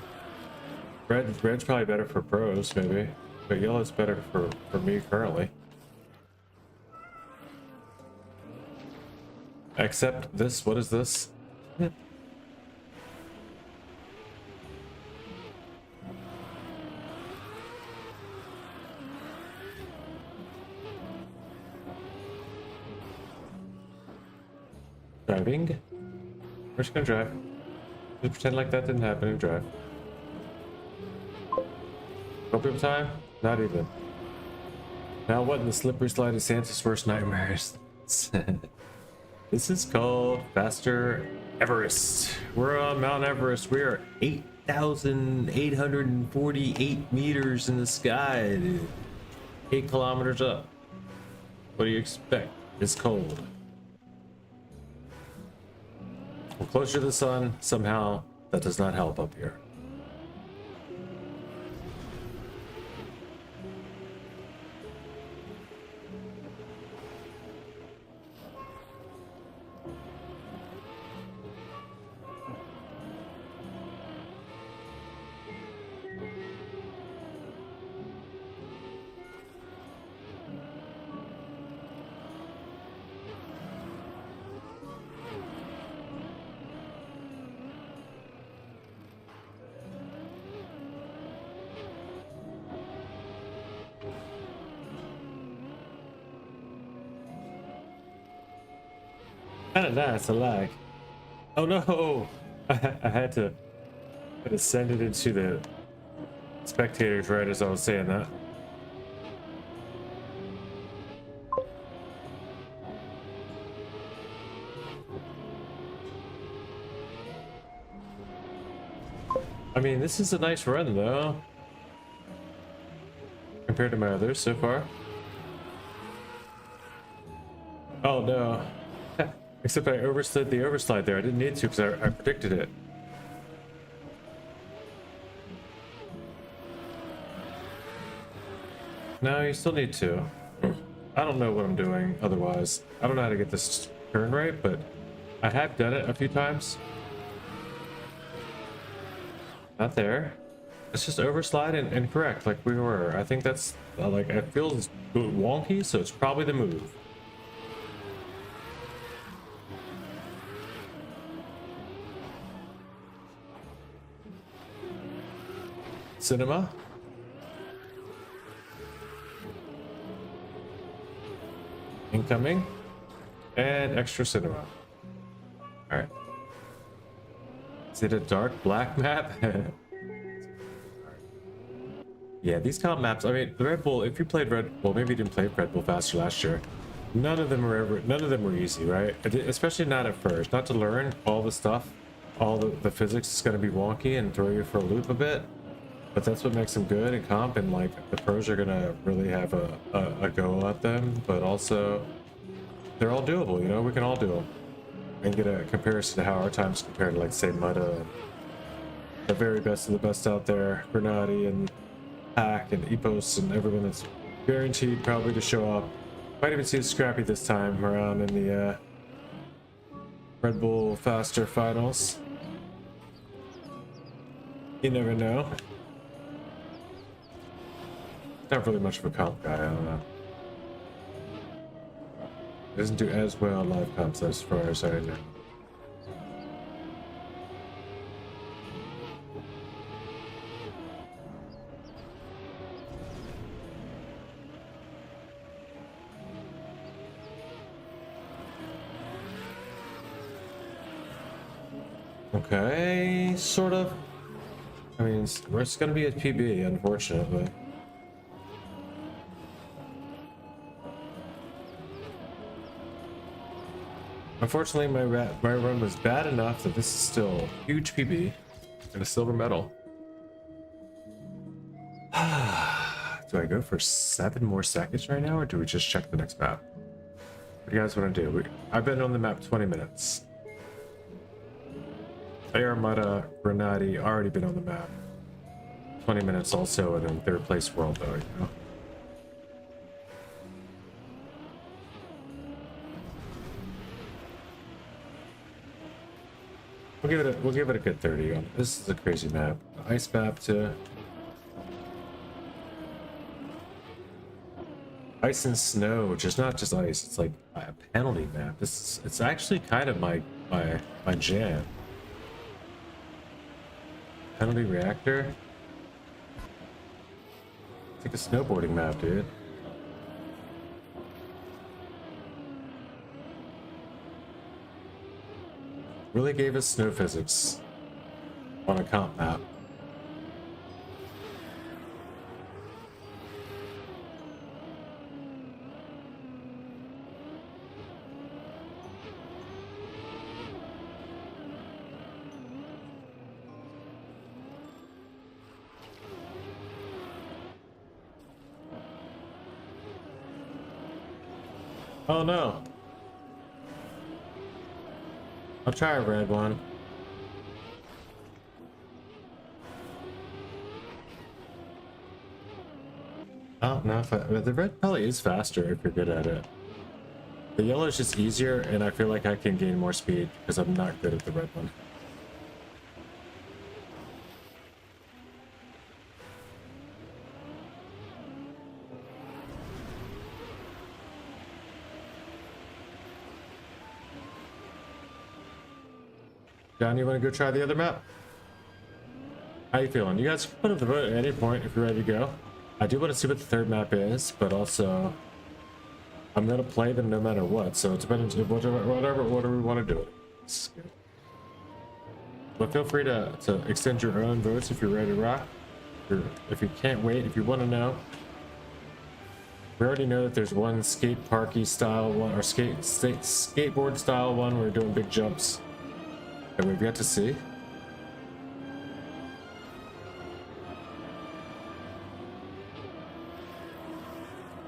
Red's probably better for pros, maybe. But yellow's better for me currently. Except this, what is this? Driving? We're just gonna drive. Just pretend like that didn't happen and drive. Open time? Not even. Now what in the slippery slide is Santa's worst nightmares? This is called Faster Everest. We're on Mount Everest. We are 8,848 meters in the sky, dude. 8 kilometers up. What do you expect? It's cold. We're closer to the sun. Somehow, that does not help up here. Kind of nice, I like. Oh no! I had to send it into the spectators right as I was saying that. I mean, this is a nice run though, compared to my others so far. Oh no. Except I overslid the overslide there. I didn't need to because I predicted it. No, you still need to. I don't know what I'm doing otherwise. I don't know how to get this turn right, but I have done it a few times. Not there. It's just overslide and correct like we were. I think that's like, it feels wonky, so it's probably the move. Cinema. Incoming. And extra cinema. Alright. Is it a dark black map? Yeah, these comp maps, I mean, the Red Bull, if you played Red Bull, maybe you didn't play Red Bull Faster last year. None of them were easy, right? Especially not at first. Not to learn all the stuff. All the physics is going to be wonky and throw you for a loop a bit. But that's what makes them good in comp, and like the pros are gonna really have a go at them, but also they're all doable, you know, we can all do them. And get a comparison to how our times compare to like say Mutta and the very best of the best out there, Grenadi and Hack and Epos and everyone that's guaranteed probably to show up Might even see Scrappy this time around in the Red Bull Faster Finals. You never know. Not really much of a comp guy, I don't know. Doesn't do as well live comps as far as I know. Okay, sort of. I mean, it's gonna be a PB, unfortunately. Unfortunately, my run was bad enough that this is still a huge PB and a silver medal. Do I go for 7 more seconds right now, or do we just check the next map? What do you guys want to do? I've been on the map 20 minutes. Armada Grenadi already been on the map 20 minutes also, and in 3rd place world though, you know. We'll give it a good 30 on. This is a crazy map. Ice map too. Ice and snow, which is not just ice, it's like a penalty map. It's actually kind of my jam. Penalty reactor. It's like a snowboarding map, dude. Really gave us snow physics on a comp map. Oh no. I'll try a red one. Oh no, the red probably is faster if you're good at it. The yellow is just easier, and I feel like I can gain more speed because I'm not good at the red one. John, you want to go try the other map? How you feeling? You guys can put up the vote at any point if you're ready to go. I do want to see what the 3rd map is, but also I'm gonna play them no matter what. So it's depends whatever order we want to do it. But feel free to extend your own votes if you're ready to rock. If you can't wait, if you want to know. We already know that there's one skate parky style one or skateboard style one where we're doing big jumps that we've yet to see.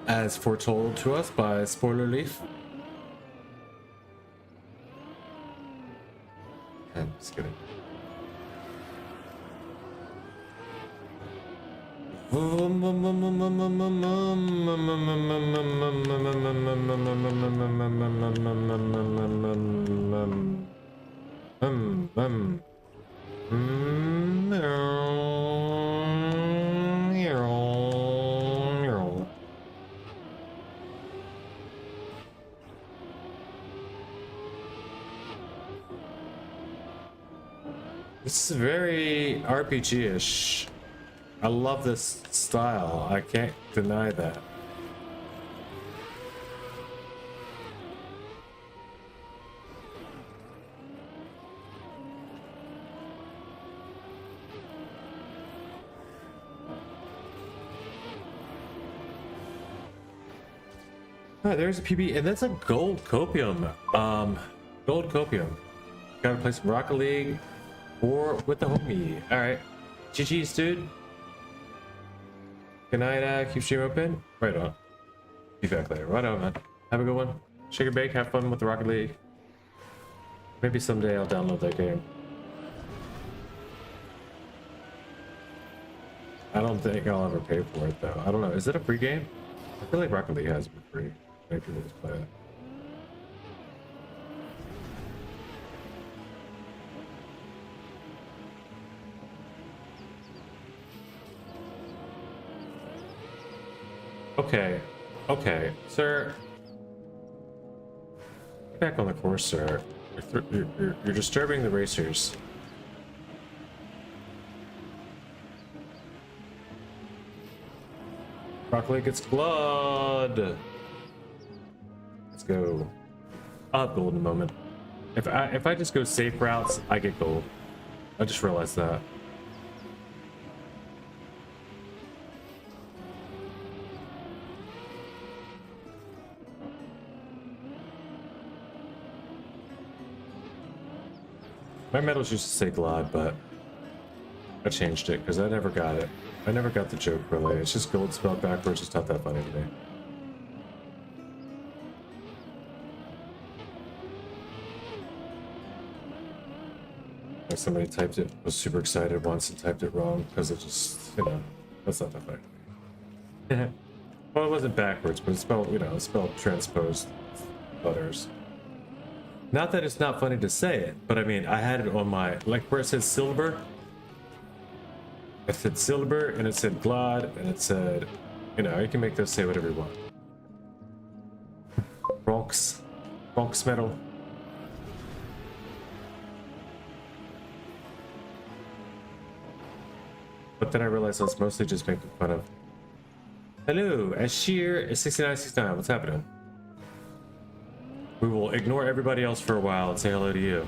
As foretold to us by Spoiler Leaf. I'm just kidding. This is very RPG-ish. I love this style. I can't deny that. Oh, there's a PB, and that's a gold copium. Gold copium. Gotta play some Rocket League or with the homie. All right, GG's, dude. Good night. Keep stream open. Right on. Be back later. Right on, man. Have a good one. Shake your bake. Have fun with the Rocket League. Maybe someday I'll download that game. I don't think I'll ever pay for it though. I don't know. Is it a free game? I feel like Rocket League has been free. Maybe we'll just play it. Okay, okay, sir. Get back on the course, sir. You're disturbing the racers. Broccoli gets blood. Let's go. I'll have gold in a moment. If I just go safe routes, I get gold. I just realized that. My medals used to say Glod, but I changed it because I never got it. I never got the joke really. It's just gold spelled backwards. It's not that funny to me. Like somebody typed it, was super excited once and typed it wrong because it just, you know, that's not that funny to me. Well, it wasn't backwards, but it's spelled, you know, it's spelled transposed letters. Not that it's not funny to say it, but I mean, I had it on my, like where it says silver. It said silver, and it said Glod, and it said, you know, you can make those say whatever you want. Bronx metal. But then I realized I was mostly just making fun of. Hello, Ashir is 6969. What's happening? We will ignore everybody else for a while and say hello to you.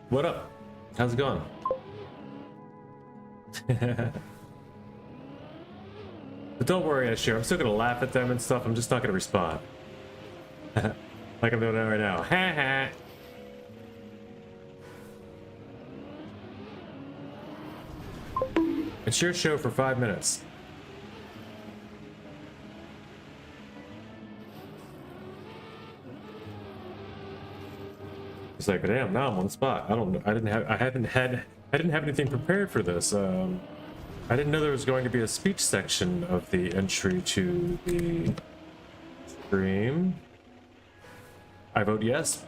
What up? How's it going? But don't worry, Ashir. I'm still gonna laugh at them and stuff. I'm just not gonna respond. Like I'm doing that right now. Ha ha. It's your show for 5 minutes. It's like, damn, now I'm on the spot. I didn't have anything prepared for this. I didn't know there was going to be a speech section of the entry to the stream. I vote yes.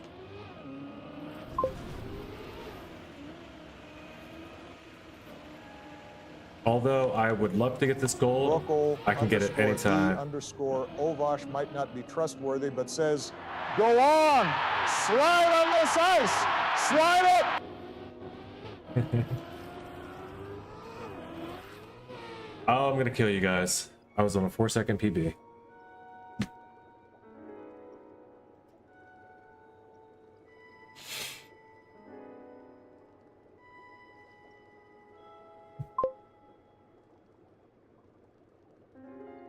Although I would love to get this gold, Rocco I can get it anytime. Underscore Ovash might not be trustworthy, but says, go on, slide on this ice, slide it. Oh, I'm gonna kill you guys. I was on a 4-second PB.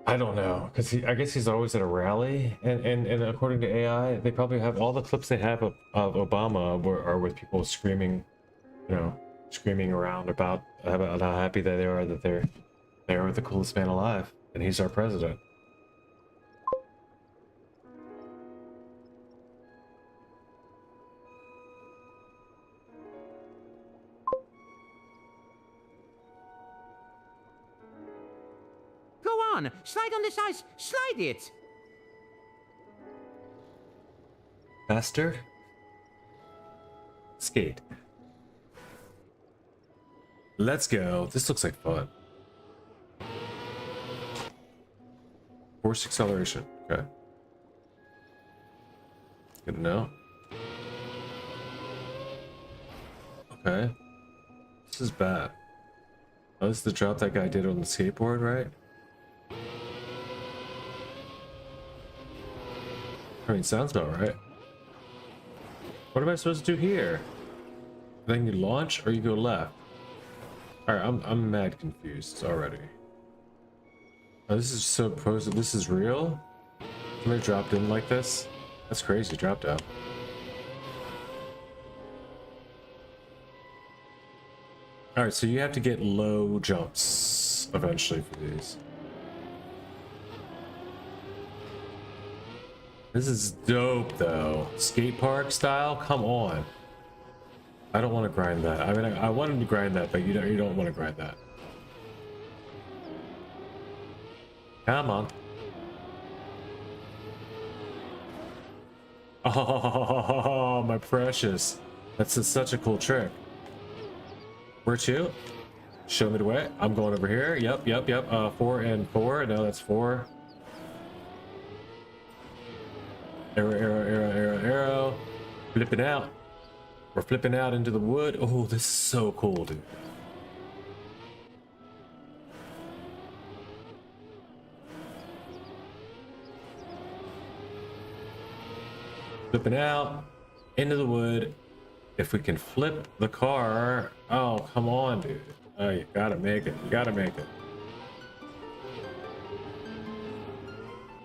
I don't know, because I guess he's always at a rally, and according to AI, they probably have all the clips they have of Obama are with people screaming, you know, screaming around about how happy they are that they are the coolest man alive, and he's our president. Slide on this ice. Slide it. Faster. Skate. Let's go. This looks like fun. Force acceleration. Okay. Good to know. Okay. This is bad. Oh, this is the drop that guy did on the skateboard, right? I mean, sounds about right. What am I supposed to do here? Then you launch or you go left? Alright, I'm mad confused already. Oh, this is so this is real? Somebody dropped in like this? That's crazy, dropped out. Alright, so you have to get low jumps eventually for these. This is dope though. Skate park style? Come on. I don't want to grind that. I mean, I wanted to grind that, but you don't want to grind that. Come on. Oh, my precious. That's such a cool trick. Where to? Show me the way. I'm going over here. Yep. 4 and 4. No, that's 4. Arrow. Flipping out. We're flipping out into the wood. Oh, this is so cool, dude. Flipping out into the wood. If we can flip the car. Oh, come on, dude. Oh, you gotta make it. You gotta make it.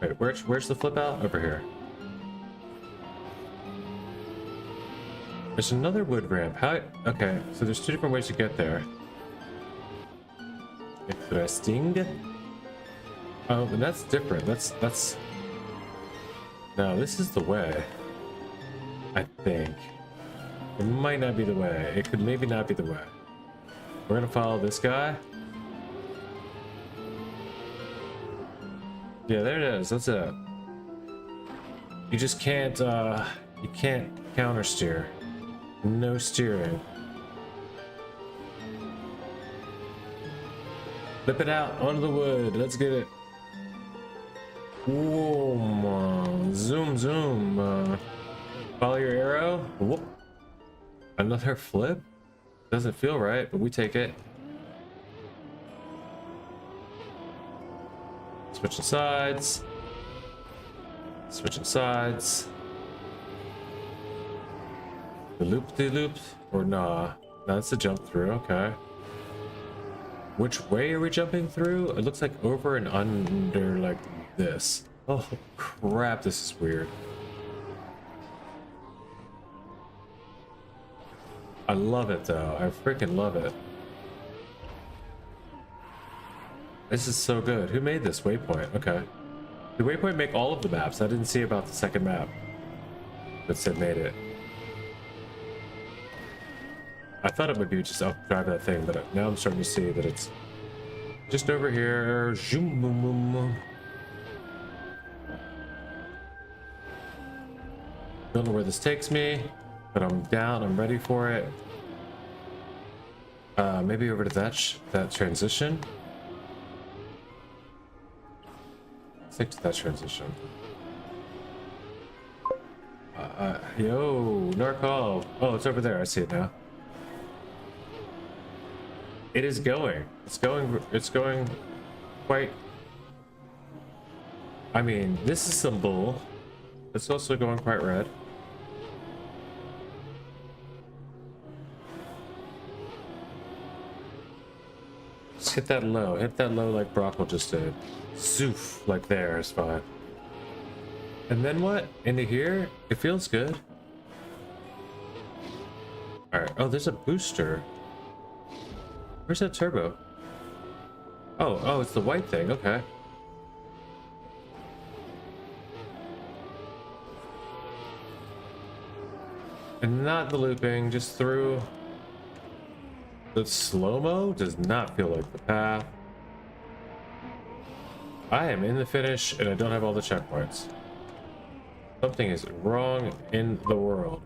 Wait, where's the flip out? Over here. There's another wood ramp. How? Okay, so there's 2 different ways to get there. Interesting. Oh, and that's different. That's. No, this is the way. I think. It might not be the way. It could maybe not be the way. We're gonna follow this guy. Yeah, there it is. That's it. You just can't. You can't counter steer. No steering. Flip it out onto the wood. Let's get it. Whoa, zoom. Follow your arrow. Whoop. Another flip? Doesn't feel right, but we take it. Switching sides. The loop, or nah? No, that's a jump through. Okay. Which way are we jumping through? It looks like over and under, like this. Oh crap! This is weird. I love it though. I freaking love it. This is so good. Who made this Waypoint? Okay. Did Waypoint make all of the maps? I didn't see about the second map that said made it. I thought it would be just drive that thing, but now I'm starting to see that it's just over here. Zoom, boom, boom. Don't know where this takes me, but I'm down. I'm ready for it. Maybe over to that transition. Stick to that transition. Yo, Narcol. Oh, it's over there. I see it now. It is going. It's going quite. I mean, this is some bull. It's also going quite red. Just hit that low. Hit that low like Brockle just did. Zoof, like there is fine. And then what? Into here? It feels good. Alright. Oh, there's a booster. Where's that turbo? Oh, it's the white thing. Okay. And not the looping, just through. The slow-mo does not feel like the path. I am in the finish and I don't have all the checkpoints. Something is wrong in the world.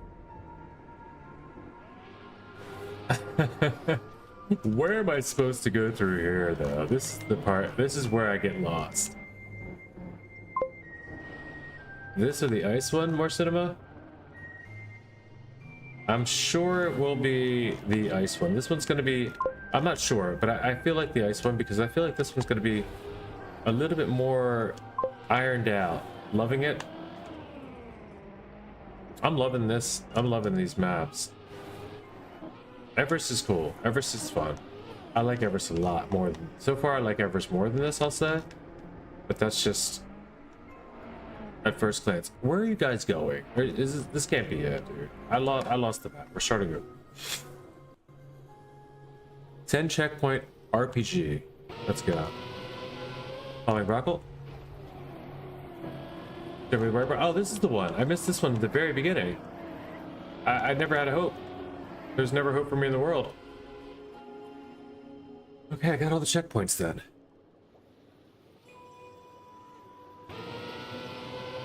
Where am I supposed to go through here though? This is the part, this is where I get lost. This or the ice one, more cinema? I'm sure it will be the ice one. This one's gonna be, I'm not sure, but I feel like the ice one because I feel like this one's gonna be a little bit more ironed out. Loving it. I'm loving this. I'm loving these maps. Everest is cool. Everest is fun. I like Everest a lot more than, so far I like Everest more than this, I'll say. But that's just at first glance. Where are you guys going? This can't be it, dude. I lost the map. We're starting over. 10 checkpoint RPG. Let's go. Following Brockle. Oh, this is the one. I missed this one at the very beginning. I never had a hope. There's never hope for me in the world. Okay, I got all the checkpoints then.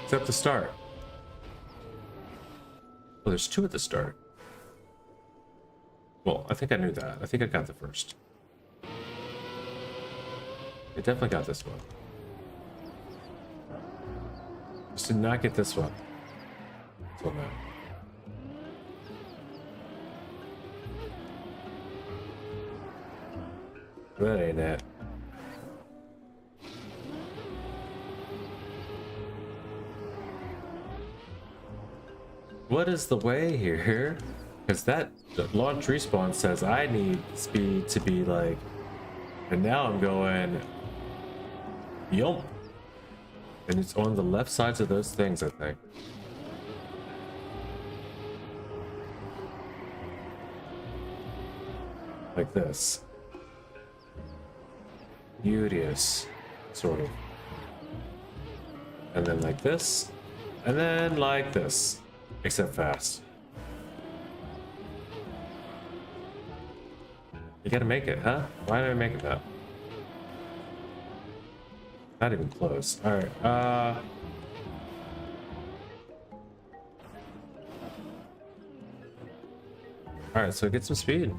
Except the start. Well, there's 2 at the start. Well, I think I knew that. I think I got the first. I definitely got this one. Just did not get this one. Until now. That ain't it. What is the way here? Because that launch respawn says I need speed to be like, and now I'm going yump. And it's on the left sides of those things, I think. Like this. Beauteous, sort of. And then like this. And then like this. Except fast. You gotta make it, huh? Why did I make it that? Not even close. Alright, Alright, so get some speed.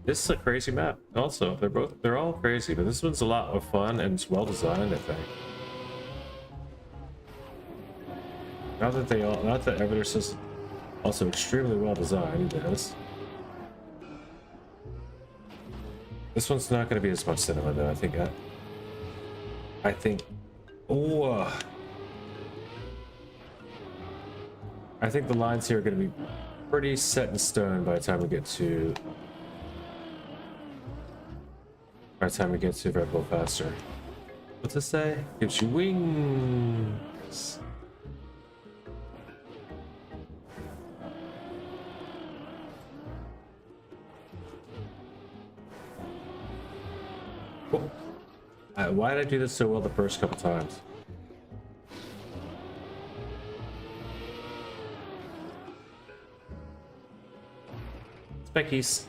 This is a crazy map. Also, they're all crazy, but this one's a lot of fun and it's well designed, I think. Not that Evidence is also extremely well designed, it is. This one's not going to be as much cinema though, I think, oh, I think the lines here are going to be pretty set in stone by the time we get to Red Bull Faster. What's it say? Gives you wings. Cool. Why did I do this so well the first couple times? Speckies.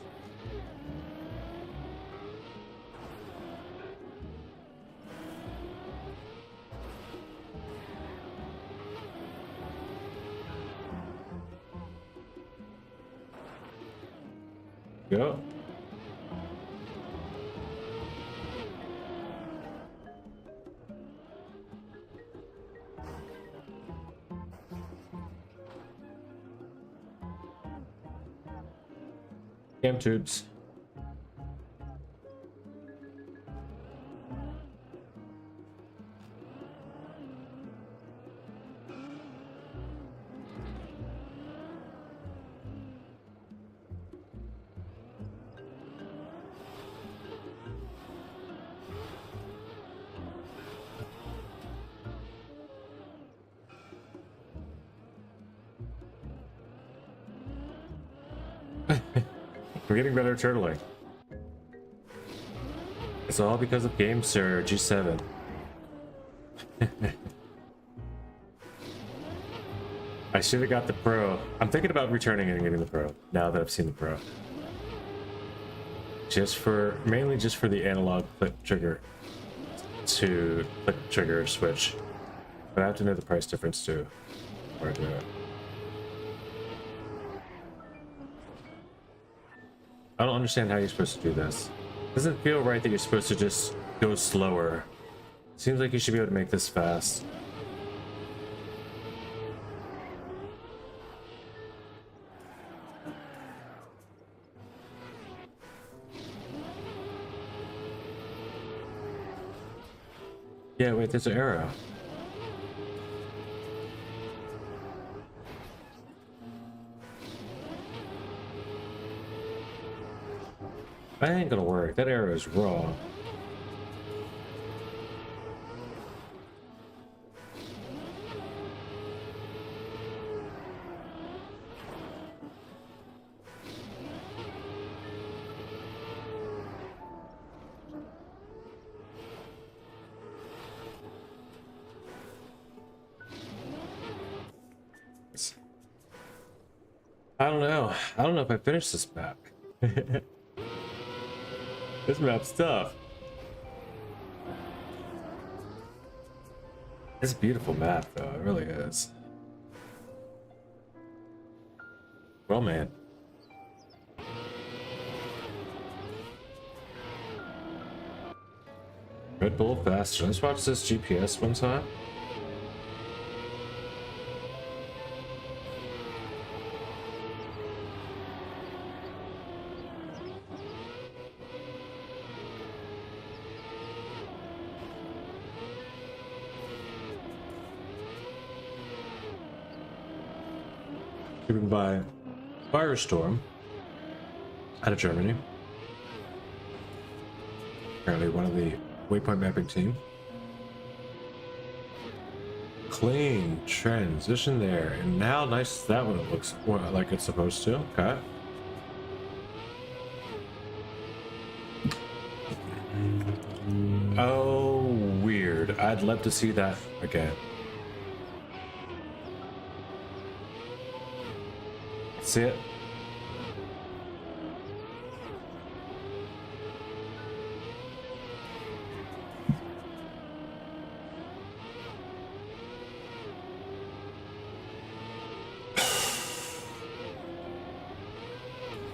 Go. Cam tubes. We're getting better at turtling. It's all because of Game Sir G7. I should have got the Pro. I'm thinking about returning and getting the Pro now that I've seen the Pro. Mainly just for the analog click trigger to click trigger switch. But I have to know the price difference too before I do it. I don't understand how you're supposed to do this. It doesn't feel right that you're supposed to just go slower. Seems like you should be able to make this fast. Yeah, wait, there's an arrow. That ain't gonna work. That arrow is wrong. I don't know. I don't know if I finished this map. This map's tough. It's a beautiful map, though. It really is. Well, man. Red Bull faster. Let's watch this GPS one time. Driven by Firestorm out of Germany. Apparently one of the waypoint mapping team. Clean transition there, and now nice that one looks like it's supposed to. Okay. Oh, weird. I'd love to see that again. See it?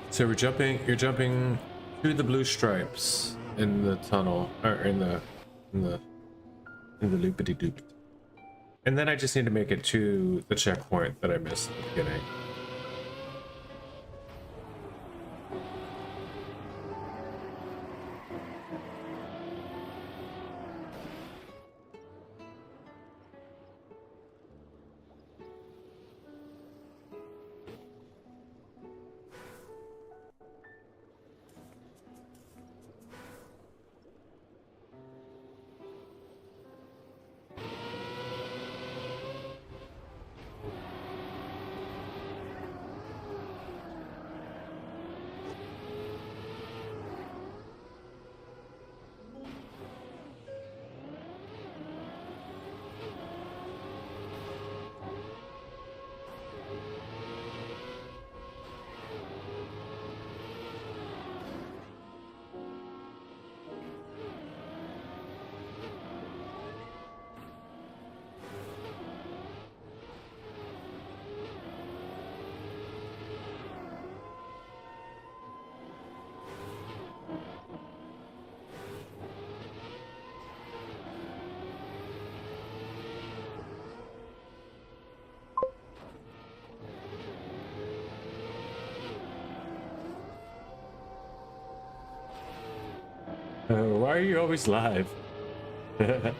So you're jumping through the blue stripes in the tunnel, or in the loopity doop. And then I just need to make it to the checkpoint that I missed at the beginning. Why are you always live? I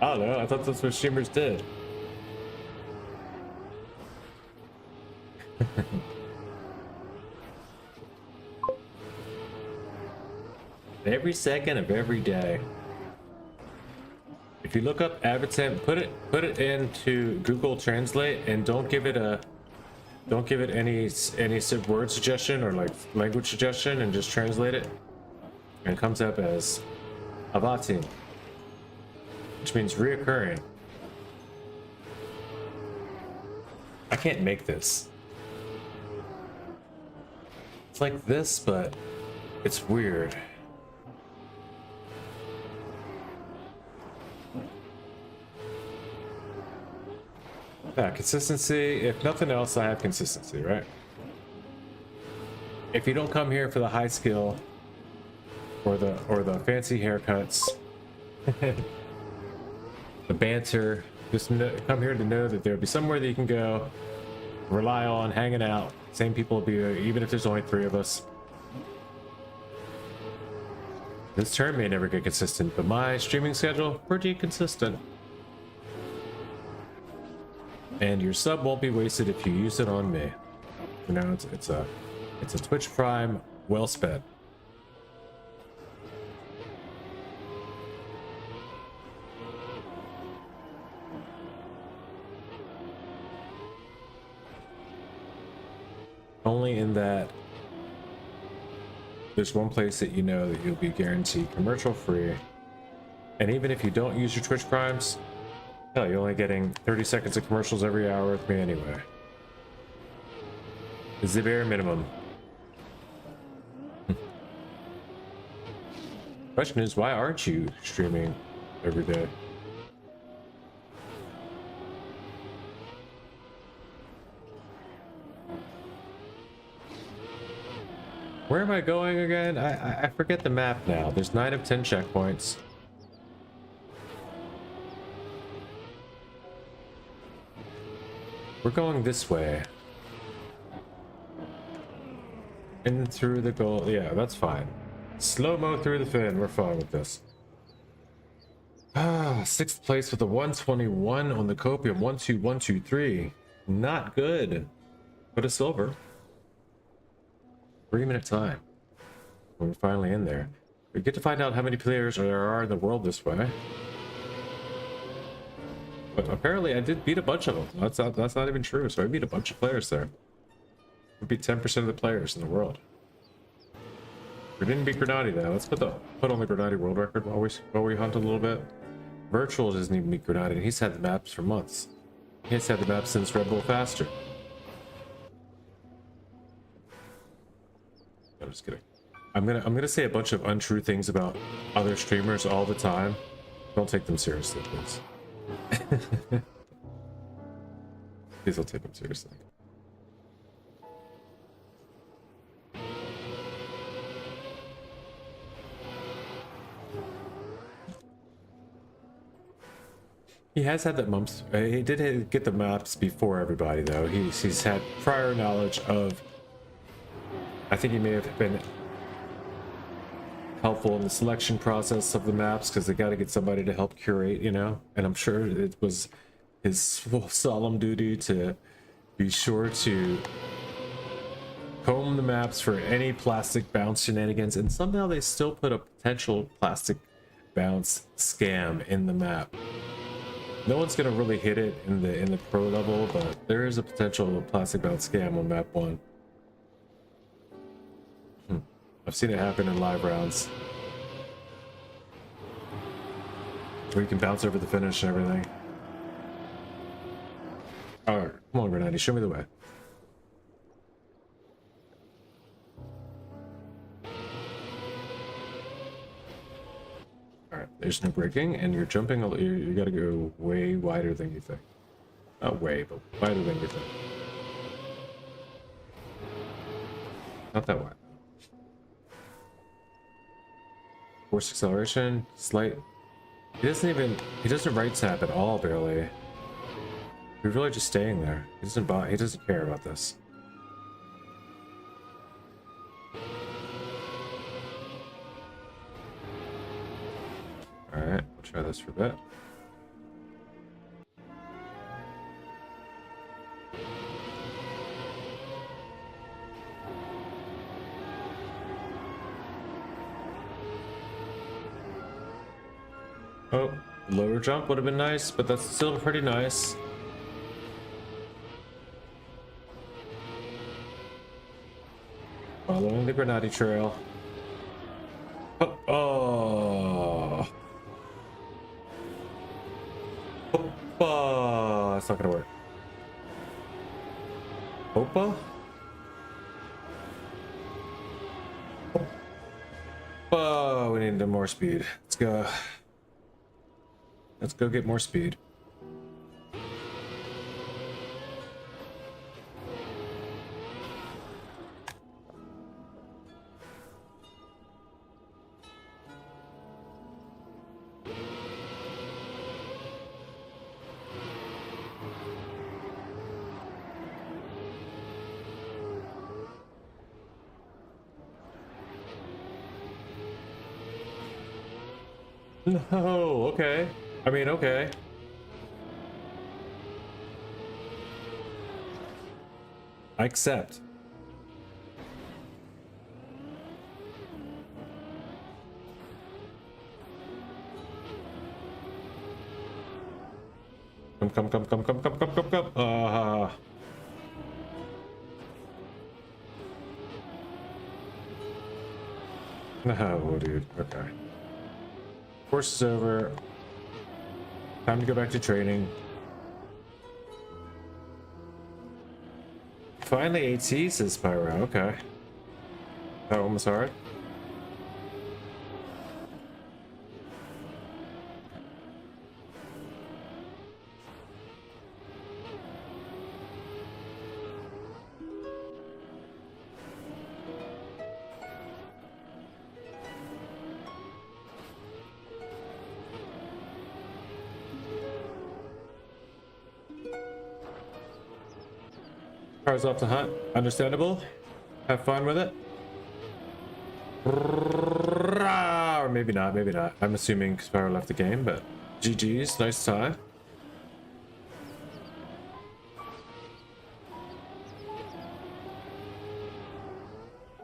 don't know. I thought that's what streamers did. Every second of every day. If you look up Avatar, put it into Google Translate and don't give it any word suggestion or like language suggestion, and just translate it. And it comes up as Avatin, which means reoccurring. I can't make this. It's like this, but it's weird. Yeah, consistency. If nothing else, I have consistency, right? If you don't come here for the high skill or the fancy haircuts, the banter, just come here to know that there'll be somewhere that you can go, rely on, hanging out. Same people will be there, even if there's only 3 of us. This term may never get consistent, but my streaming schedule, pretty consistent. And your sub won't be wasted if you use it on me. You know, it's a Twitch Prime well spent. Only in that there's one place that you know that you'll be guaranteed commercial free, and even if you don't use your Twitch Primes, hell, you're only getting 30 seconds of commercials every hour with me anyway. is the bare minimum. Question is, why aren't you streaming every day? Where am I going again? I forget the map now. There's 9 of 10 checkpoints. We're going this way. In through the goal. Yeah, that's fine. Slow-mo through the fin. We're fine with this. Ah, 6th place with a 121 on the copium. 12123. Not good. But a silver. 3-minute time. We're finally in there. We get to find out how many players there are in the world this way. But apparently I did beat a bunch of them. That's not even true. So I beat a bunch of players there. We beat 10% of the players in the world. We didn't beat Grenadi though. Let's put on the Grenadi world record while we hunt a little bit. Virtual doesn't even beat Grenadi. He's had the maps for months. He's had the maps since Red Bull Faster. I'm just kidding. I'm gonna say a bunch of untrue things about other streamers all the time. Don't take them seriously, please. Please don't take them seriously. He has had the mumps. He did get the maps before everybody, though. He's had prior knowledge of. I think he may have been helpful in the selection process of the maps because they got to get somebody to help curate, you know. And I'm sure it was his solemn duty to be sure to comb the maps for any plastic bounce shenanigans. And somehow they still put a potential plastic bounce scam in the map. No one's gonna really hit it in the pro level, but there is a potential plastic bounce scam on map 1. I've seen it happen in live rounds. Where you can bounce over the finish and everything. Alright, come on Grenadi, show me the way. Alright, there's no braking, and you're jumping, you gotta go way wider than you think. Not way, but wider than you think. Not that wide. Force acceleration, slight. He doesn't right tap at all, barely. He's really just staying there. He doesn't care about this. Alright, we'll try this for a bit. Oh, lower jump would have been nice, but that's still pretty nice. Following the Grenadi trail. Oh, oh. Opa! It's not gonna work. Opa? Opa! We need more speed. Let's go. Let's go get more speed. No, okay. I mean, okay. I accept. Come. No, dude. Okay. Course is over. Time to go back to training. Finally, AT says Pyro. Okay. That one was hard. Cars off to hunt. Understandable. Have fun with it. Or maybe not, maybe not. I'm assuming Spyro left the game, but GG's. Nice tie.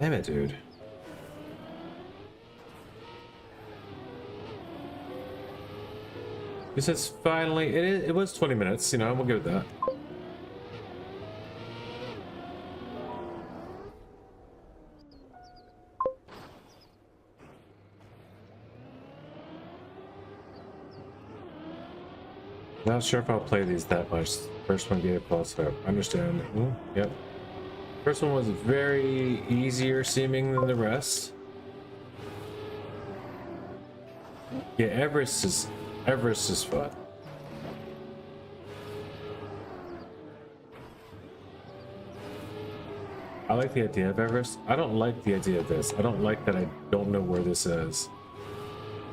Damn it, dude. He says finally, it was 20 minutes, you know, we'll give it that. Not sure if I'll play these that much. First one gave plus, so I understand. Yep. First one was very easier seeming than the rest. Yeah, Everest is fun. I like the idea of Everest. I don't like the idea of this. I don't like that I don't know where this is.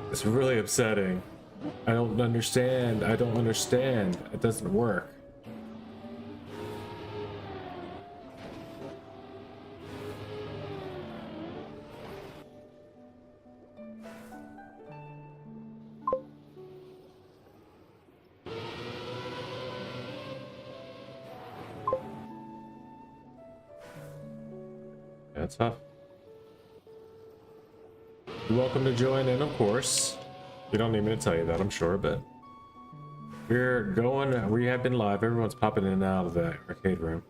It's really upsetting. I don't understand. I don't understand. It doesn't work. That's tough. You're welcome to join in, of course. You don't need me to tell you that, I'm sure, but we're going. We have been live. Everyone's popping in and out of the arcade room.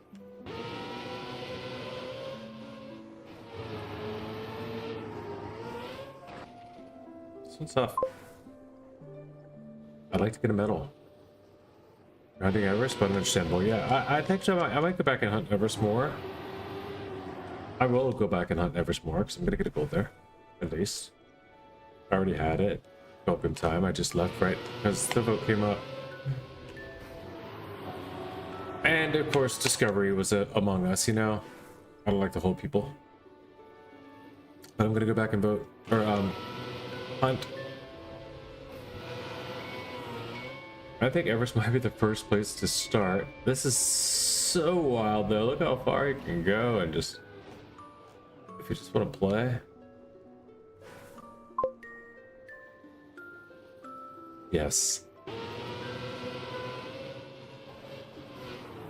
Some stuff. I'd like to get a medal. Hunting Everest, but understandable. Yeah, I think I might go back and hunt Everest more. I will go back and hunt Everest more because I'm gonna get a gold there, at least. I already had it. Open time. I just left right because the vote came up, and of course, Discovery was among us. You know, I don't like to hold people, but I'm gonna go back and vote or hunt. I think Everest might be the first place to start. This is so wild, though. Look how far you can go, and just if you just want to play. Yes.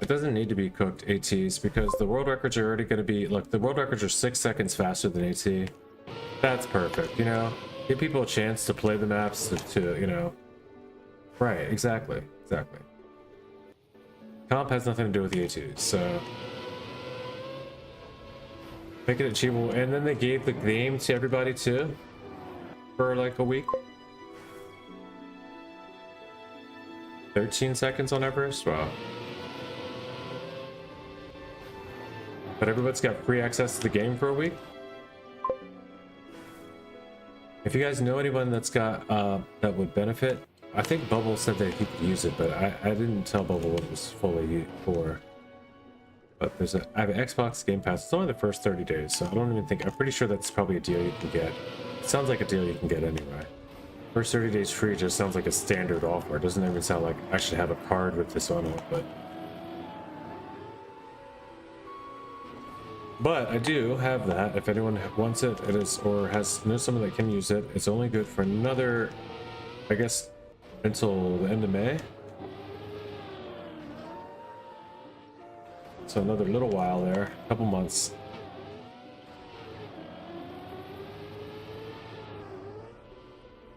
It doesn't need to be cooked ATs because the world records are already going to be, look, the world records are 6 seconds faster than AT. That's perfect, you know? Give people a chance to play the maps to you know. Right, exactly. Exactly. Comp has nothing to do with the ATs, so make it achievable. And then they gave the game to everybody too for like a week. 13 seconds on Everest? Wow. But everybody's got free access to the game for a week? If you guys know anyone that's got that would benefit, I think Bubble said that he could use it, but I didn't tell Bubble what it was fully for. But I have an Xbox Game Pass. It's only the first 30 days, so I don't even think, I'm pretty sure that's probably a deal you can get. It sounds like a deal you can get anyway. First 30 days free just sounds like a standard offer. It doesn't even sound like I should have a card with this on it, but I do have that. If anyone wants it, it is, or knows someone that can use it. It's only good for another, I guess, until the end of May. So another little while there, a couple months.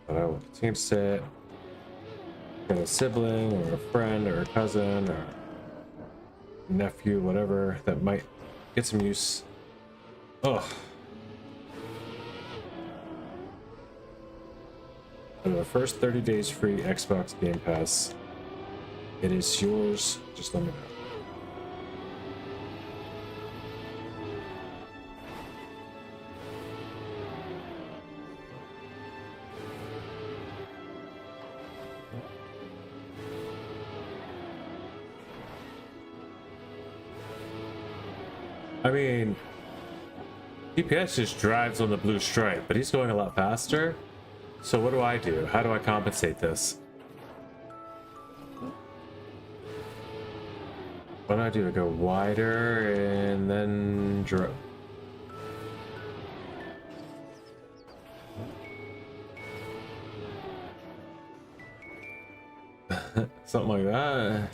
But I will continue to say it. Got a sibling or a friend or a cousin or nephew, whatever, that might get some use. Ugh. For the first 30 days free Xbox Game Pass. It is yours. Just let me know. I mean, GPS just drives on the blue stripe, but he's going a lot faster. So what do I do? How do I compensate this? What do I do? I go wider and then drop. Something like that.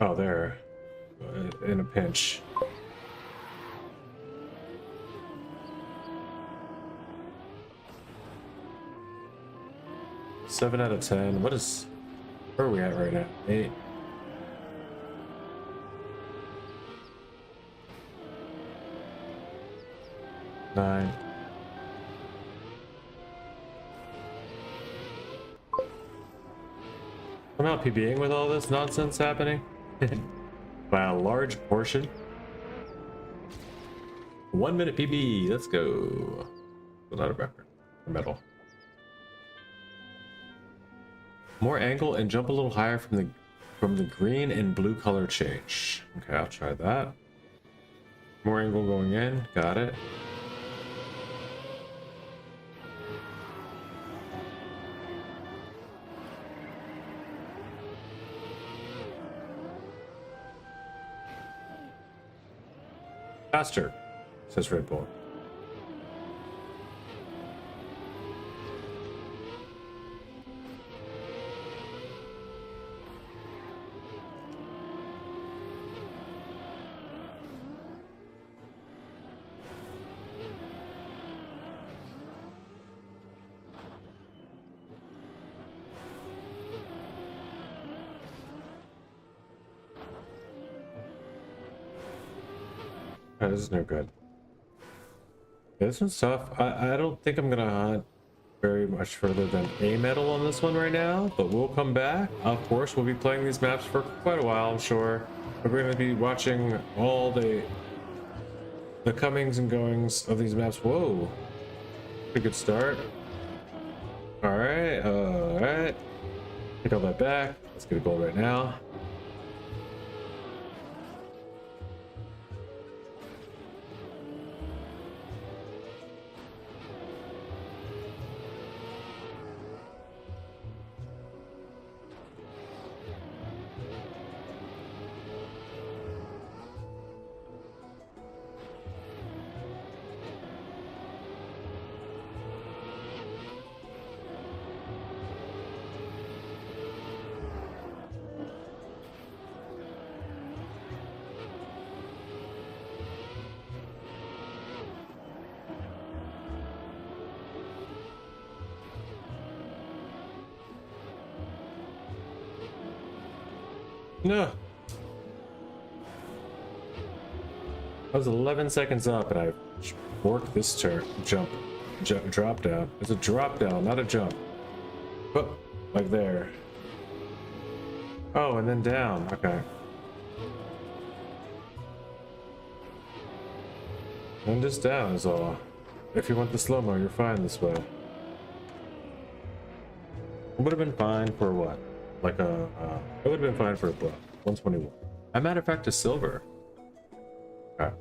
Oh, there. In a pinch. Seven out of 10. What is... Where are we at right now? 8. Nine. I'm not PBing with all this nonsense happening. By a large portion. 1 minute PB. Let's go. Without a record. Metal. More angle and jump a little higher from the green and blue color change. Okay, I'll try that. More angle going in. Got it. Faster, says Red Bull. Oh, this is no good. Yeah, this one's tough. I don't think I'm gonna hunt very much further than a medal on this one right now, but we'll come back. Of course, we'll be playing these maps for quite a while, I'm sure. We're going to be watching all the comings and goings of these maps. Whoa, pretty good start. All right. Take all that back. Let's get a goal right now. No. I was 11 seconds up and I worked this turn. Drop down. It's a drop down, not a jump. Oh, like there. Oh, and then down. Okay. And just down is all. If you want the slow-mo, you're fine this way. It would have been fine for what? Like a, it would have been fine for a block. 121. I matter of fact a silver. Okay.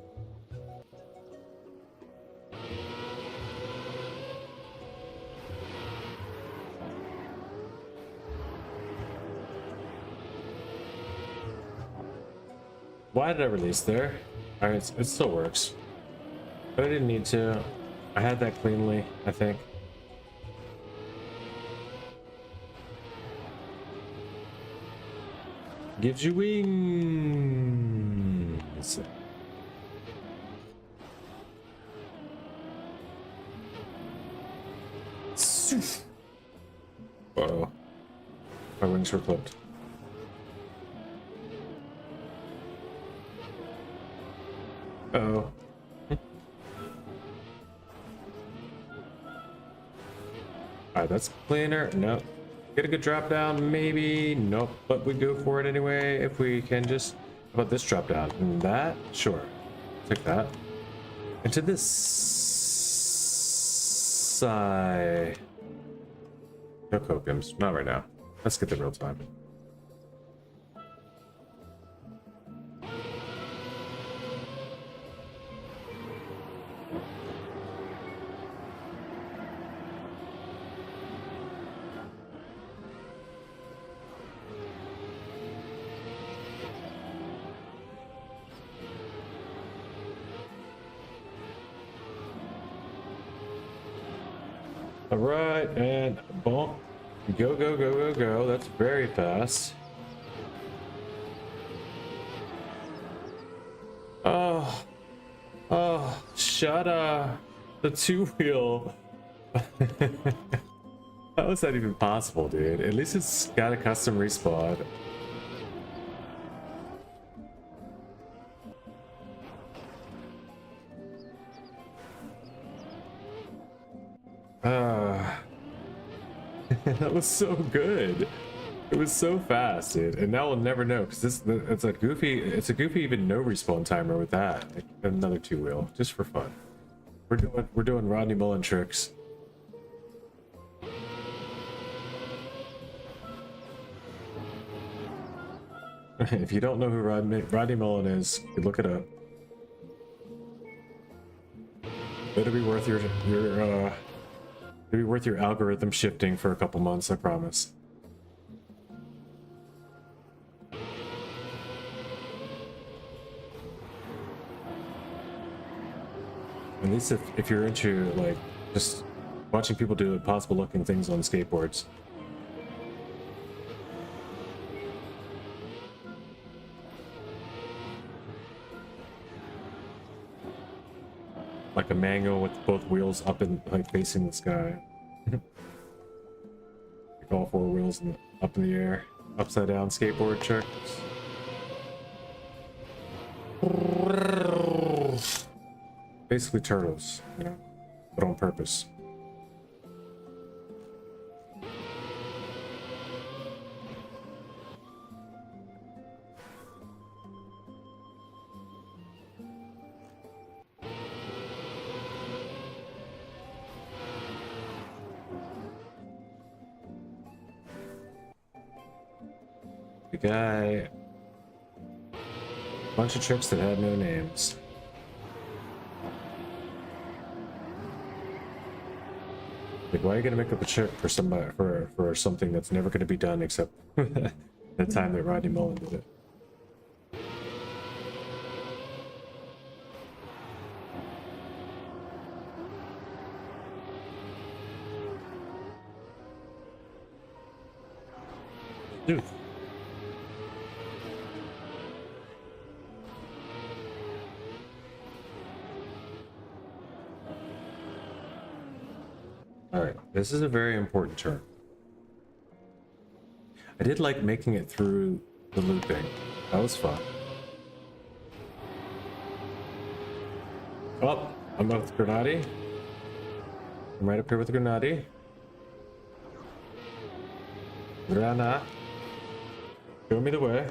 Why did I release there? Alright, it still works. But I didn't need to. I had that cleanly, I think. Gives you wings. Uh-oh. My wings were clipped. Uh-oh. Alright, that's cleaner. No. Get a good drop down, maybe. Nope, but we go for it anyway if we can just. How about this drop down? And that? Sure. Take that. Into this side. No copiums. Not right now. Let's get the real time. All right, and boom. Go, go, go, go, go. That's very fast. Oh, oh, shut up. The two-wheel. How is that even possible, dude? At least it's got a custom respawn. That was so good. It was so fast, dude. And now we'll never know because it's a goofy even no respawn timer with that. Like, another two-wheel just for fun. We're doing Rodney Mullen tricks. If you don't know who Rodney Mullen is, you look it up. It'll be worth it'll be worth your algorithm shifting for a couple months, I promise. At least if you're into like just watching people do impossible looking things on skateboards. Like a manual with both wheels up and like facing the sky. Like all four wheels up in the air. Upside down skateboard tricks. Basically turtles, you know, but on purpose. The guy, bunch of tricks that had no names. Like, why are you gonna make up a trick for somebody for something that's never gonna be done except the time that Rodney Mullen did it? Dude. Alright, this is a very important turn. I did like making it through the looping. That was fun. Oh, I'm up with Grenade. I'm right up here with the Grenade. Grana. Show me the way.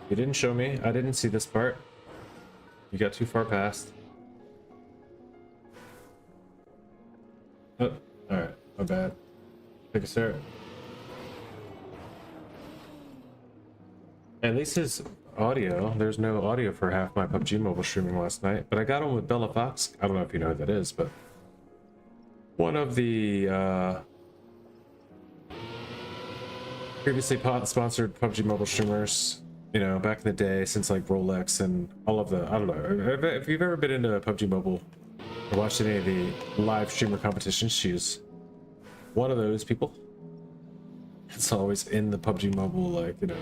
You didn't show me. I didn't see this part. You got too far past. Oh, alright. My bad. Take a start. At least his audio. There's no audio for half my PUBG Mobile streaming last night. But I got on with Bella Fox. I don't know if you know who that is, but one of the previously sponsored PUBG Mobile streamers. You know, back in the day, since like Rolex and all of the, I don't know, if you've ever been into PUBG Mobile or watched any of the live streamer competitions, she's one of those people. It's always in the PUBG Mobile, like, you know,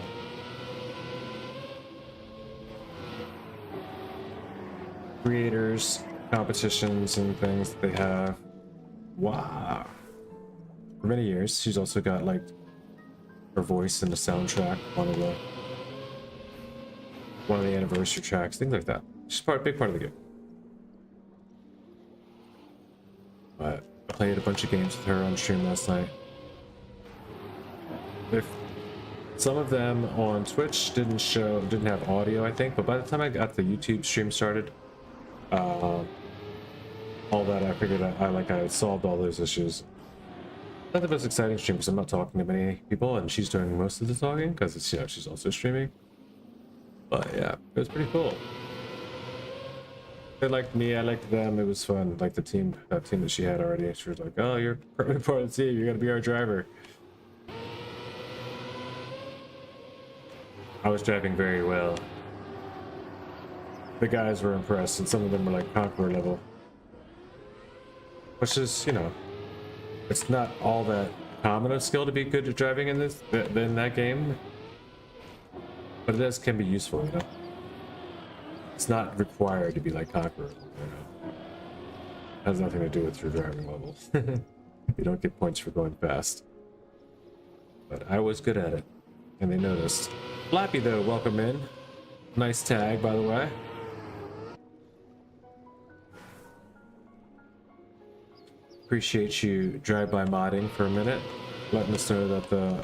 creators, competitions, and things that they have. Wow. For many years, she's also got like her voice in the soundtrack, one of the anniversary tracks, things like that. She's big part of the game. But I played a bunch of games with her on stream last night. Some of them on Twitch didn't have audio, I think, but by the time I got the YouTube stream started, all that I figured I solved all those issues. Not the most exciting stream because I'm not talking to many people, and she's doing most of the talking because it's, you know, she's also streaming. But yeah, it was pretty cool. They liked me, I liked them. It was fun. Like the team, that team that she had already. She was like, "Oh, you're part of the team. You're gonna be our driver." I was driving very well. The guys were impressed, and some of them were like conqueror level, which is, you know, it's not all that common a skill to be good at driving in that game, but it can be useful, you know. It's not required to be like conqueror, you know. It has nothing to do with your driving level. You don't get points for going fast, but I was good at it, and they noticed. Flappy though, welcome in. Nice tag, by the way. Appreciate you drive-by modding for a minute, letting us know that the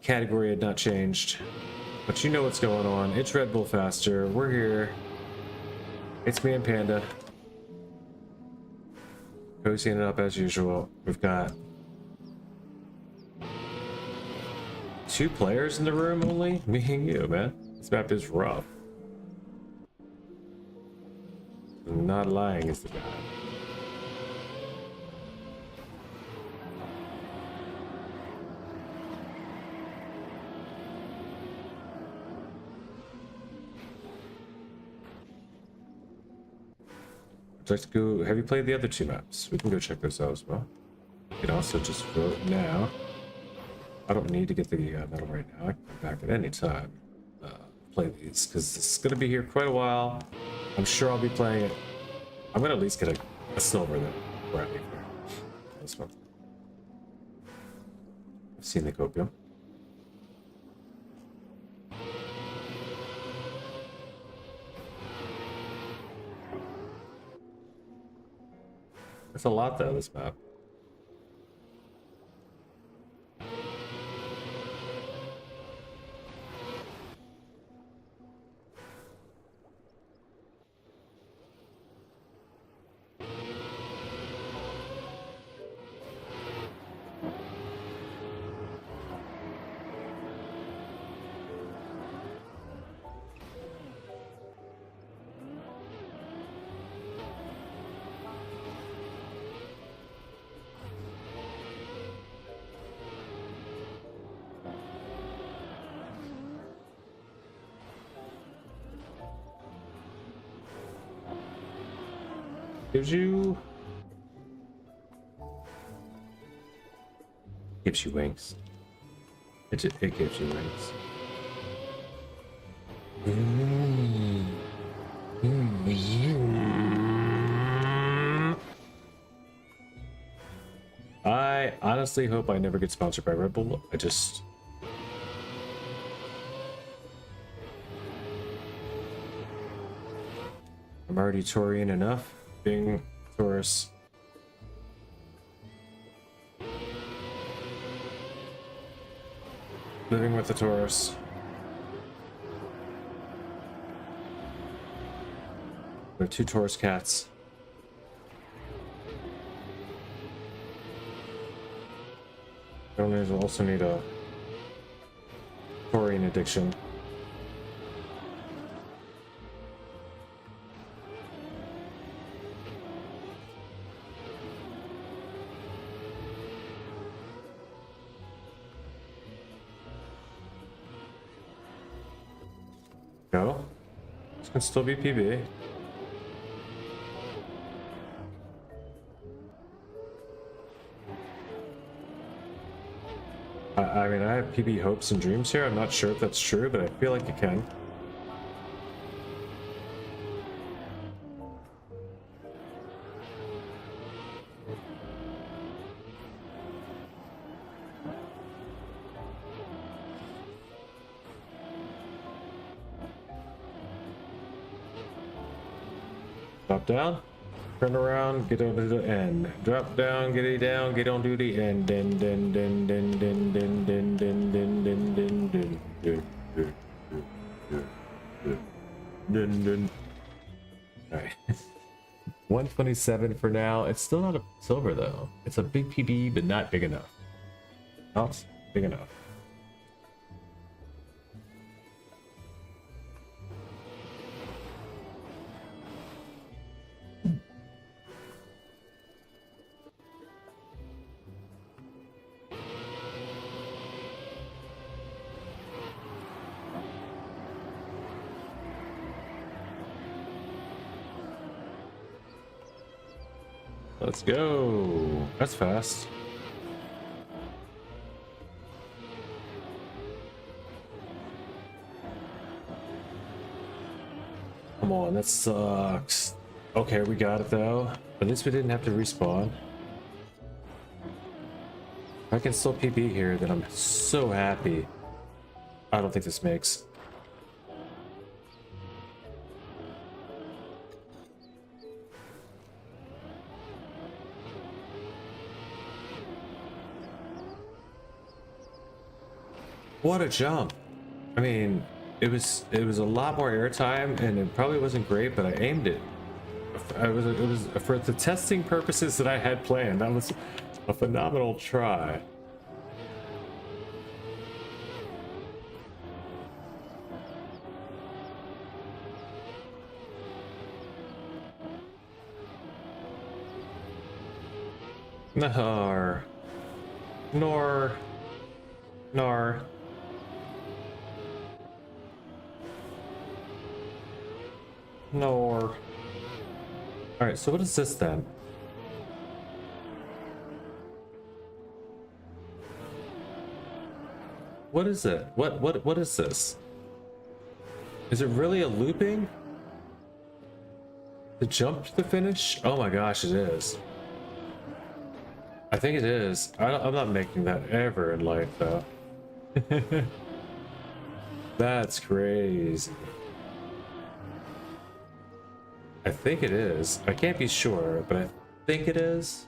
category had not changed. But you know what's going on. It's Red Bull Faster. We're here. It's me and Panda. Cozying it up as usual. We've got 2 players in the room only? Me and you, man. This map is rough. Not lying is the guy. I'd like to go. Have you played the other 2 maps? We can go check those out as well. You can also just vote now. I don't need to get the medal right now. I can come back at any time. Play these because it's going to be here quite a while. I'm sure I'll be playing it. I'm going to at least get a silver then. Before I leave there. This one. I've seen the copium. That's a lot though, this map. Gives you wings. It gives you wings. I honestly hope I never get sponsored by Red Bull. I'm already Taurian enough. Being Taurus. Living with the Taurus. There are 2 Taurus cats. I also need a taurine addiction. No, this can still be PB. I mean, I have PB hopes and dreams here. I'm not sure if that's true, but I feel like it can. Drop down. Turn around, get on to the end. Drop down, get it down, get on to the end. Then, Alright. 127 for now. It's still not a silver though. It's a big PB, but not big enough. Not big enough. Let's go. That's fast. Come on, that sucks. Okay, we got it though. At least we didn't have to respawn. If I can still PB here, then I'm so happy. I don't think this makes. What a jump. I mean, it was a lot more airtime and it probably wasn't great, but I aimed it. It was for the testing purposes that I had planned. That was a phenomenal try. Nor. All right, so what is this then? What is it? What is this? Is it really a looping? The jump to the finish? Oh my gosh, it is. I think it is. I'm not making that ever in life though. That's crazy. I think it is. I can't be sure, but I think it is.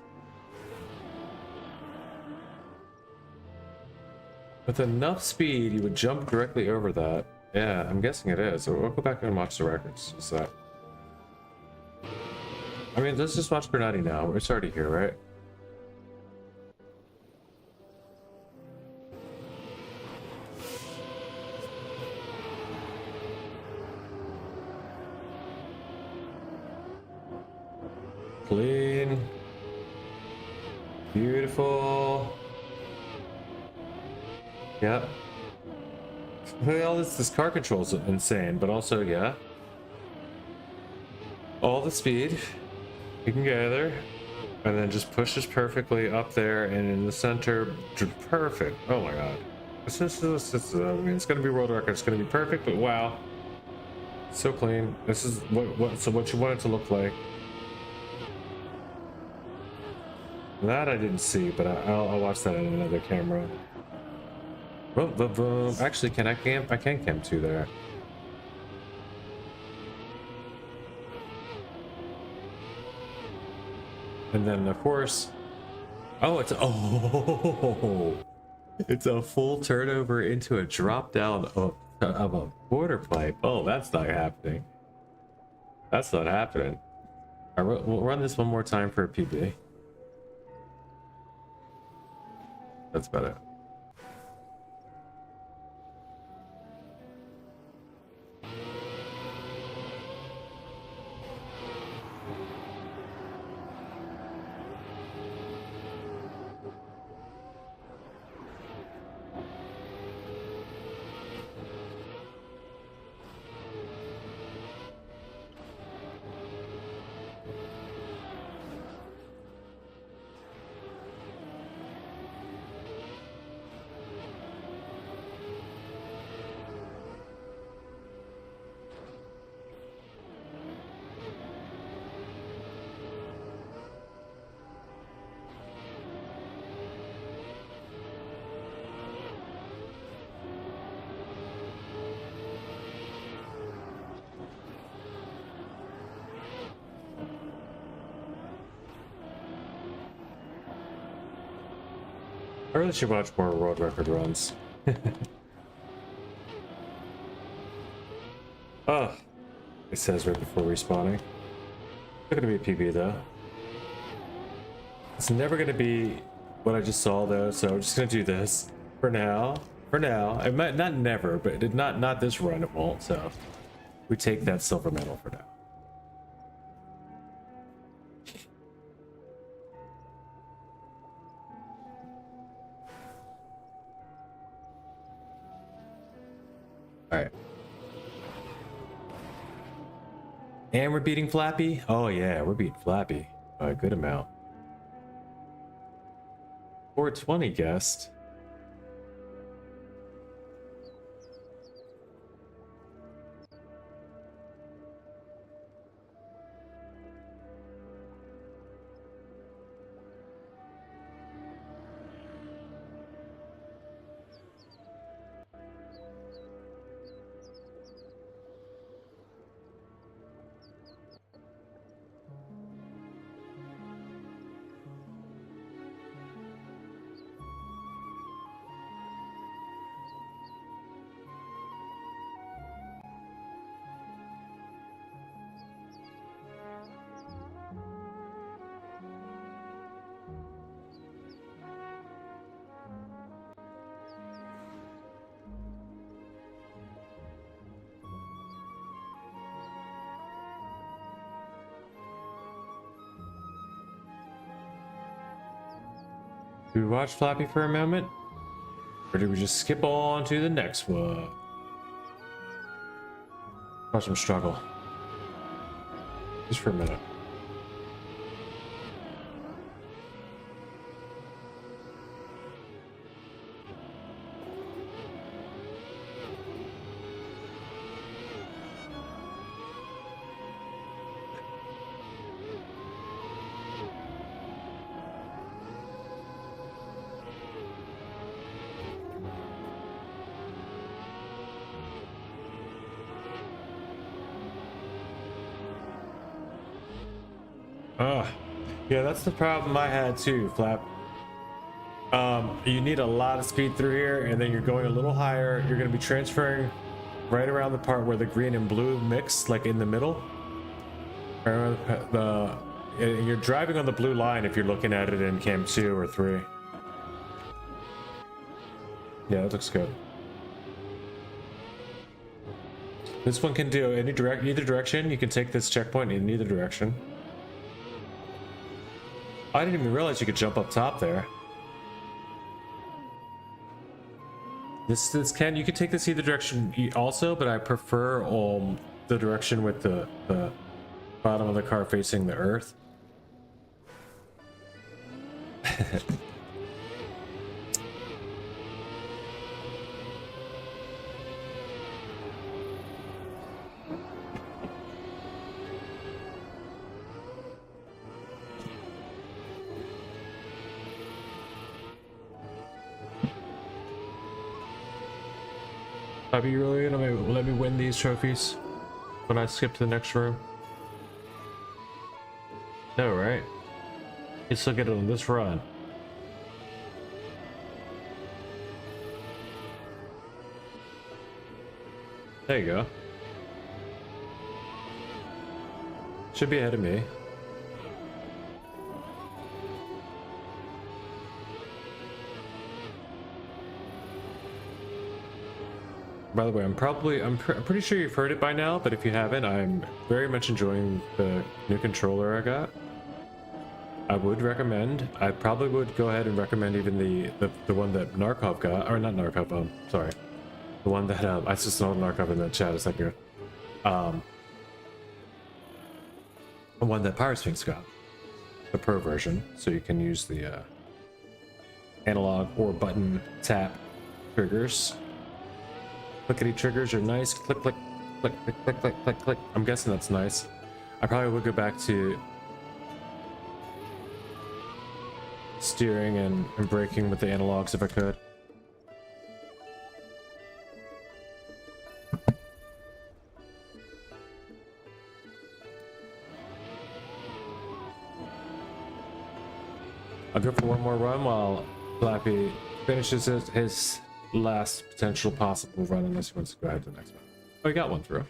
With enough speed, you would jump directly over that. Yeah, I'm guessing it is. So we'll go back and watch the records. Is that? I mean, let's just watch Bernardi now. It's already here, right? Clean. Beautiful. Yep. All this car control's insane, but also, yeah. All the speed you can gather, and then just pushes perfectly up there and in the center. Perfect. Oh my god. This is, I mean, it's gonna be world record. It's gonna be perfect, but wow. So clean. This is what you want it to look like. That I didn't see, but I'll watch that in another camera. Boom, boom, boom. Actually, can I camp? I can camp too there. And then of course, oh, it's a full turnover into a drop down of a quarter pipe. Oh, that's not happening. That's not happening. All right, we'll run this one more time for a PB. That's about it. I really should watch more world record runs. Oh, it says right before respawning. It's not gonna be a PB though. It's never gonna be what I just saw though, so I'm just gonna do this for now. For now, it might not never, but it not this run it won't. So we take that silver medal for now. All right. And we're beating Flappy? Oh yeah, we're beating Flappy by a good amount. 420 guest. Do we watch Flappy for a moment? Or do we just skip on to the next one? Watch him struggle. Just for a minute. Yeah, that's the problem I had too, Flap. You need a lot of speed through here, and then you're going a little higher. You're going to be transferring right around the part where the green and blue mix, like in the middle. You're driving on the blue line if you're looking at it in cam 2 or 3. Yeah, that looks good. This one can do either direction. You can take this checkpoint in either direction. I didn't even realize you could jump up top there. This can, you could take this either direction also, but I prefer the direction with the bottom of the car facing the earth. Are you really gonna let me win these trophies when I skip to the next room? No, right? You still get it on this run. There you go. Should be ahead of me. By the way, I'm pretty sure you've heard it by now, but if you haven't, I'm very much enjoying the new controller I got. I would recommend, I probably would go ahead and recommend even the one that Narkov got, or not Narkov, sorry. The one that, I just saw Narkov in the chat a second ago. The one that Pirate Sphinx got, the Pro version, so you can use the analog or button tap triggers. Clickety triggers are nice. Click, click, click, click, click, click, click, click. I'm guessing that's nice. I probably would go back to steering and braking with the analogs if I could. I'll go for one more run while Flappy finishes his last potential possible run unless he wants to go ahead to the next one. Oh, he got one through.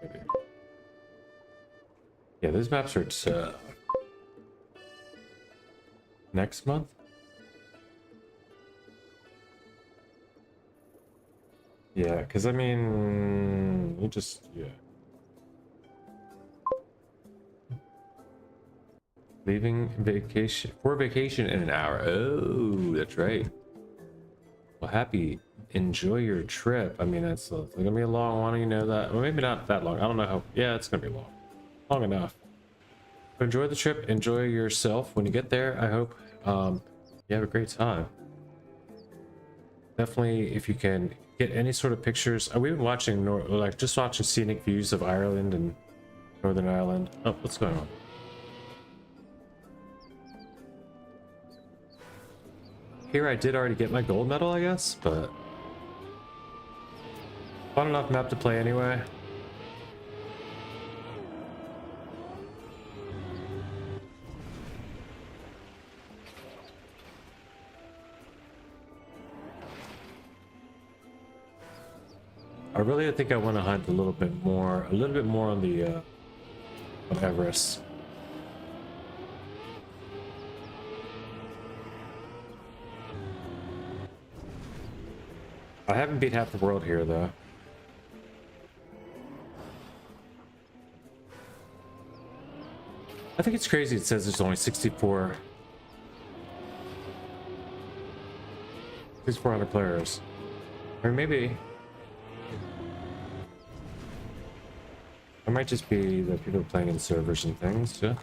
Maybe. Yeah, these maps are next month. Yeah, because I mean, you just, yeah. Leaving vacation for vacation in an hour. Oh, that's right. Well, happy. Enjoy your trip. I mean, it's gonna be a long one. You know that. Well, maybe not that long. I don't know how. Yeah, it's gonna be long. Long enough. But enjoy the trip. Enjoy yourself when you get there. I hope you have a great time. Definitely, if you can get any sort of pictures. We've been watching, like, just watching scenic views of Ireland and Northern Ireland. Oh, what's going on? Here I did already get my gold medal, I guess, but fun enough map to play anyway. I really think I want to hunt a little bit more on the on Everest. I haven't beat half the world here, though. I think it's crazy it says there's only 6,400 players. Or maybe... It might just be that people are playing in servers and things, too.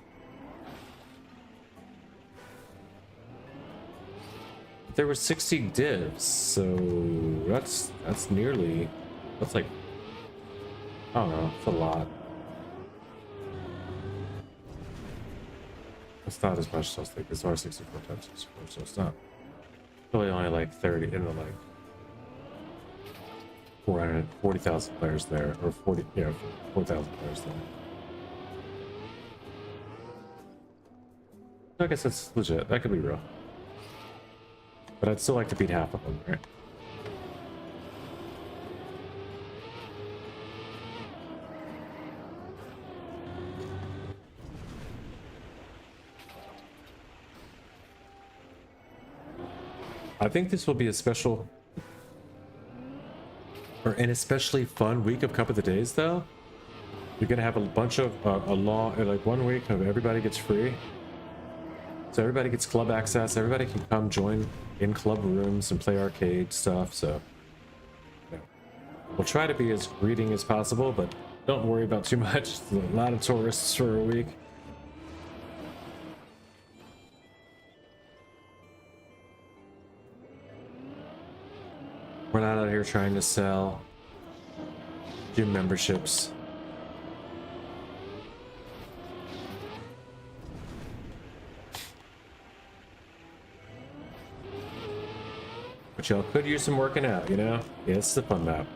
There were 60 divs, so that's nearly, that's like, I don't know, it's a lot. It's not as much as I was thinking. It's only 64 times 64, so it's not really only like 30 in the like 440,000 players there, or 40, yeah, 4,000 players there. I guess that's legit. That could be real. But I'd still like to beat half of them, right? I think this will be a special, or an especially fun week of Cup of the Days, though. You're gonna have a bunch of a long, like 1 week of everybody gets free. So everybody gets club access. Everybody can come join in club rooms and play arcade stuff. So yeah. We'll try to be as greeting as possible, but don't worry about too much. There's a lot of tourists for a week. We're not out here trying to sell gym memberships. But y'all could use some working out, you know? Yeah, it's a fun map.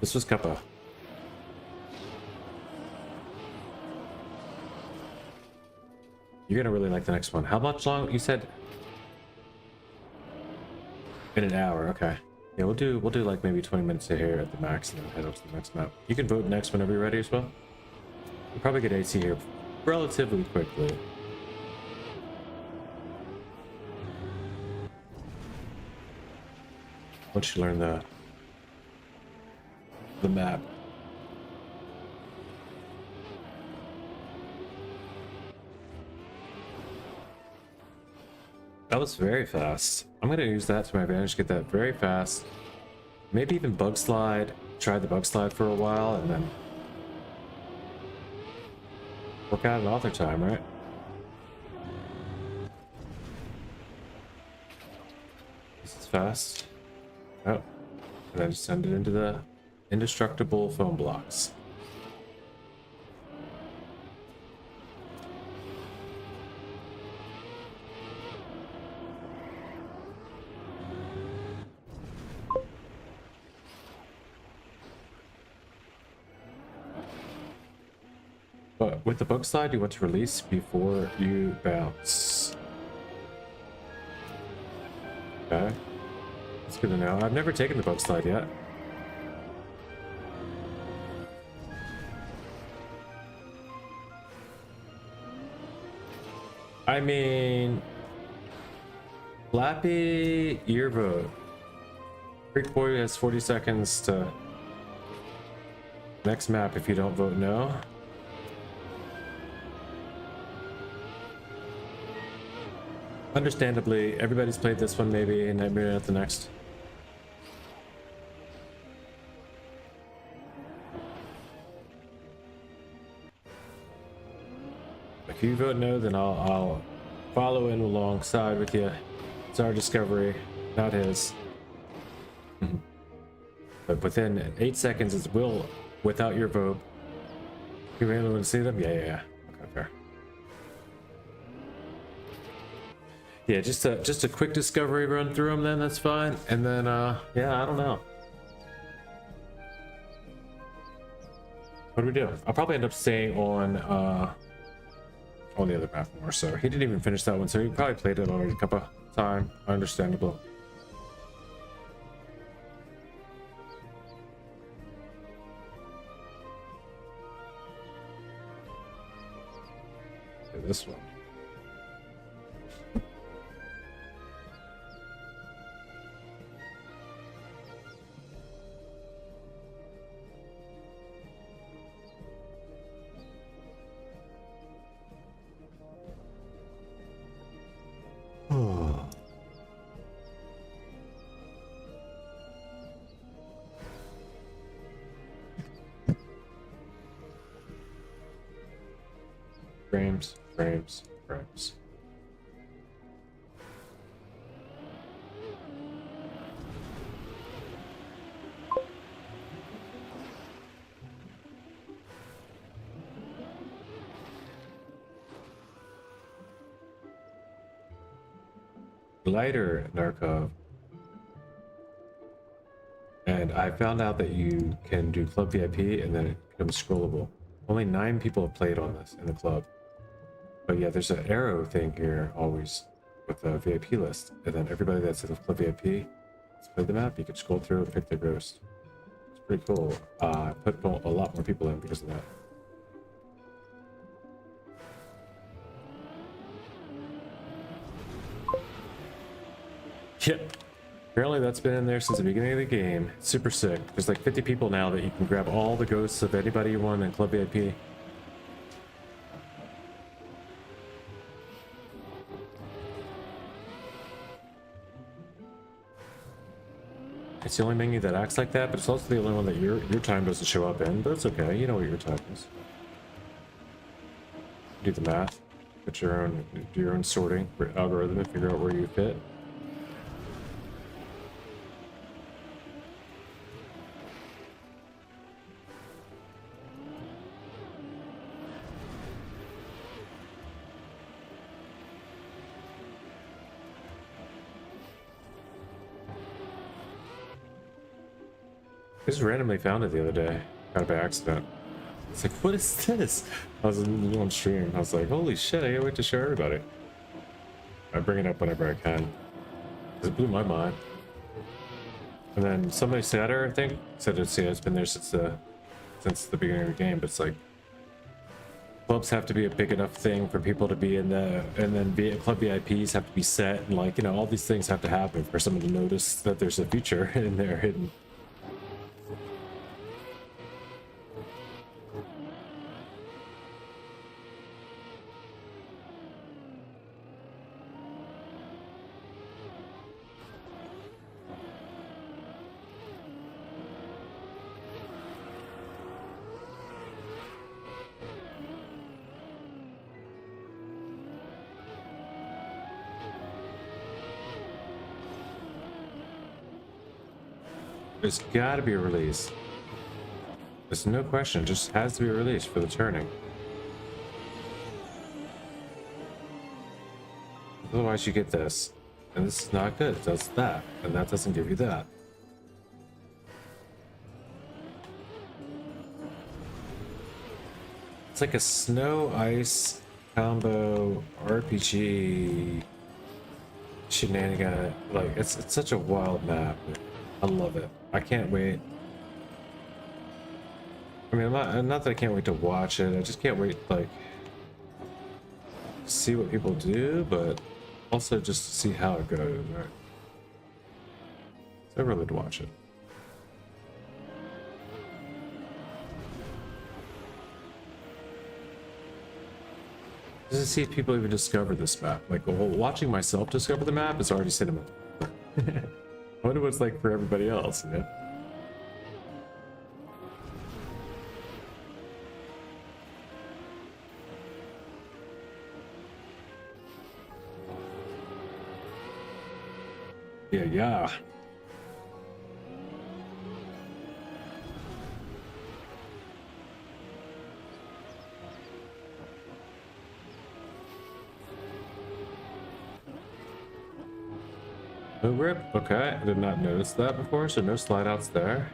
This was Cuppa. You're gonna really like the next one. How much long? You said in an hour. Okay. Yeah, we'll do like maybe 20 minutes here at the max, and then head up to the next map. You can vote next whenever you're ready as well. We'll probably get AC here relatively quickly. Once you learn the map. That was very fast. I'm gonna use that to my advantage, get that very fast. Maybe even bug slide. Try the bug slide for a while and then work out an author time, right? This is fast. Oh, and then just send it into the indestructible foam blocks. But with the book slide, you want to release before you bounce. Okay. That's good to know. I've never taken the book slide yet. I mean, Lappy, your vote. Freak Boy has 40 seconds to next map if you don't vote no. Understandably, everybody's played this one maybe, and maybe not the next. If you vote no, then I'll follow in alongside with you. It's our discovery, not his. But within 8 seconds, it will, without your vote. You able to see them? Yeah. Okay, fair. Yeah, just a quick discovery run through them. Then that's fine. And then yeah, I don't know. What do we do? I'll probably end up staying on the other map more. So he didn't even finish that one, so he probably played it already a couple time. Understandable. Okay, this one. Frames. Lighter, Narkov. And I found out that you can do Club VIP and then it becomes scrollable. Only 9 people have played on this in the club. But yeah, there's an arrow thing here always with the VIP list. And then everybody that's in the Club VIP has played the map. You can scroll through and pick their ghost. It's pretty cool. I put a lot more people in because of that. Yep. Apparently that's been in there since the beginning of the game. It's super sick. There's like 50 people now that you can grab all the ghosts of anybody you want in Club VIP. It's the only menu that acts like that, but it's also the only one that your time doesn't show up in, but it's okay. You know what your time is. Do the math. Put your own, do your own sorting algorithm and figure out where you fit. I just randomly found it the other day, kind of by accident. It's like, what is this? I was on stream. I was like, holy shit, I can't wait to show everybody. I bring it up whenever I can. It blew my mind. And then somebody said, I think, said it's been there since the beginning of the game, but it's like, clubs have to be a big enough thing for people to be in the, and then club VIPs have to be set, and like, you know, all these things have to happen for someone to notice that there's a feature in there hidden. There's gotta be a release. There's no question, it just has to be a release for the turning. Otherwise you get this. And this is not good, it does that. And that doesn't give you that. It's like a snow ice combo RPG shenanigan. Like it's such a wild map. I love it. I can't wait. I mean, not that I can't wait to watch it. I just can't wait like to see what people do, but also just to see how it goes. Right? So I really would watch it. Just to see if people even discover this map. Like, well, watching myself discover the map is already cinema. I wonder what it's like for everybody else, you know? Yeah. No rip. Okay, I did not notice that before, so no slide outs there.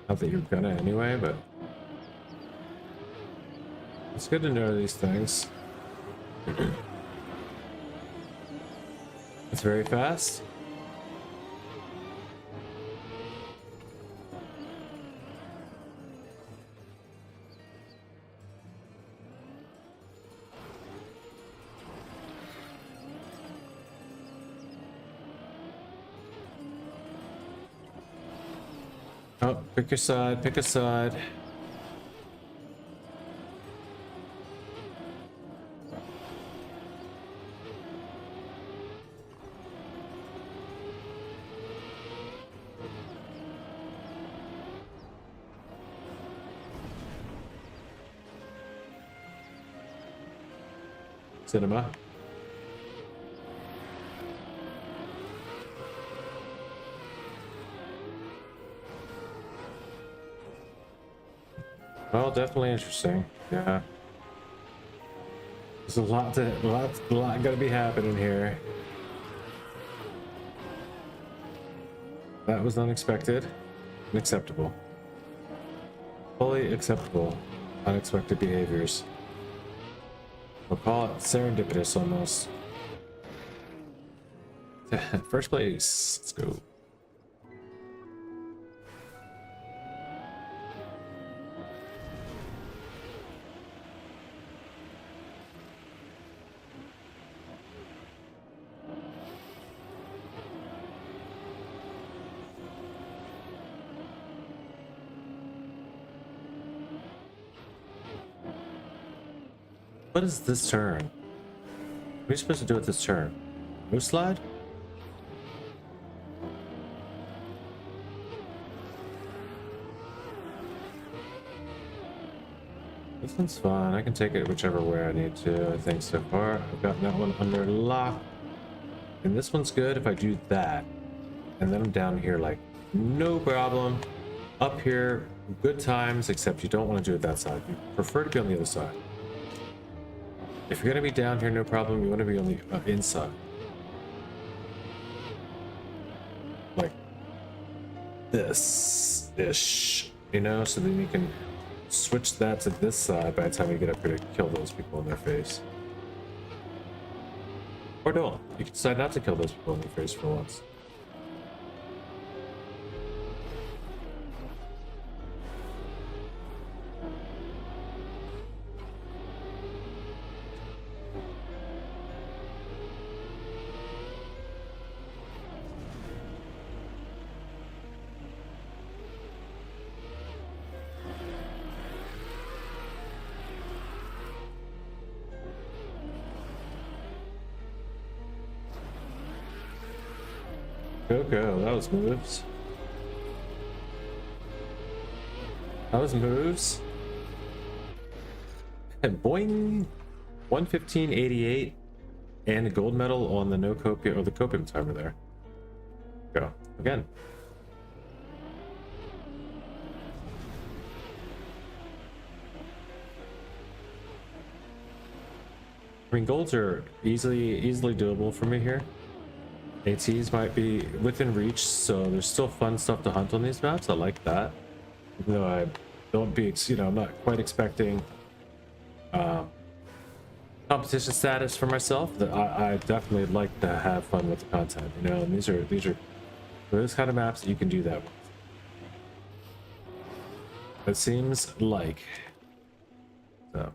Not that you're gonna anyway, but it's good to know these things. It's very fast. Oh, pick your side, pick a side. Cinema. Well, definitely interesting. Yeah. There's a lot gotta be happening here. That was unexpected. Unacceptable. Fully acceptable. Unexpected behaviors. We'll call it serendipitous almost. First place. Let's go. What is this turn? What are you supposed to do with this turn? No slide? This one's fine. I can take it whichever way I need to, I think, so far. I've gotten that one under lock. And this one's good if I do that. And then I'm down here like, no problem. Up here, good times, except you don't want to do it that side. You prefer to be on the other side. If you're going to be down here, no problem. You want to be on the inside. Like this-ish, you know? So then you can switch that to this side by the time you get up here to kill those people in their face. Or don't. You can decide not to kill those people in their face for once. Go, that was moves. That was moves. And boing! 115.88 and a gold medal on the no copium or the copium timer there. Go again. I mean, golds are easily doable for me here. ATs might be within reach, so there's still fun stuff to hunt on these maps. I like that. Even though I don't be, you know, I'm not quite expecting competition status for myself, that I definitely like to have fun with the content, you know, and these are those kind of maps that you can do that with. It seems like. So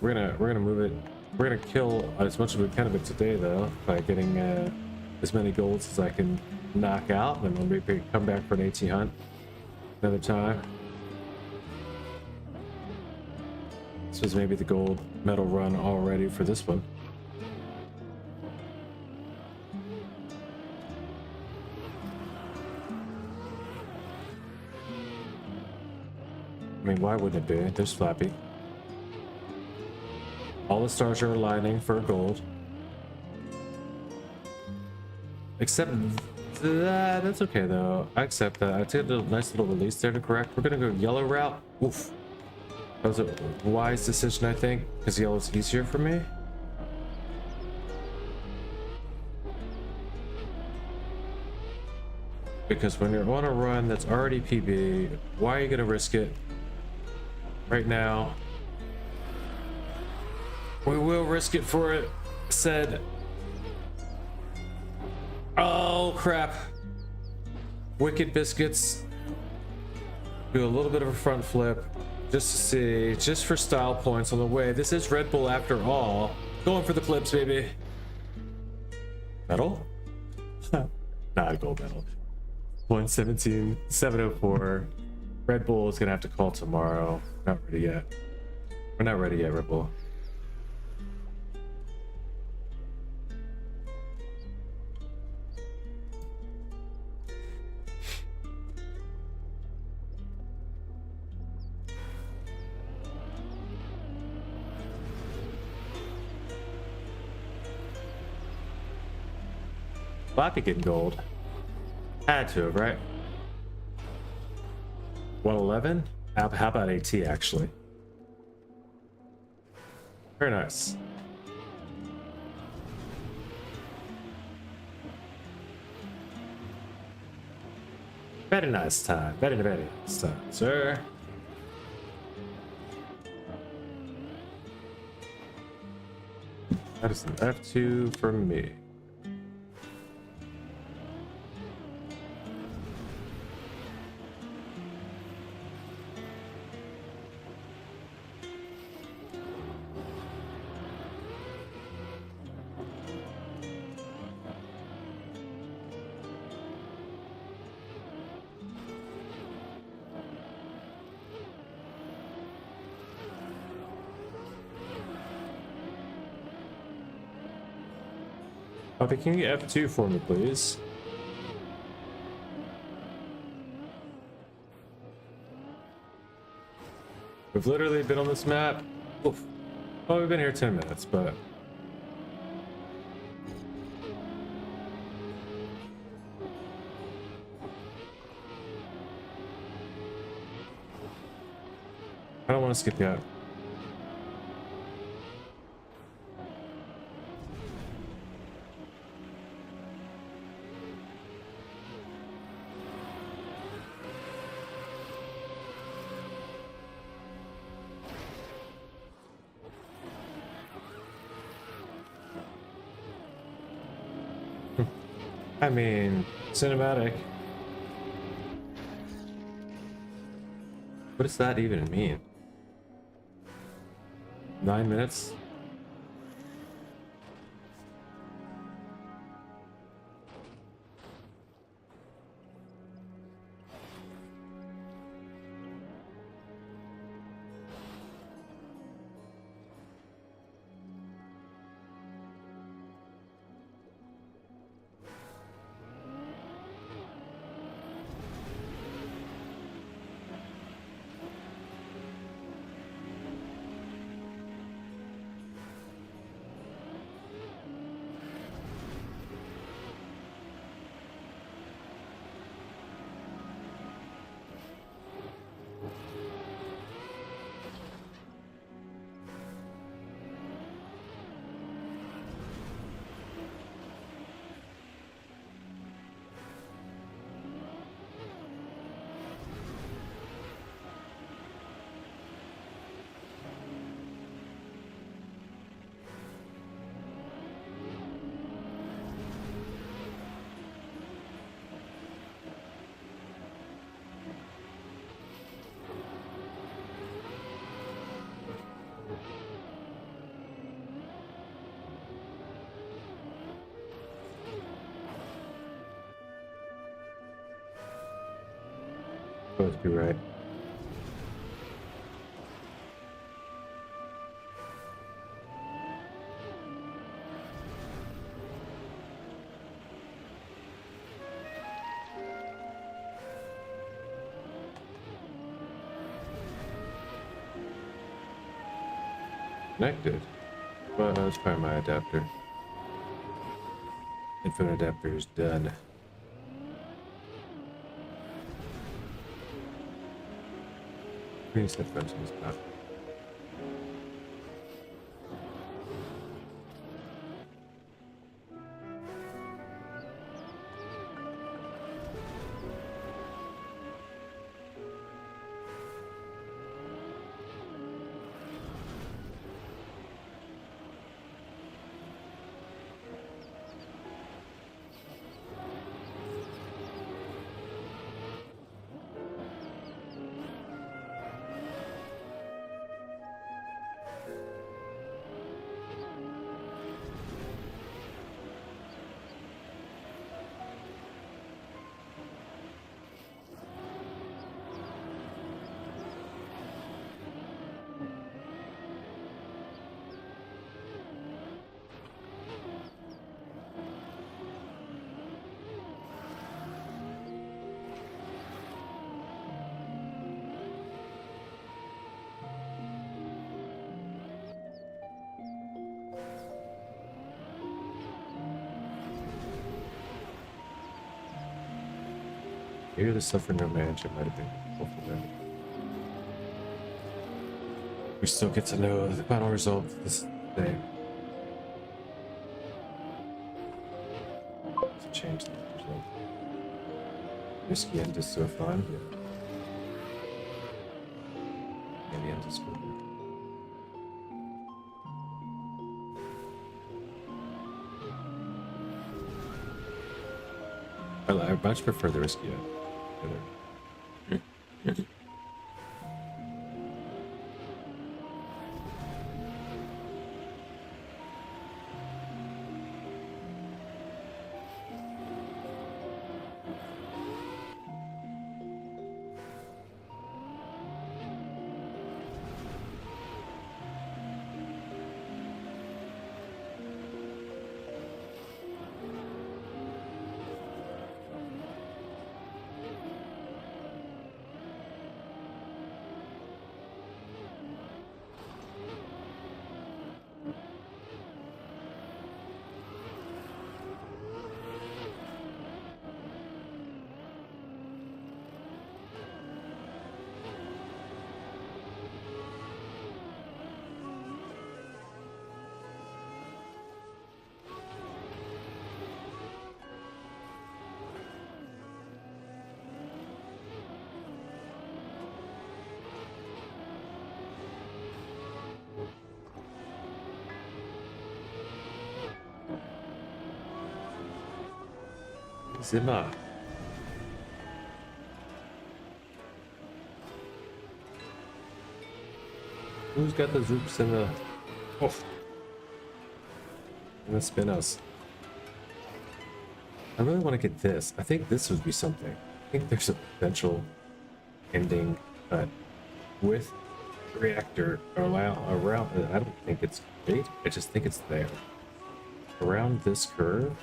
we're gonna move it. We're gonna kill as much as we can of it today, though, by getting as many golds as I can knock out, and then maybe come back for an AT hunt another time. This was maybe the gold medal run already for this one. I mean, why wouldn't it be? There's Flappy. All the stars are aligning for gold. Except that, that's okay though. I accept that. I took a nice little release there to correct. We're gonna go yellow route. Oof. That was a wise decision, I think, because yellow's easier for me. Because when you're on a run that's already PB, why are you gonna risk it right now? We will risk it for it, said. Oh crap. Wicked Biscuits. Do a little bit of a front flip just to see, just for style points on the way. This is Red Bull after all. Going for the clips, baby. Medal? Not a gold medal. 117, 704. Red Bull is gonna have to call tomorrow. Not ready yet. We're not ready yet, Red Bull. Flappy getting gold. Had to have, right? 111? How about AT actually? Very nice. Very nice time. Very nice time, sir. That is an F2 for me. Poppy, can you get F2 for me, please? We've literally been on this map. Oof. Oh, we've been here 10 minutes, but... I don't want to skip yet. I mean, cinematic. What does that even mean? 9 minutes? Both be right. Connected. Well, let's find my adapter. Info adapter is done. Please headphones in this path. Maybe the Suffering No Mansion might have been helpful for them. We still get to know the final result this day. To change the result. Risky end is so fun. And the end is good. I much prefer the risky end. Zimmer. Who's got the zoops in the in the spinners? I really want to get this. I think this would be something. I think there's a potential ending cut with reactor around. I don't think it's great. I just think it's there. Around this curve.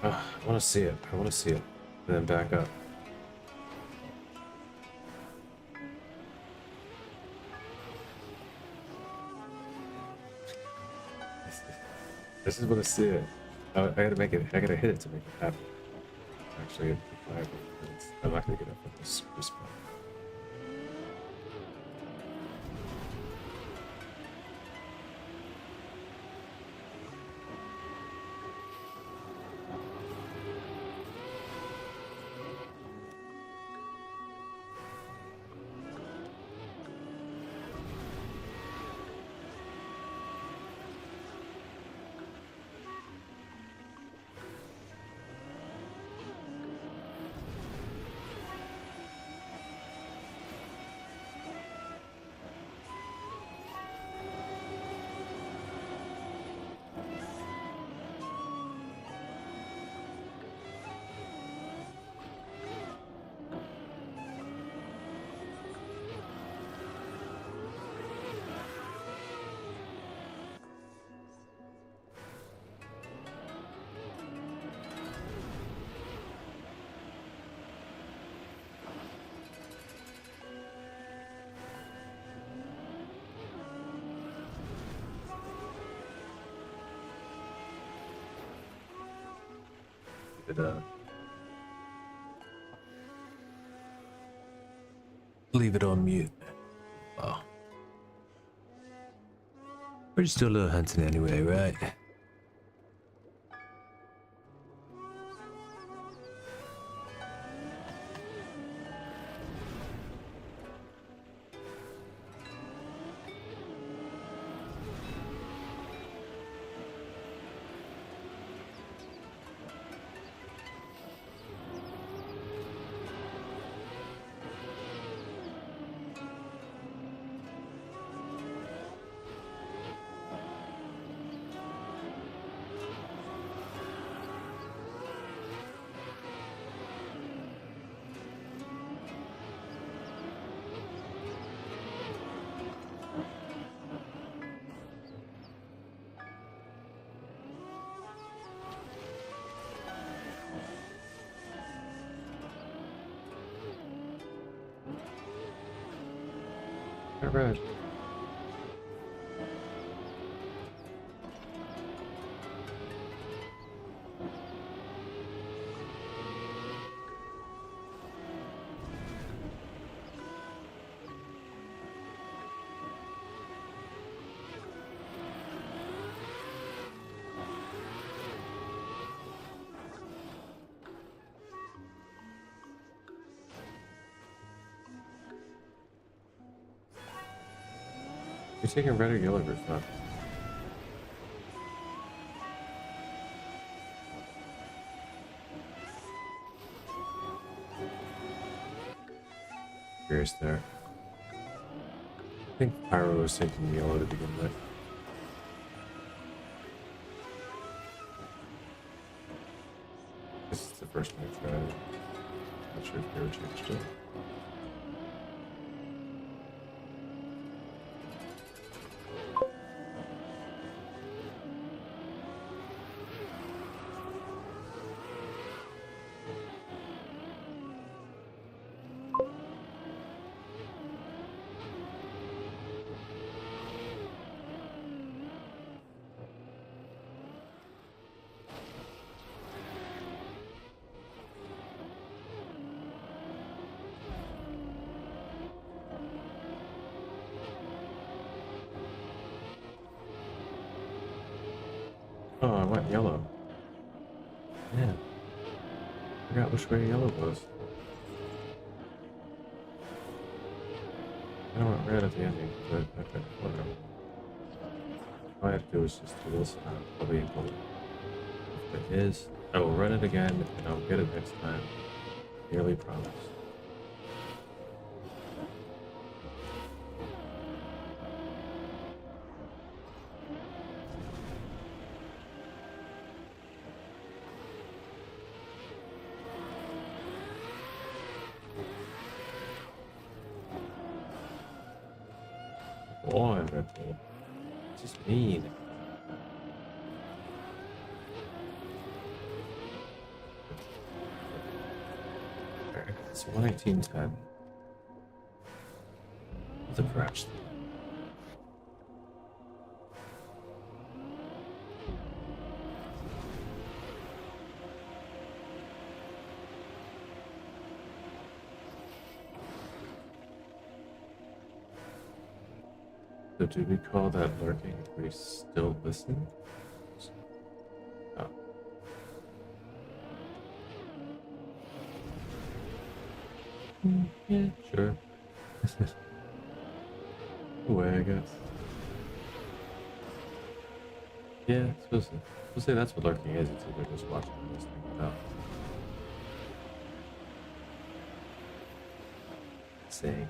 I want to see it. I want to see it. And then back up. This is what I see it. I gotta make it. I gotta hit it to make it happen. Actually, I'm not gonna get up with this respawn. it leave it on mute. Oh. We're just doing a little hunting anyway, right? Alright. You're taking red or yellow or not? Curious there. I think Pyro was taking yellow to begin with. This is the first one I tried. Not sure if they ever changed it. Oh, I went yellow. Yeah. Forgot which way yellow was. I went red at the ending, but okay, whatever. All I have to do is just do this, and I'll probably go. If it is, I will run it again, and I'll get it next time. Nearly promise. On, Red Bull. It's just mean. Alright, it's 118.10. The crash. So do we call that lurking if we still listen? Oh. Yeah, sure. Away, I guess. Yeah, supposed to say that's what lurking is. It's either just watching or listening without saying.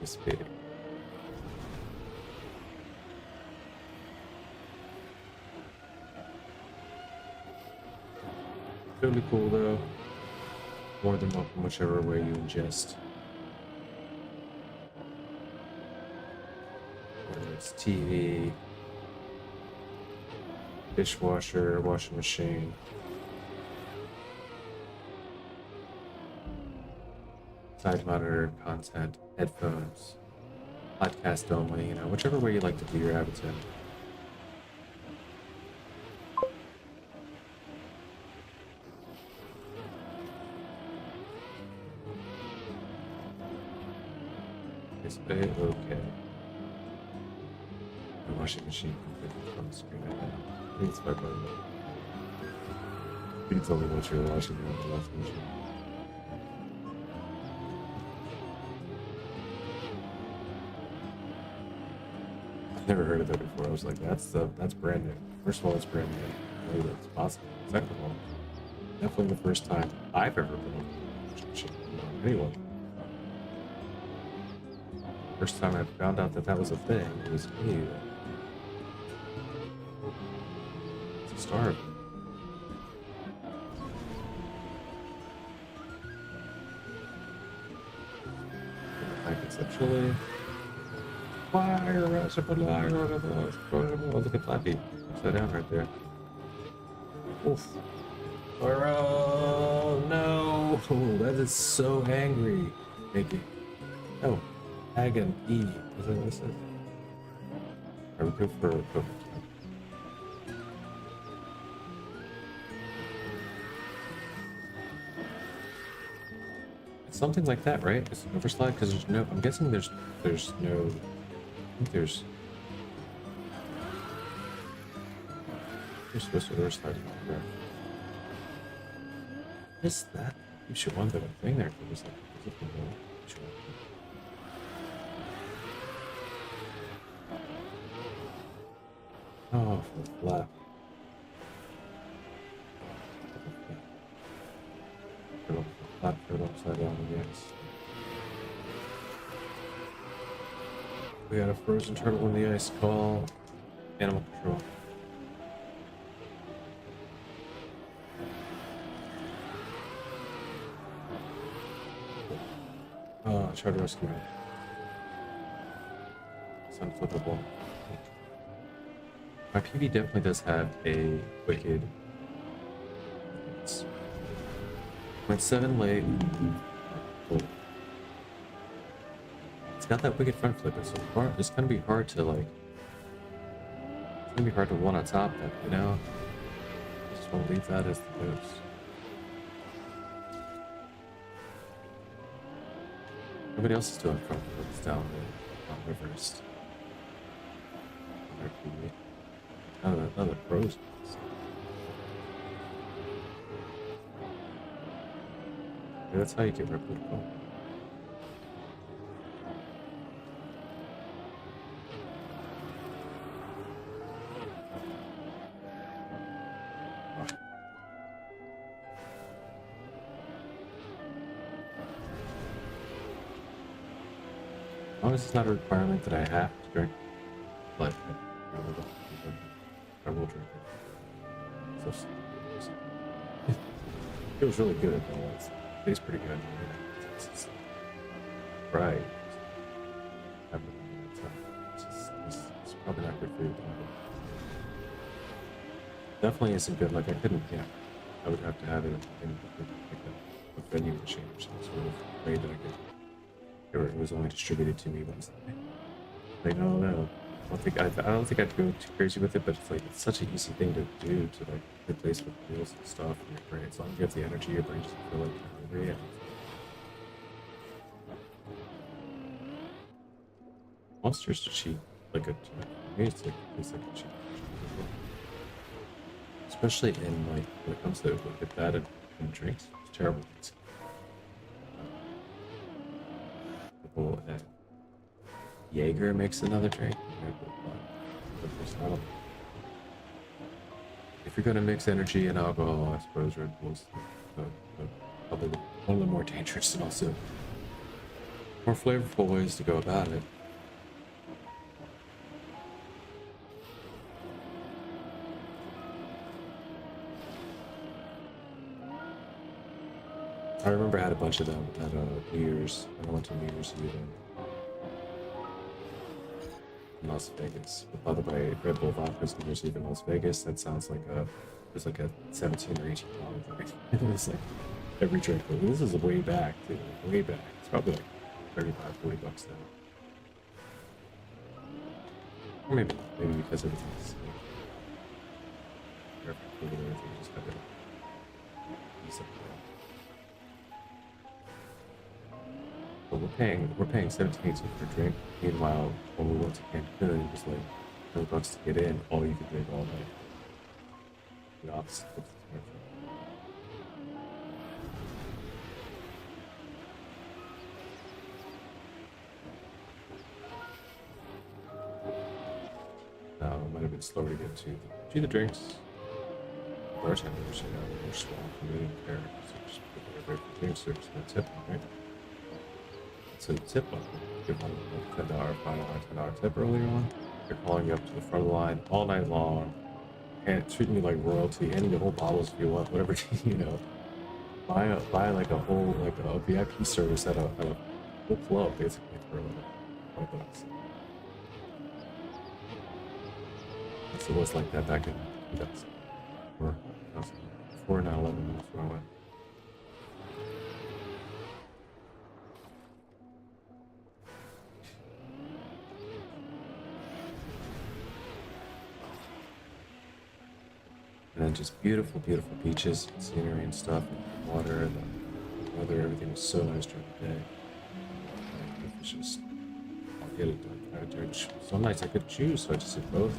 Participating. Totally cool though. More than welcome whichever way you ingest. Whether it's TV, dishwasher, washing machine. Side monitor, content, headphones, podcast only, you know, whichever way you like to do your avatar. It's A-okay. The washing machine on the screen right now. I think it's 5 by 1. You can tell me what you're watching on the washing machine. I've never heard of that before. I was like, that's brand new. First of all, it's brand new. Maybe that's possible. Second of all, definitely the first time I've ever been on a washing machine. Anyone. First time I found out that that was a thing, it was me. It's a star. I conceptually. Fire, look at Flappy. Upside down right there. Oof. Oh no! That is so angry. Making. Oh. Agon E. Is that what this is? Are we good for Cuppa? It's something like that, right? It's an overslide because there's no. I'm guessing there's no. I think there's. You're supposed to overslide. Right. Is that? You should want that thing there for just like. Oh, for the flap. Flap put upside down again. We got a frozen turtle in the ice call. Animal control. Try to rescue him. It's unflippable. My PV definitely does have a wicked. It's 0.7 late. Oh. It's got that wicked front flip. So far, it's gonna be hard to like. It's gonna be hard to one on top that, you know. I just want to leave that as the ghost. Nobody else is doing front flips down reversed. None of the pros. Yeah, that's how you get replicable. As long as it's not a requirement that I have to drink, but I will drink it. So it feels really good though. It tastes pretty good. Right. It's probably not good for you. Definitely isn't good. Like I couldn't. Yeah, I would have to have it in like a vending machine or some sort of way that I could. It was only distributed to me once. Like, no, no. I don't think I'd go too crazy with it, but it's like it's such an easy thing to do to like replace with wheels and stuff in your brain. As long as you have the energy, your brain doesn't feel like you're hungry. Monsters are cheap, like a it's like a cheap. Especially in like when it comes to like that and drinks, it's terrible. And Jaeger makes another drink. If you're gonna mix energy and alcohol, I suppose Red Bull's probably one of the more dangerous and also more flavorful ways to go about it. I remember I had a bunch of them at New Year's. I went to New Year's Eve in Las Vegas. By the way, Red Bull Vodka's New Year's Eve in Las Vegas. That sounds like it was like a 17 or 18 drink. It was like every drink. This is way back, dude. Way back. It's probably like 35, 40 bucks now. Or maybe because everything's like, everything just had to be something. we're paying 17.18 for a drink. Meanwhile, when we went to Cancun, it was like $20 to get in. All you could drink all night. The opposite. Now it might have been slower to get to the drinks. Bartender was saying we're small, we didn't care. So just put whatever for drinks, so just gonna tip them, right? So tip them. Give them a $10, $5, $10 tip earlier on. They're calling you up to the front of the line all night long, and treating you like royalty, handing you whole bottles if you want, whatever you know. Buy like a whole like a VIP service at a whole club basically for like $20. So it was like that back in 2004, 2004 and 11. That's where I went. And then just beautiful, beautiful beaches, scenery and stuff, and water, and the weather, everything was so nice during the day. And it was just, I'll get it done. Some nights I could choose, so I just did both.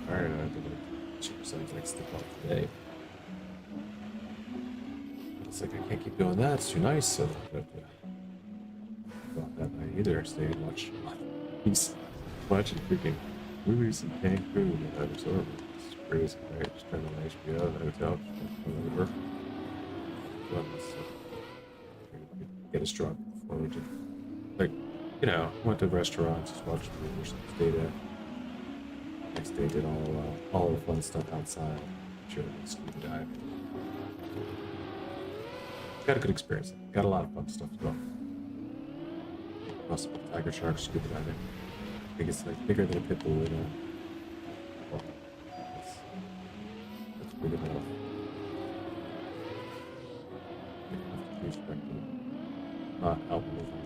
Alright, I did it cheaper, so I like stick off today. It's like I can't keep doing that, it's too nice, so I have to go out that night either. Stay and watch watching freaking movies in Cancun and that absorb it. It's crazy, right? Just turn on HBO in the hotel, just over. Get us drunk before we did. Like, you know, went to restaurants, just watched movies, stayed at. Next day did all the fun stuff outside. Sure, scuba dive. Got a good experience. Got a lot of fun stuff as well. Also, tiger shark scuba diving. I think it's like bigger than a pit bull, you know. Well, that's big enough. Big enough to be expected. Not alcoholism.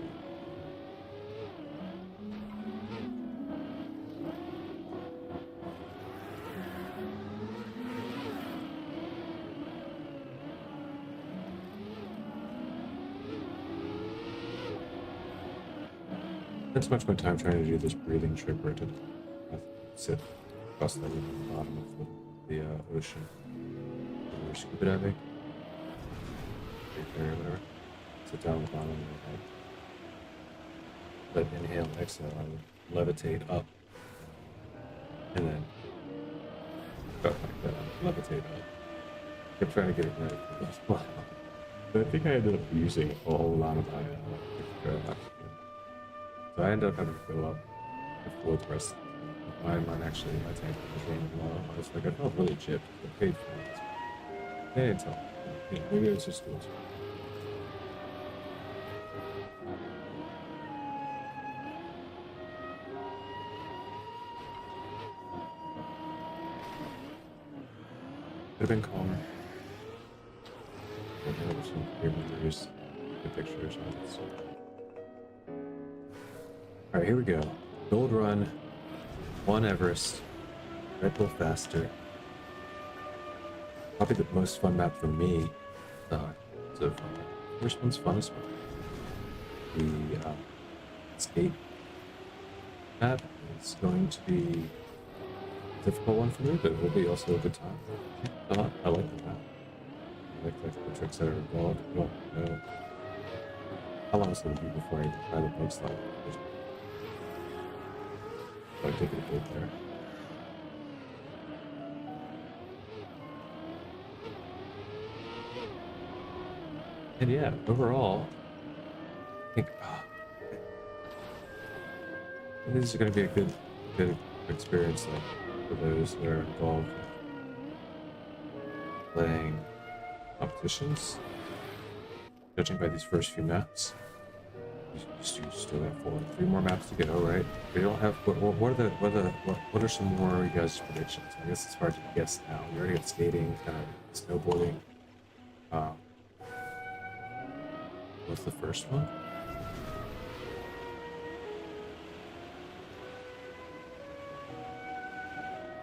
Spent so much of my time trying to do this breathing trick where I did sit across the bottom of the ocean. Or scuba diving. Or whatever. Sit down on the bottom of my head. But inhale and exhale, I would levitate up. And then go like that, levitate up. Kept trying to get it right for this while. But I think I ended up using a whole lot of my so I ended up having to go up and float the rest. Mine actually, my tank was running low. I was like, I felt really chipped. I paid for it. They didn't tell me. You know, maybe it was just good. Could have been calmer. Could have had some clear memories, good pictures, all that stuff. Alright, here we go. Gold Run, 1 Everest, Red Bull Faster. Probably the most fun map for me so far. First one's funnest one. The skate map is going to be a difficult one for me, but it will be also a good time. I like the map. I like the tricks that are involved. I don't know how long it's going to be before I try the bug slide. I'll take it a bit there. And yeah, overall, I think this is going to be a good experience for those that are involved in playing competitions. Judging by these first few maps. You still have 3 more maps to go, right? We don't have. What are some more of you guys' predictions? I guess it's hard to guess now. You already have skating, snowboarding. What's the first one?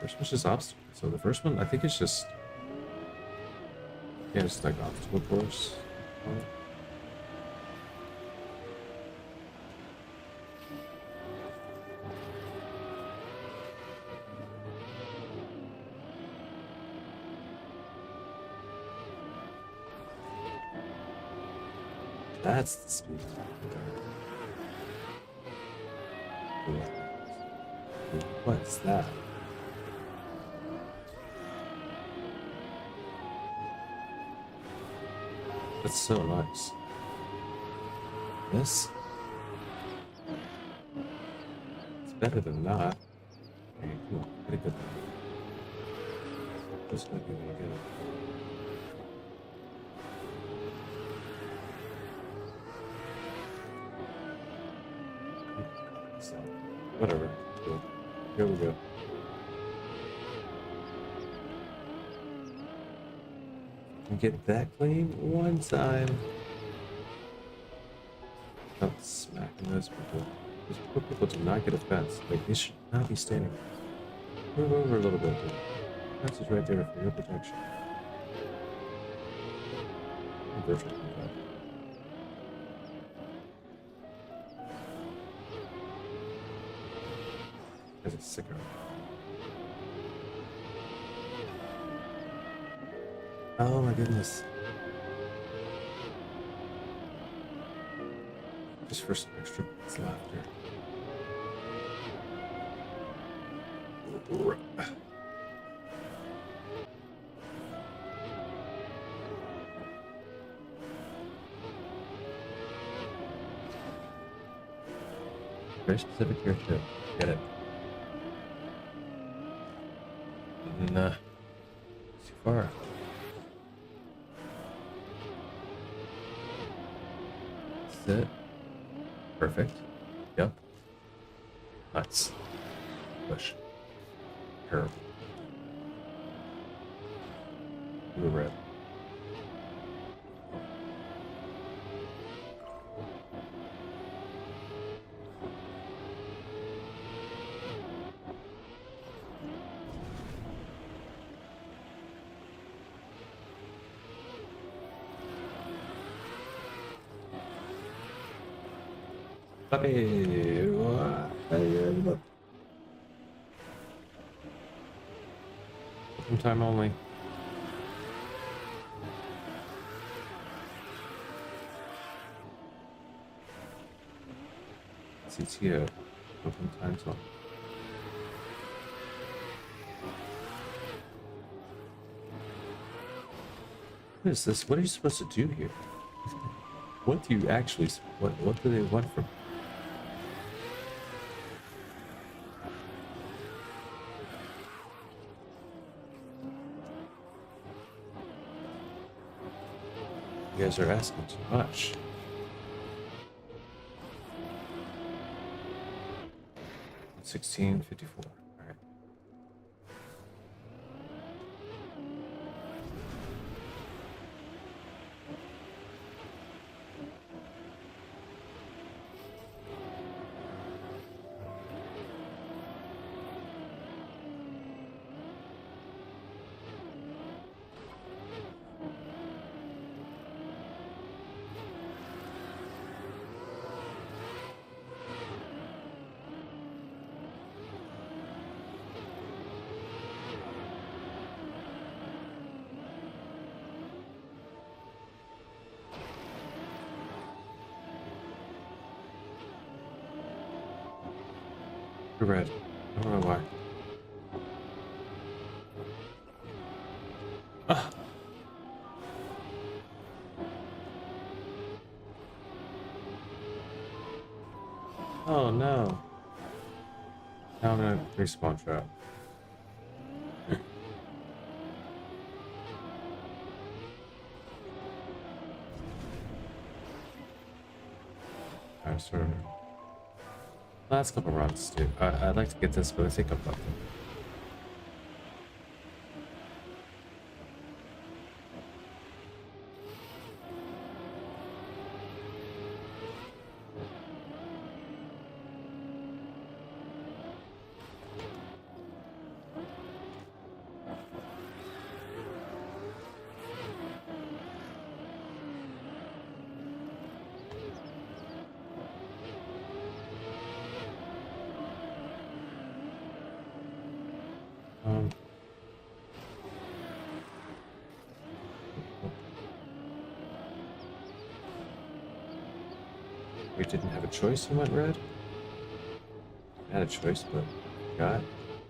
First one's just obstacle. So the first one, I think it's just it's like obstacle course. That's the speed. What's that? That's so nice. This? It's better than not. Hey, come on, get a good one. This might be really good. So, whatever. Cool. Here we go. And get that clean one time. Not smacking those people. Those poor people do not get a fence. Like, they should not be standing. Move over a little bit, dude. Fence is right there for your protection. Virtual combat. As a sicker. Oh my goodness. Just for some extra laughter. Very specific here too. Get it. Nah. Too far. Sit. Perfect. Yep. Nice. Push. Curve. Blue red. Puppy. One time only. CTO. Open time zone. What is this? What are you supposed to do here? What do you actually? What do they want from? You guys are asking too much. 1654. All right. You're red. I don't know why. Ah. Oh no. Now I'm in a respawn trap. Alright, sort of. Last couple runs, dude. I'd like to get this, but I think I'm fucked up. We didn't have a choice and went red. Had a choice, but got.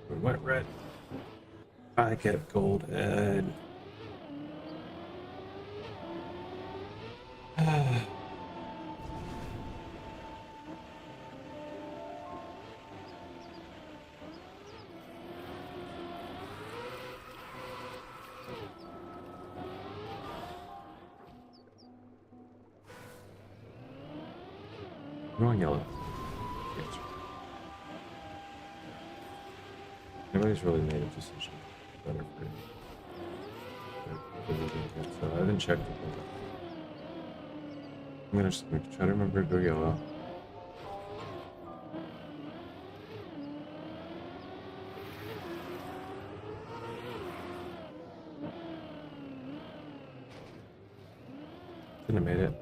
We went red. I kept gold and. Going yellow. Yes. Nobody's really made a decision. Better for it. So I haven't checked it. I'm gonna try to remember to go yellow. Shouldn't have made it.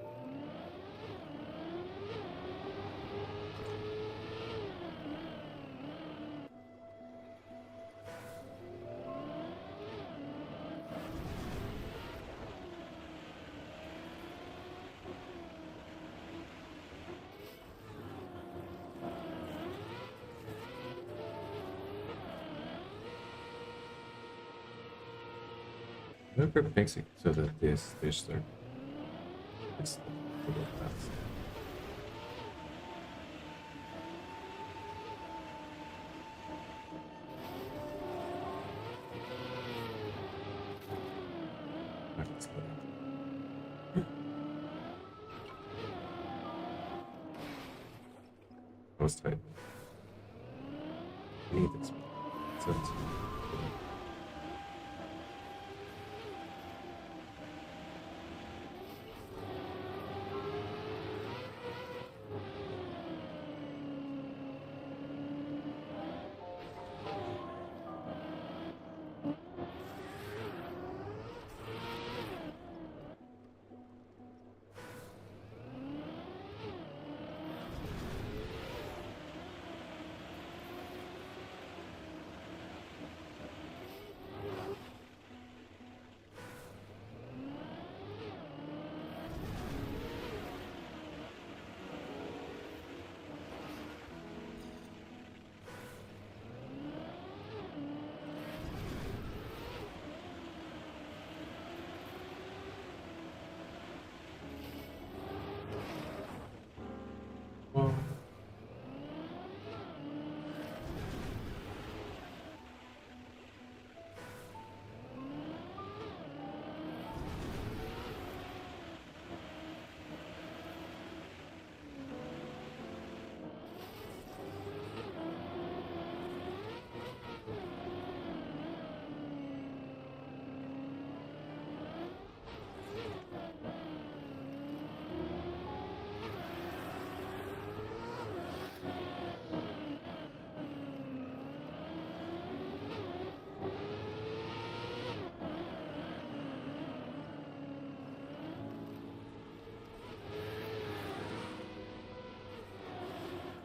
No grip makes it so that this there. It's a little fast. Let's go. That was tight. I need this. So it's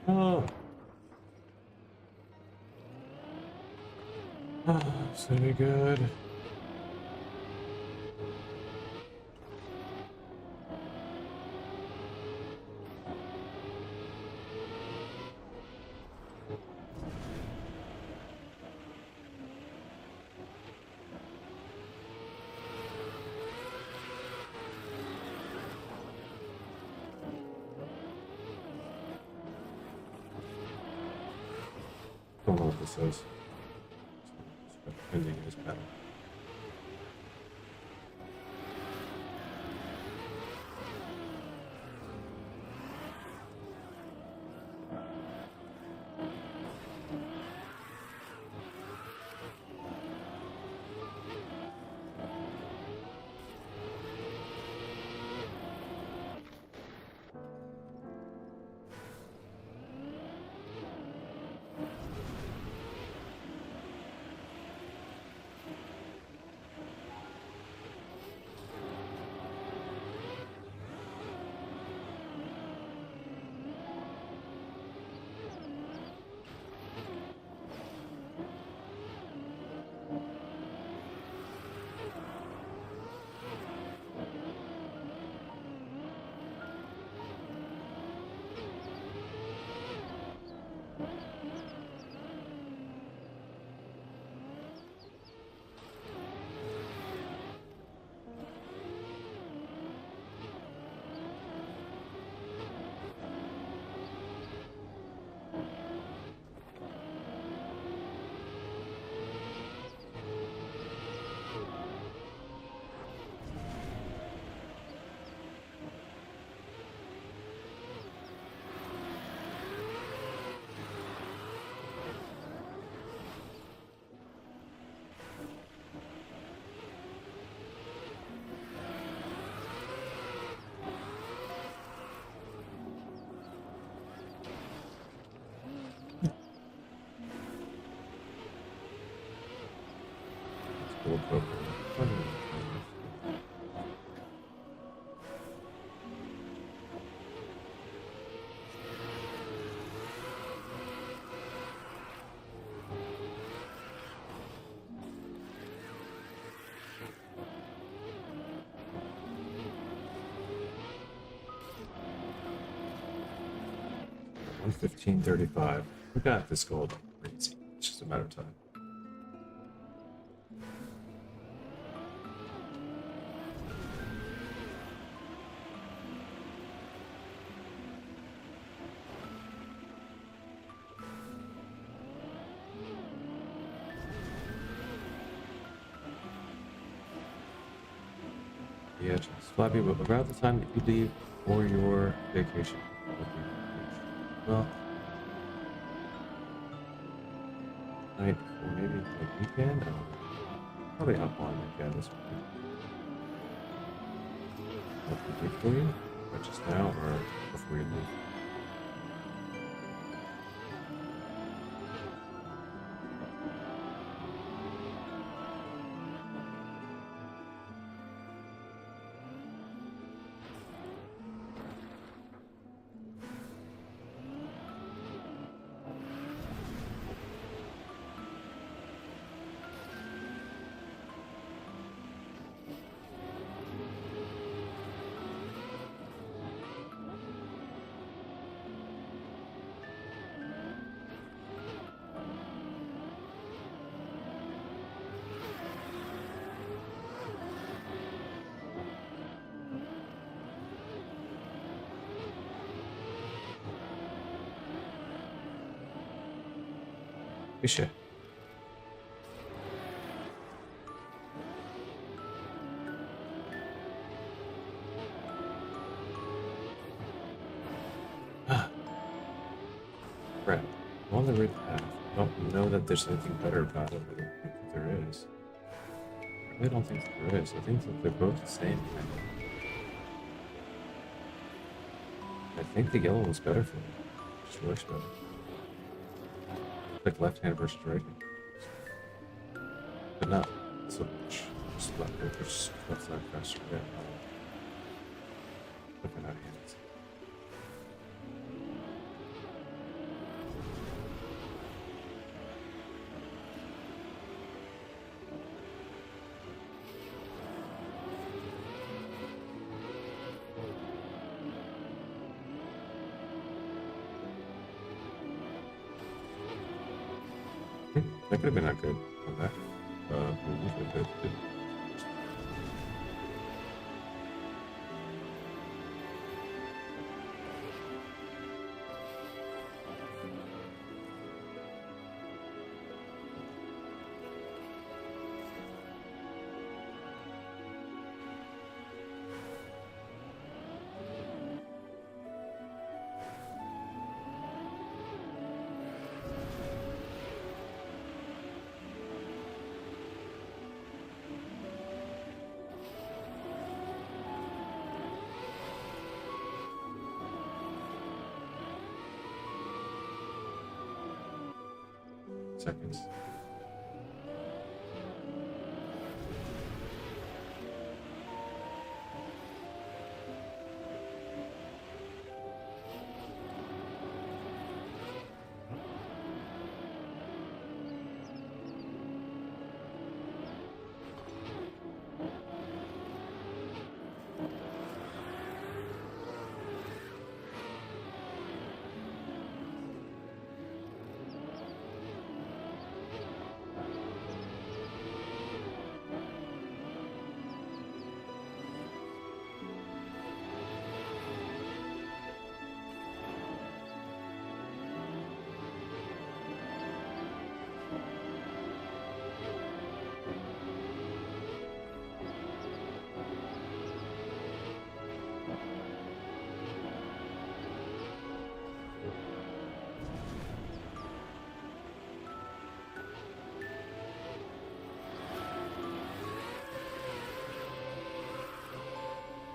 oh. It's gonna be good. Don't know what this is. Ending this battle. gold Cuppa. $115.35. We got this gold. It's just a matter of time. Yeah, just Flappy, but about the time that you leave for your vacation. Well, night or maybe like weekend. Probably hop on again this weekend. What can I do for you? But just now or before you leave? Fische. Crap. I'm on the right path. I don't know that there's anything better about it. I don't think that there is. I really don't think that there is. I think that they're both the same. I think the yellow was better for me. It just works better. Like left-hand versus right-hand. But not so much. Just left-hand versus left-side faster. Yeah. Looking out hands. That could have been not good on that. But seconds.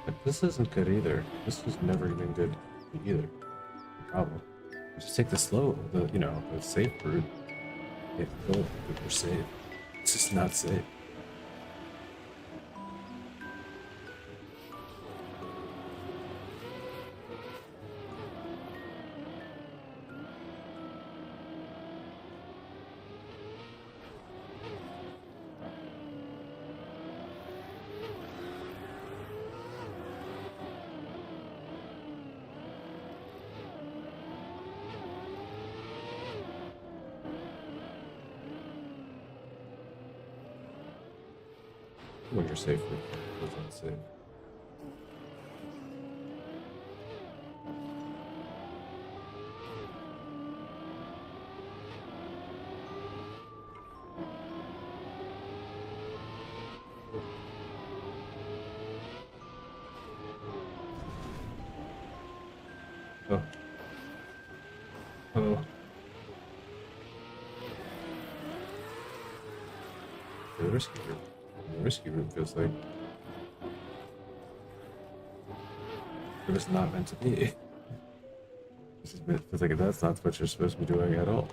But this isn't good either. This has never been good either. No problem. Just take the slow, the safe route. Yeah, go, we're safe. It's just not safe. when you're safe, it goes unsafe. Oh. Oh. The risky route. The risky route feels like it was not meant to be. This is feels like that's not what you're supposed to be doing at all.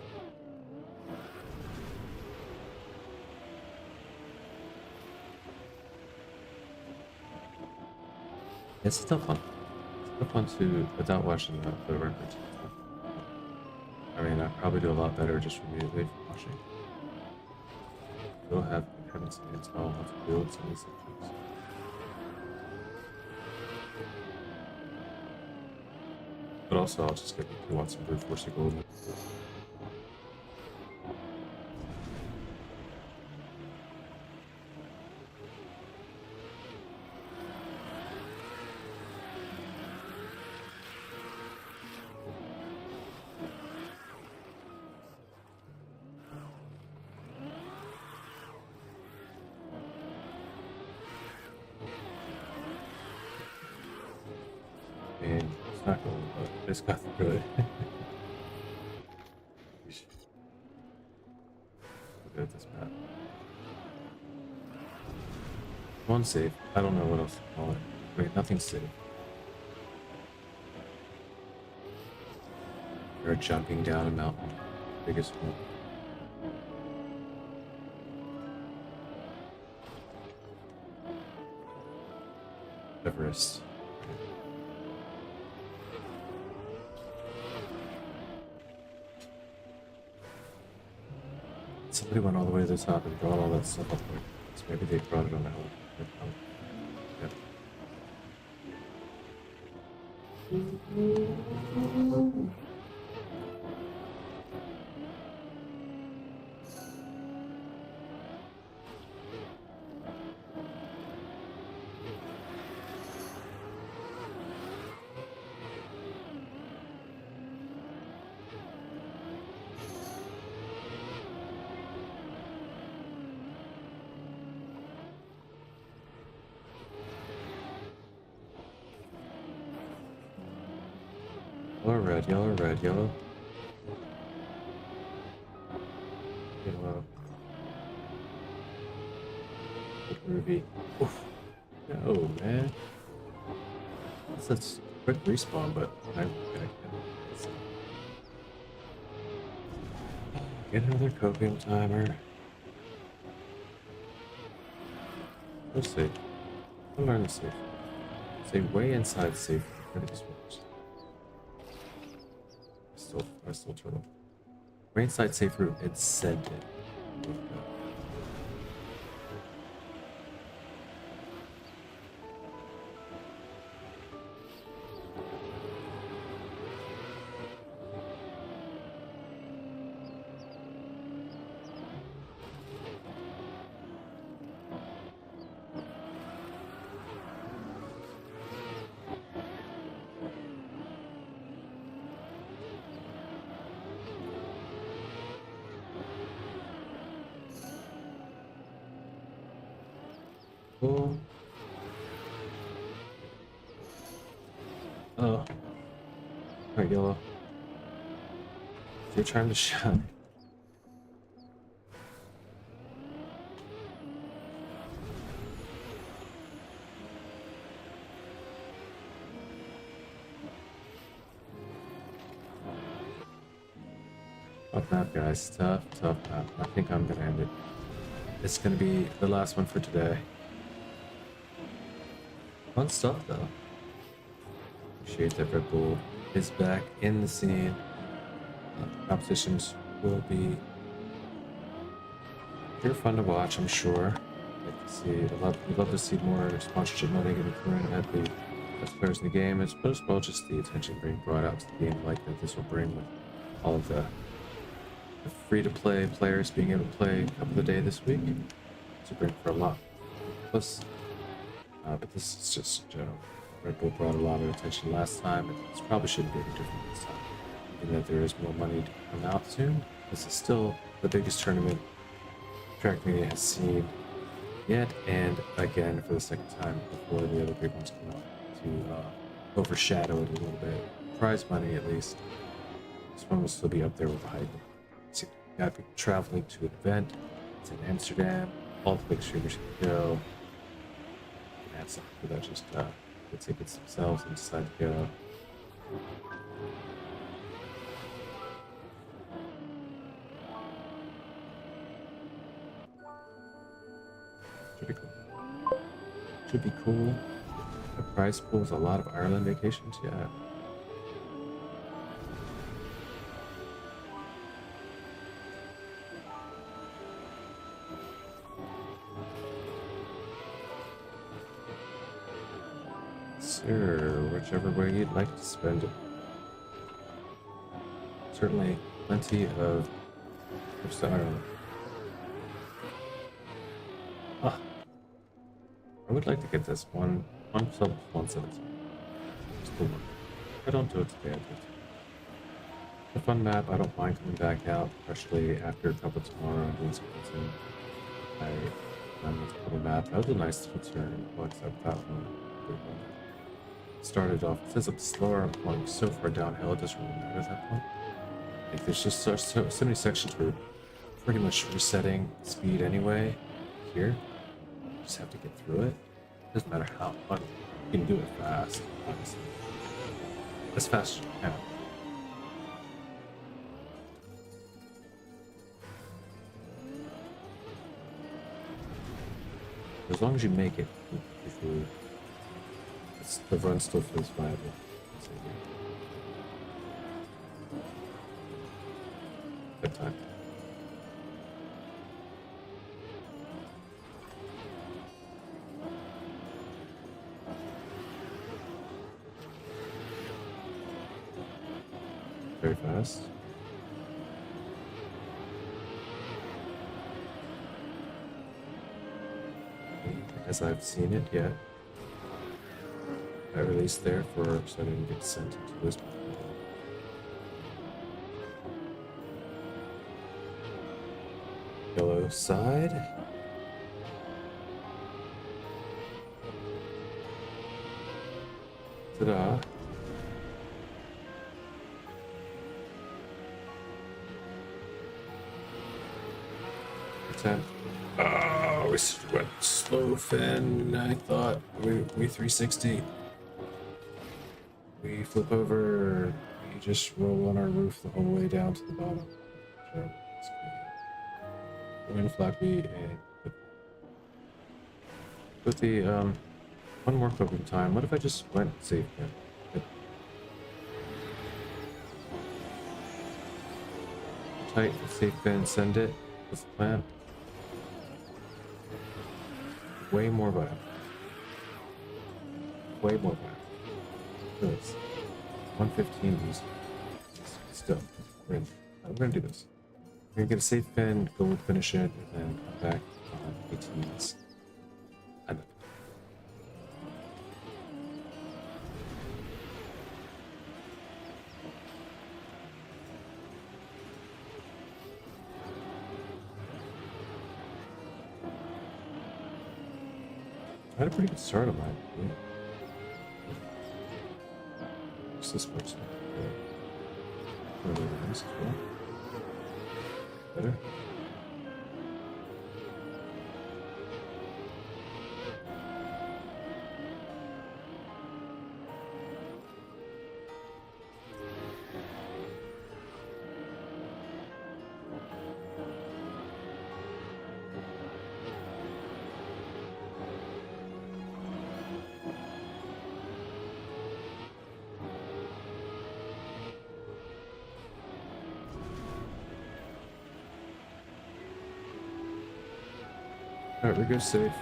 It's still fun. It's still fun to, without watching the records. I mean, I probably do a lot better just from immediately from watching. Still haven't seen it tell how to build some of these things. But also, I'll just get to watch some brute force gold. And it's not going, but it's got through it. Look at this map. One safe. I don't know what else to call it. Wait, nothing's safe. You're jumping down a mountain. Biggest one. Everest. Somebody went all the way to the top and brought all that stuff up there. So maybe they brought it on the helicopter. Yep. Yellow, red, yellow, red, yellow. Yellow. Ruby. Oof. No, man. That's a quick respawn, but I'm gonna get another copium timer. Let's see. I'll learn the safe. Say way inside safe. Where this works. I still turn up. Way inside safe route. It said it. Cool. Oh. Alright, yellow. It's your time to shine. Tough map, guys. Tough map. I think I'm gonna end it. It's gonna be the last one for today. Fun stuff, though. Appreciate that Red Bull is back in the scene. Competitions will be pure fun to watch, I'm sure. Like to see, we'd love to see more sponsorship money getting thrown at the best players in the game, as well as just the attention being brought out to the game, like that this will bring with all of the free-to-play players being able to play a couple of days this week. It's a bring for a lot. hopeless. But this is just Red Bull brought a lot of attention last time, and this probably shouldn't be any different this time. Even though there is more money to come out soon, this is still the biggest tournament Trackmania has seen yet, and again for the second time before the other big ones come out to overshadow it a little bit. Prize money, at least. This one will still be up there with the hype. See, you got people traveling to an event. It's in Amsterdam. All the big streamers can go. And have some people that just get tickets themselves and decide to go. Should be cool. Should be cool. The prize pool is a lot of Ireland vacations, yeah. Sure, whichever way you'd like to spend it. Certainly plenty of trips to Ireland. Ah, I would like to get this one sub 117. It's cool. If I don't do it today, I do it. It's a fun map. I don't mind coming back out, especially after a couple tomorrow and doing something. I'm with the map. That was a nice return. I'll accept that one. Started off, it says I'm slower, I'm going so far downhill, it doesn't really matter at that point. Like, there's just so many sections where pretty much resetting speed anyway. Here, you just have to get through it. Doesn't matter how much, you can do it fast, honestly. As fast as you can. As long as you make it, usually the run still feels viable. Good time. Very fast. As I've seen it yet. I released there so I didn't get sent into this. Yellow side. Ta-da. Pretend. Oh, we went slow fin. I thought we 360. We flip over, we just roll on our roof the whole way down to the bottom. So, go in flappy and with the one more coping time. What if I just went safe then? Tight, safe bin, send it. What's the plan? Way more vibe. Way more vibe. This 115 is still. We're gonna do this. We're gonna get a safe pin, go and finish it, and then come back on 18s. And then I had a pretty good start on mine. Yeah. This person. Really nice as well. Better. Alright, we go safe.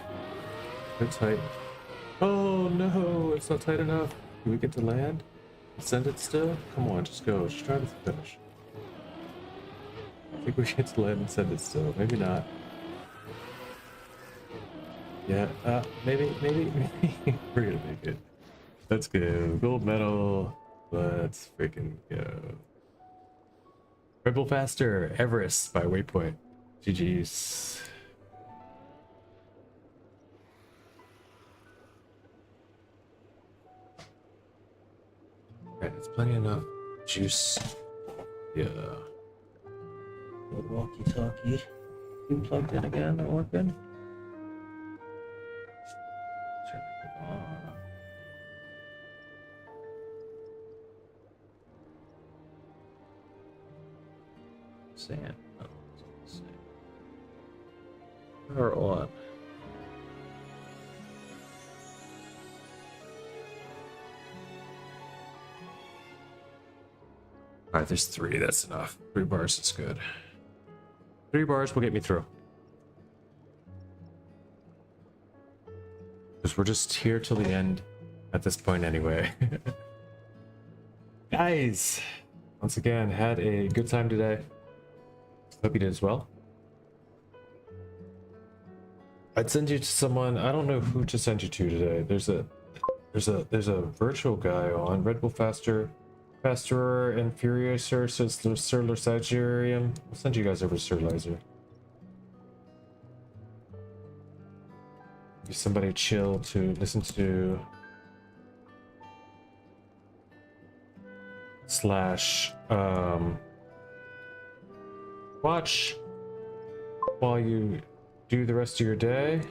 Good tight. Oh no, it's not tight enough. Do we get to land? Send it still? Come on, just go. Just try to finish. I think we get to land and send it still. Maybe not. Yeah, maybe we're gonna make it. Let's go. Gold medal. Let's freaking go. Rebel Faster, Everest by Waypoint. GG's. Alright, it's plenty enough juice. Yeah. The walkie-talkie. You plugged in again, not working? Turn it on. Sand. Oh, sand. Power on. Alright, there's 3. That's enough. 3 bars is good. 3 bars will get me through. Because we're just here till the end at this point anyway. Guys, once again, had a good time today. Hope you did as well. I'd send you to someone. I don't know who to send you to today. There's a virtual guy on Red Bull Faster and Furioser, says the Sir Lasagerium. I'll send you guys over to Sir Lizer. Be somebody chill to listen to. Slash watch while you do the rest of your day.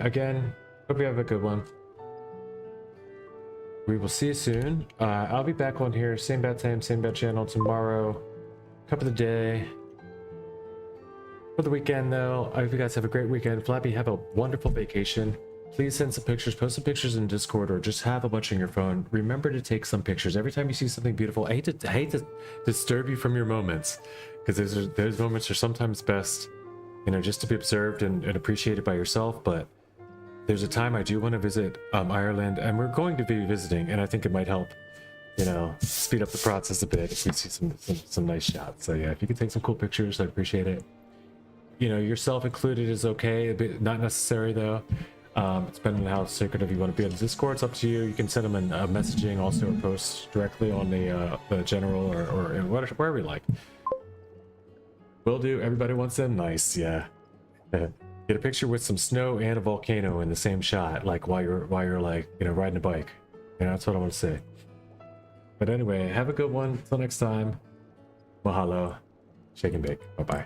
Again, hope you have a good one. We will see you soon. I'll be back on here, same bad time, same bad channel tomorrow. Cup of the day. For the weekend though, I hope you guys have a great weekend. Flappy, have a wonderful vacation. Please send some pictures, post some pictures in Discord, or just have a bunch on your phone. Remember to take some pictures every time you see something beautiful. I hate to disturb you from your moments, because those moments are sometimes best, you know, just to be observed and appreciated by yourself. But there's a time I do want to visit Ireland, and we're going to be visiting, and I think it might help, you know, speed up the process a bit if we see some nice shots. So yeah, if you could take some cool pictures, I'd appreciate it. You know, yourself included is okay, but not necessary though. Depending on how secretive you want to be on the Discord, it's up to you. You can send them in messaging also, or post directly on the general or wherever you like. Will do. Everybody wants them. Nice, yeah. Get a picture with some snow and a volcano in the same shot, like while you're like, you know, riding a bike. You know, that's what I want to say. But anyway, have a good one. Until next time. Mahalo. Shake and bake. Bye bye.